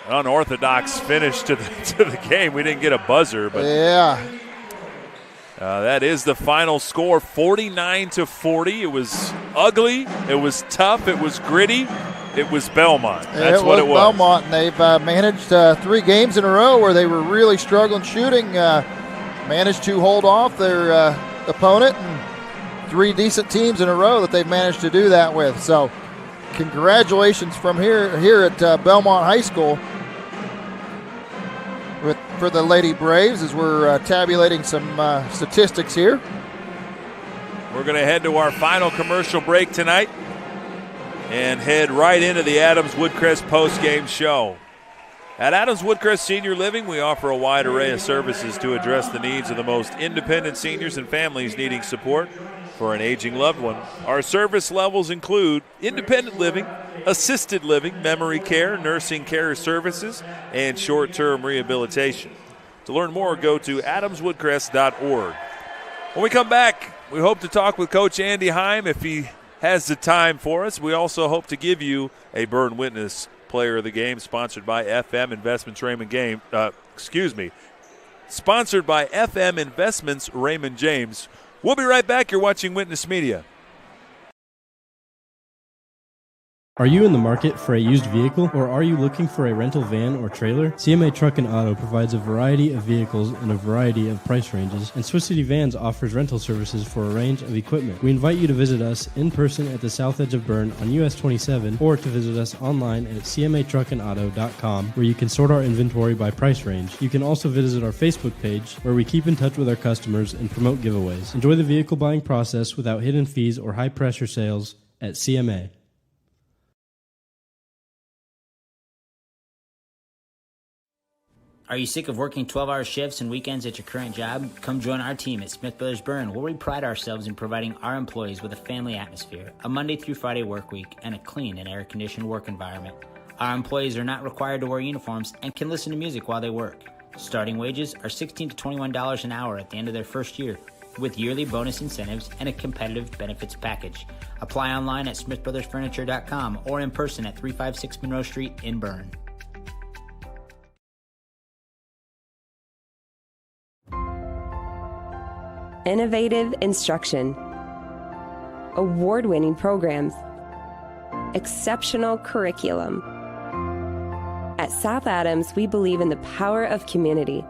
Unorthodox finish to the game. We didn't get a buzzer, but yeah. That is the final score, 49-40. It was ugly. It was tough. It was gritty. It was Bellmont. That's what it was. Bellmont, and they've managed 3 games in a row where they were really struggling shooting. Managed to hold off their opponent, and 3 decent teams in a row that they've managed to do that with. So congratulations from here at Bellmont High School for the Lady Braves as we're tabulating some statistics here. We're going to head to our final commercial break tonight and head right into the Adams Woodcrest postgame show. At Adams Woodcrest Senior Living, we offer a wide array of services to address the needs of the most independent seniors and families needing support for an aging loved one. Our service levels include independent living, assisted living, memory care, nursing care services, and short-term rehabilitation. To learn more, go to adamswoodcrest.org. When we come back, we hope to talk with Coach Andy Heim if he has the time for us. We also hope to give you a Berne Witness Player of the Game, sponsored by FM Investments sponsored by FM Investments Raymond James. We'll be right back. You're watching Witness Media. Are you in the market for a used vehicle, or are you looking for a rental van or trailer? CMA Truck and Auto provides a variety of vehicles in a variety of price ranges, and Swiss City Vans offers rental services for a range of equipment. We invite you to visit us in person at the south edge of Berne on US 27, or to visit us online at cmatruckandauto.com, where you can sort our inventory by price range. You can also visit our Facebook page, where we keep in touch with our customers and promote giveaways. Enjoy the vehicle buying process without hidden fees or high-pressure sales at CMA. Are you sick of working 12-hour shifts and weekends at your current job? Come join our team at Smith Brothers Berne, where we pride ourselves in providing our employees with a family atmosphere, a Monday through Friday work week, and a clean and air-conditioned work environment. Our employees are not required to wear uniforms and can listen to music while they work. Starting wages are $16 to $21 an hour at the end of their first year, with yearly bonus incentives and a competitive benefits package. Apply online at smithbrothersfurniture.com or in person at 356 Monroe Street in Berne. Innovative instruction, award-winning programs, exceptional curriculum. At South Adams, we believe in the power of community.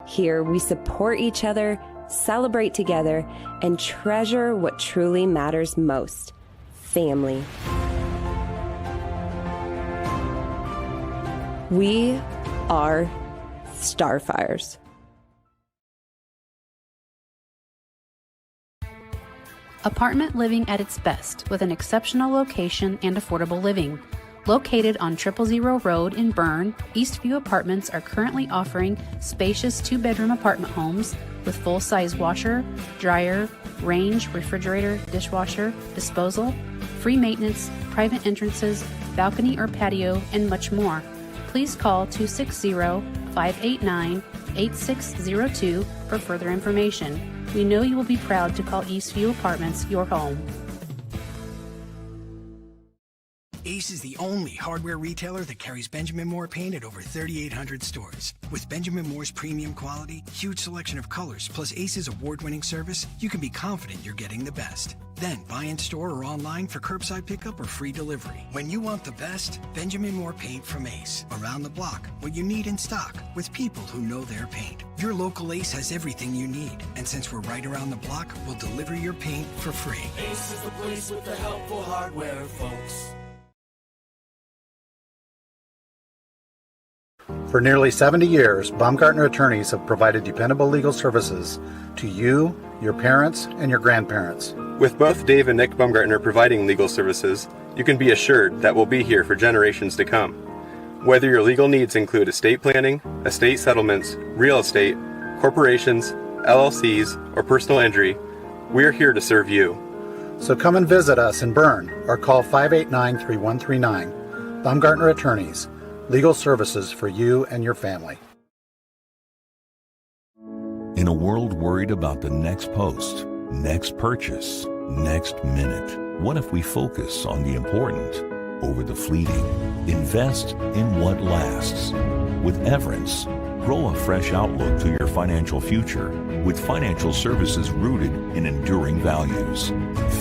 Here, we support each other, celebrate together, and treasure what truly matters most: family. We are Starfires. Apartment living at its best, with an exceptional location and affordable living. Located on 000 Road in Berne, Eastview Apartments are currently offering spacious 2-bedroom apartment homes with full-size washer, dryer, range, refrigerator, dishwasher, disposal, free maintenance, private entrances, balcony or patio, and much more. Please call 260-589-8602 for further information. We know you will be proud to call Eastview Apartments your home. Ace is the only hardware retailer that carries Benjamin Moore paint at over 3,800 stores. With Benjamin Moore's premium quality, huge selection of colors, plus Ace's award-winning service, you can be confident you're getting the best. Then buy in store or online for curbside pickup or free delivery. When you want the best, Benjamin Moore paint from Ace. Around the block, what you need in stock, with people who know their paint. Your local Ace has everything you need. And since we're right around the block, we'll deliver your paint for free. Ace is the place with the helpful hardware, folks. For nearly 70 years, Baumgartner attorneys have provided dependable legal services to you, your parents, and your grandparents. With both Dave and Nick Baumgartner providing legal services, you can be assured that we'll be here for generations to come. Whether your legal needs include estate planning, estate settlements, real estate, corporations, LLCs, or personal injury, we're here to serve you. So come and visit us in Berne or call 589-3139. Baumgartner Attorneys. Legal services for you and your family. In a world worried about the next post, next purchase, next minute, what if we focus on the important over the fleeting? Invest in what lasts. With Everence, grow a fresh outlook to your financial future with financial services rooted in enduring values,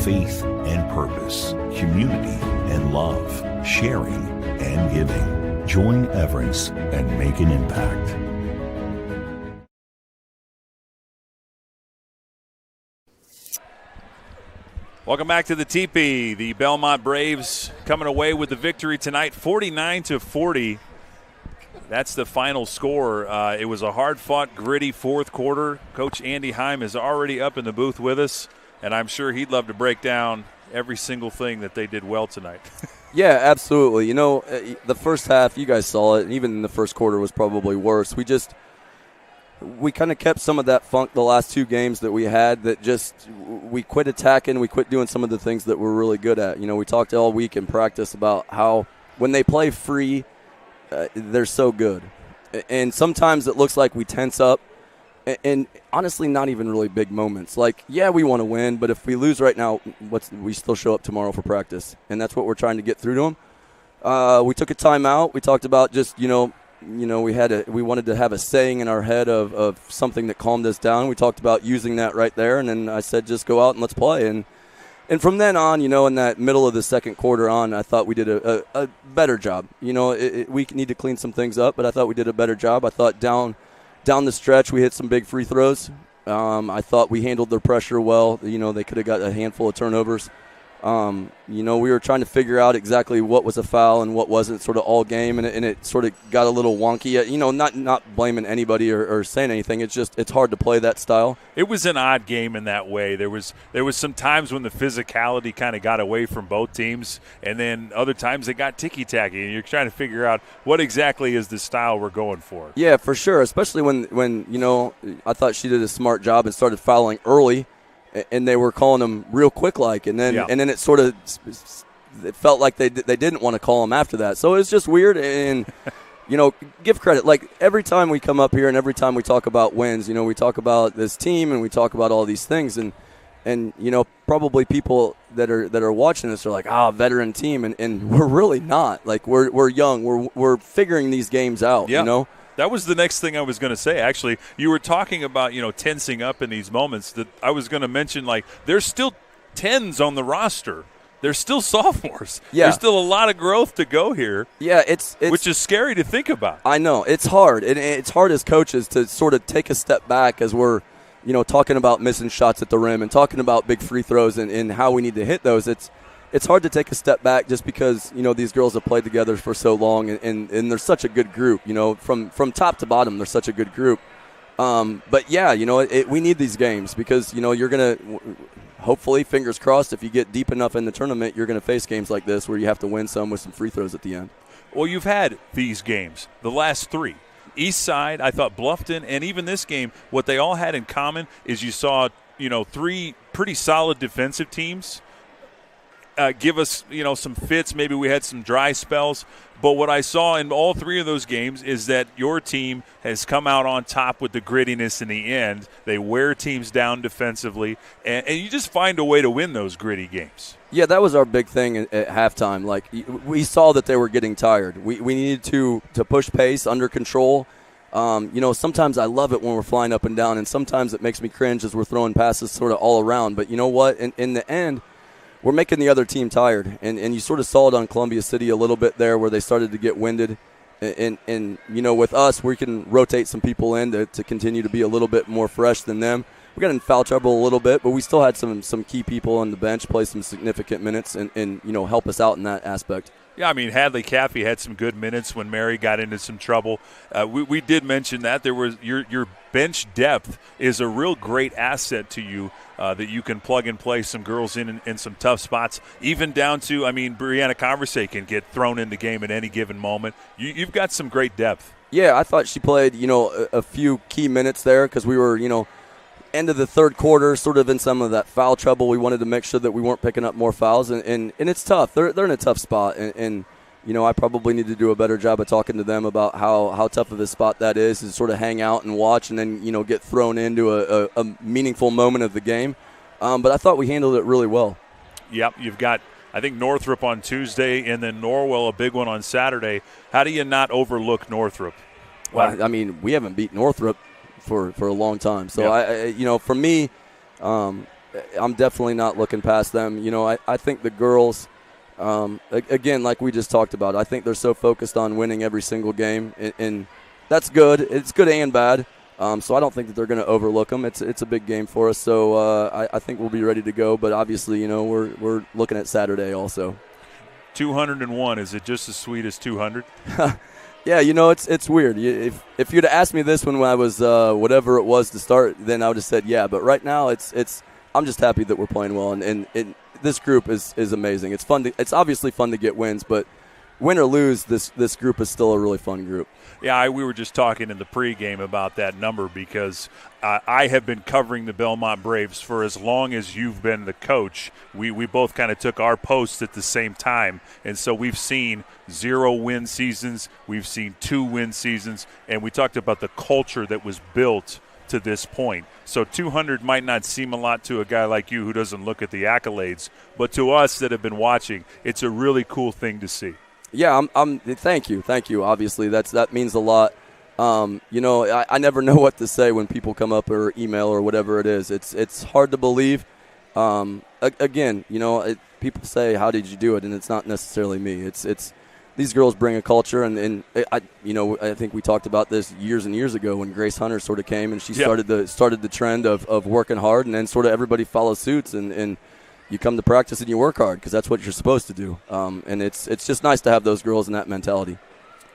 faith and purpose, community and love, sharing and giving. Join Everence and make an impact. Welcome back to the Teepee. The Bellmont Braves coming away with the victory tonight, 49-40. That's the final score. It was a hard-fought, gritty fourth quarter. Coach Andy Heim is already up in the booth with us, and I'm sure he'd love to break down every single thing that they did well tonight. Yeah, absolutely. You know, the first half, you guys saw it, and even in the first quarter was probably worse. We kind of kept some of that funk the last two games that we had, that just we quit attacking, we quit doing some of the things that we're really good at. You know, we talked all week in practice about how when they play free, they're so good. And sometimes it looks like we tense up, and honestly, not even really big moments. Like, yeah, we want to win, but if we lose right now, we still show up tomorrow for practice, and that's what we're trying to get through to them. We took a timeout. We talked about just, we wanted to have a saying in our head of something that calmed us down. We talked about using that right there, and then I said, just go out and let's play. And from then on, in that middle of the second quarter on, I thought we did a better job. We need to clean some things up, but I thought we did a better job. I thought down the stretch, we hit some big free throws. I thought we handled their pressure well. They could have got a handful of turnovers. We were trying to figure out exactly what was a foul and what wasn't sort of all game, and it sort of got a little wonky. Not blaming anybody or saying anything. It's hard to play that style. It was an odd game in that way. There was some times when the physicality kind of got away from both teams, and then other times it got ticky-tacky, and you're trying to figure out what exactly is the style we're going for. Yeah, for sure, especially when I thought she did a smart job and started fouling early, and they were calling them real quick, and then it sort of it felt like they didn't want to call them after that. So it was just weird, and give credit. Like, every time we come up here and every time we talk about wins, we talk about this team and we talk about all these things, and probably people that are watching this are like, veteran team, and we're really not. Like, we're young, we're figuring these games out. That was the next thing I was going to say, actually. You were talking about, tensing up in these moments. That I was going to mention, like, there's still 10s on the roster. There's still sophomores. Yeah. There's still a lot of growth to go here. Yeah, it's which is scary to think about. I know. It's hard. And it's hard as coaches to sort of take a step back as we're, talking about missing shots at the rim and talking about big free throws and how we need to hit those. It's hard to take a step back just because, these girls have played together for so long, and they're such a good group. From top to bottom, they're such a good group. But, yeah, we need these games because, you're going to hopefully, fingers crossed, if you get deep enough in the tournament, you're going to face games like this where you have to win some with some free throws at the end. Well, you've had these games, the last three. East Side, I thought Bluffton, and even this game, what they all had in common is you saw, three pretty solid defensive teams give us, some fits. Maybe we had some dry spells. But what I saw in all three of those games is that your team has come out on top with the grittiness in the end. They wear teams down defensively, and you just find a way to win those gritty games. Yeah, that was our big thing at halftime. Like, we saw that they were getting tired. We needed to push pace, under control. Sometimes I love it when we're flying up and down, and sometimes it makes me cringe as we're throwing passes sort of all around. But you know what? In the end, we're making the other team tired, and you sort of saw it on Columbia City a little bit there where they started to get winded. And with us, we can rotate some people in to continue to be a little bit more fresh than them. We got in foul trouble a little bit, but we still had some key people on the bench play some significant minutes and help us out in that aspect. Yeah, I mean, Hadley Caffey had some good minutes when Mary got into some trouble. We did mention that there was your bench depth is a real great asset to you that you can plug and play some girls in some tough spots, even down to, Brianna Conversay can get thrown in the game at any given moment. You've got some great depth. Yeah, I thought she played, a few key minutes there because we were, end of the third quarter, sort of in some of that foul trouble. We wanted to make sure that we weren't picking up more fouls, and it's tough. They're in a tough spot, and I probably need to do a better job of talking to them about how tough of a spot that is to sort of hang out and watch and then, get thrown into a meaningful moment of the game. But I thought we handled it really well. Yep, you've got, I think, Northrop on Tuesday and then Norwell, a big one on Saturday. How do you not overlook Northrop? Well, we haven't beat Northrop for a long time. So, yep. For me, I'm definitely not looking past them. I think the girls, again, like we just talked about, I think they're so focused on winning every single game, and that's good. It's good and bad. So I don't think that they're going to overlook them. It's a big game for us. So I think we'll be ready to go. But obviously, we're looking at Saturday also. 201, is it just as sweet as 200? Yeah, it's weird. If you'd have asked me this when I was whatever it was to start, then I would have said yeah. But right now, I'm just happy that we're playing well, and this group is amazing. It's fun. It's obviously fun to get wins, but win or lose, this group is still a really fun group. Yeah, we were just talking in the pregame about that number because I have been covering the Bellmont Braves for as long as you've been the coach. We both kind of took our posts at the same time, and so we've seen 0-win seasons, we've seen 2-win seasons, and we talked about the culture that was built to this point. So 200 might not seem a lot to a guy like you who doesn't look at the accolades, but to us that have been watching, it's a really cool thing to see. Yeah, thank you. Obviously, that means a lot. I never know what to say when people come up or email or whatever it is. It's hard to believe. Again, people say, "How did you do it?" And it's not necessarily me. It's these girls bring a culture, and I think we talked about this years and years ago when Grace Hunter sort of came and she started the trend of working hard, and then sort of everybody follows suits and you come to practice and you work hard because that's what you're supposed to do. And it's just nice to have those girls in that mentality.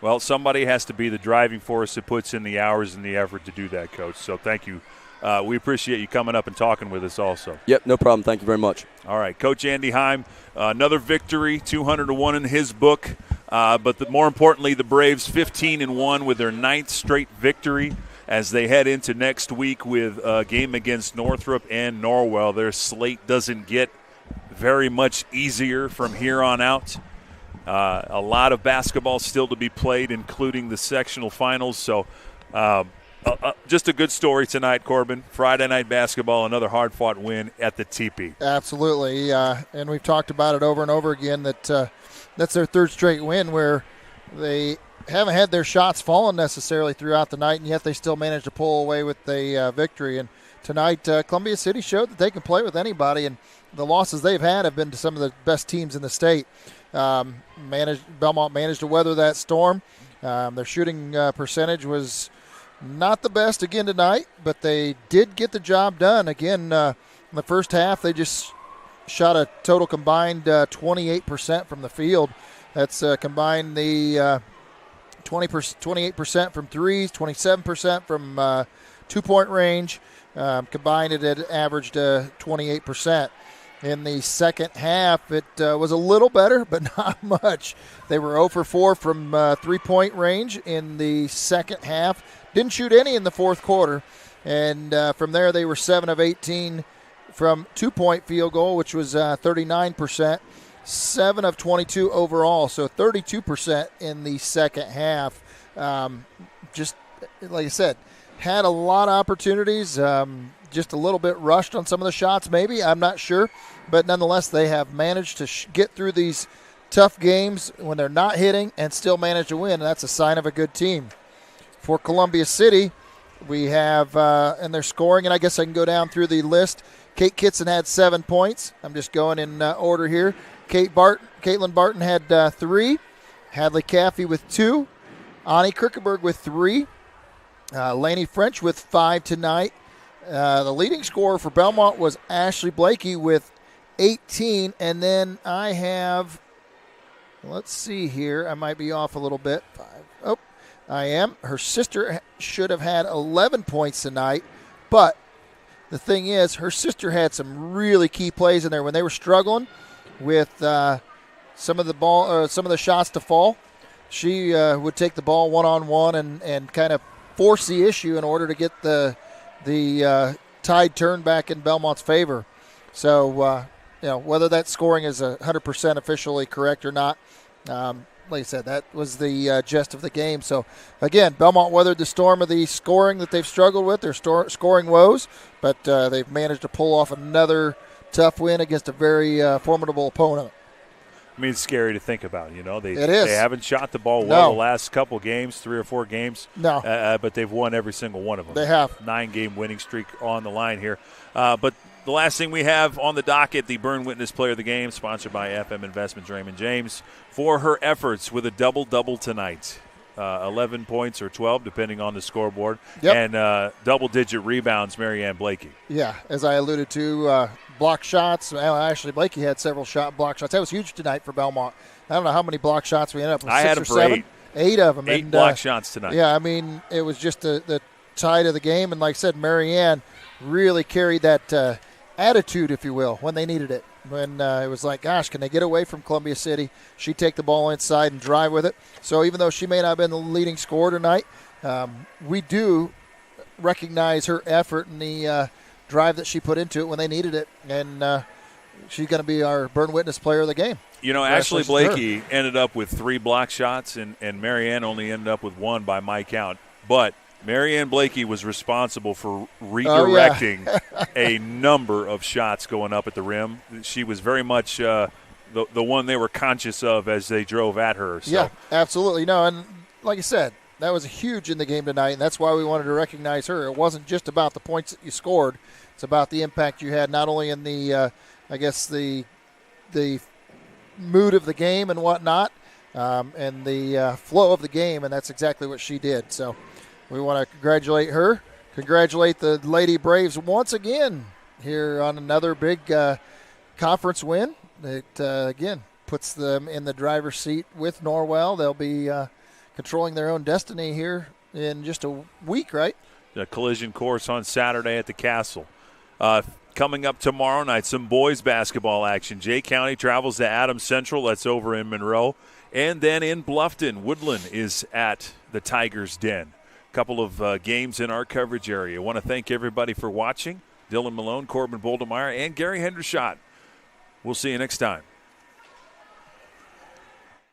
Well, somebody has to be the driving force that puts in the hours and the effort to do that, Coach. So thank you. We appreciate you coming up and talking with us also. Yep, no problem. Thank you very much. All right, Coach Andy Heim, another victory, 200-1 in his book. But more importantly, the Braves 15-1 with their 9th straight victory as they head into next week with a game against Northrop and Norwell. Their slate doesn't get very much easier from here on out. A lot of basketball still to be played, including the sectional finals. So just a good story tonight, Corbin. Friday night basketball, another hard-fought win at the TP. Absolutely, and we've talked about it over and over again that that's their 3rd straight win where they haven't had their shots fallen necessarily throughout the night, and yet they still managed to pull away with a victory. And tonight, Columbia City showed that they can play with anybody, and the losses they've had have been to some of the best teams in the state. Bellmont managed to weather that storm. Their shooting percentage was not the best again tonight, but they did get the job done. Again, in the first half, they just shot a total combined 28% from the field. That's combined the 28% from threes, 27% from two-point range. Combined, it had averaged 28%. In the second half, it was a little better, but not much. They were 0 for 4 from three-point range in the second half. Didn't shoot any in the fourth quarter. And from there, they were 7 of 18 from two-point field goal, which was 39%. 7 of 22 overall, so 32% in the second half. Just like I said, had a lot of opportunities, just a little bit rushed on some of the shots maybe, I'm not sure. But nonetheless, they have managed to get through these tough games when they're not hitting and still manage to win, and that's a sign of a good team. For Columbia City, we have in their scoring, and I guess I can go down through the list. Kate Kitson had 7 points. I'm just going in order here. Caitlin Barton had 3. Hadley Caffey with 2. Ani Kirkenberg with 3. Lainey French with 5 tonight. The leading scorer for Bellmont was Ashley Blakey with 18. And then I have, let's see here, I might be off a little bit. 5. Oh, I am. Her sister should have had 11 points tonight. But the thing is, her sister had some really key plays in there when they were struggling with some of the shots to fall. She would take the ball one-on-one and kind of force the issue in order to get the tide turned back in Belmont's favor. So, whether that scoring is 100% officially correct or not, like I said, that was the gist of the game. So, again, Bellmont weathered the storm of the scoring that they've struggled with, their scoring woes, but they've managed to pull off another tough win against a very formidable opponent. I mean, it's scary to think about. They haven't shot the ball well the last couple games, 3 or 4 games. No, but they've won every single one of them. They have 9-game winning streak on the line here. But the last thing we have on the docket, the Berne Witness Player of the Game, sponsored by FM Investments, Raymond James, for her efforts with a double-double tonight. 11 points or 12, depending on the scoreboard, and double-digit rebounds, Marianne Blakey. Yeah, as I alluded to, block shots. Well, Ashley Blakey had several block shots. That was huge tonight for Bellmont. I don't know how many block shots we ended up with. I had them for 7. 8 of them. 8 block shots tonight. Yeah, I mean, it was just the tide of the game. And like I said, Marianne really carried that attitude, if you will, when they needed it. When it was like, gosh, can they get away from Columbia City? She'd take the ball inside and drive with it. So even though she may not have been the leading scorer tonight, we do recognize her effort and the drive that she put into it when they needed it. And she's going to be our Berne Witness Player of the Game. Ashley Blakey ended up with 3 block shots, and Marianne only ended up with 1 by my count. But Marianne Blakey was responsible for redirecting a number of shots going up at the rim. She was very much the one they were conscious of as they drove at her. So. Yeah, absolutely. No, and like I said, that was huge in the game tonight, and that's why we wanted to recognize her. It wasn't just about the points that you scored. It's about the impact you had not only in the, the mood of the game and whatnot, and the flow of the game, and that's exactly what she did. So we want to congratulate her, congratulate the Lady Braves once again here on another big conference win. It, again, puts them in the driver's seat with Norwell. They'll be controlling their own destiny here in just a week, right? The collision course on Saturday at the Castle. Coming up tomorrow night, some boys basketball action. Jay County travels to Adams Central. That's over in Monroe. And then in Bluffton, Woodland is at the Tigers' Den. Couple of games in our coverage area. I want to thank everybody for watching. Dylan Malone, Corbin Boldemeyer, and Gary Hendershot. We'll see you next time.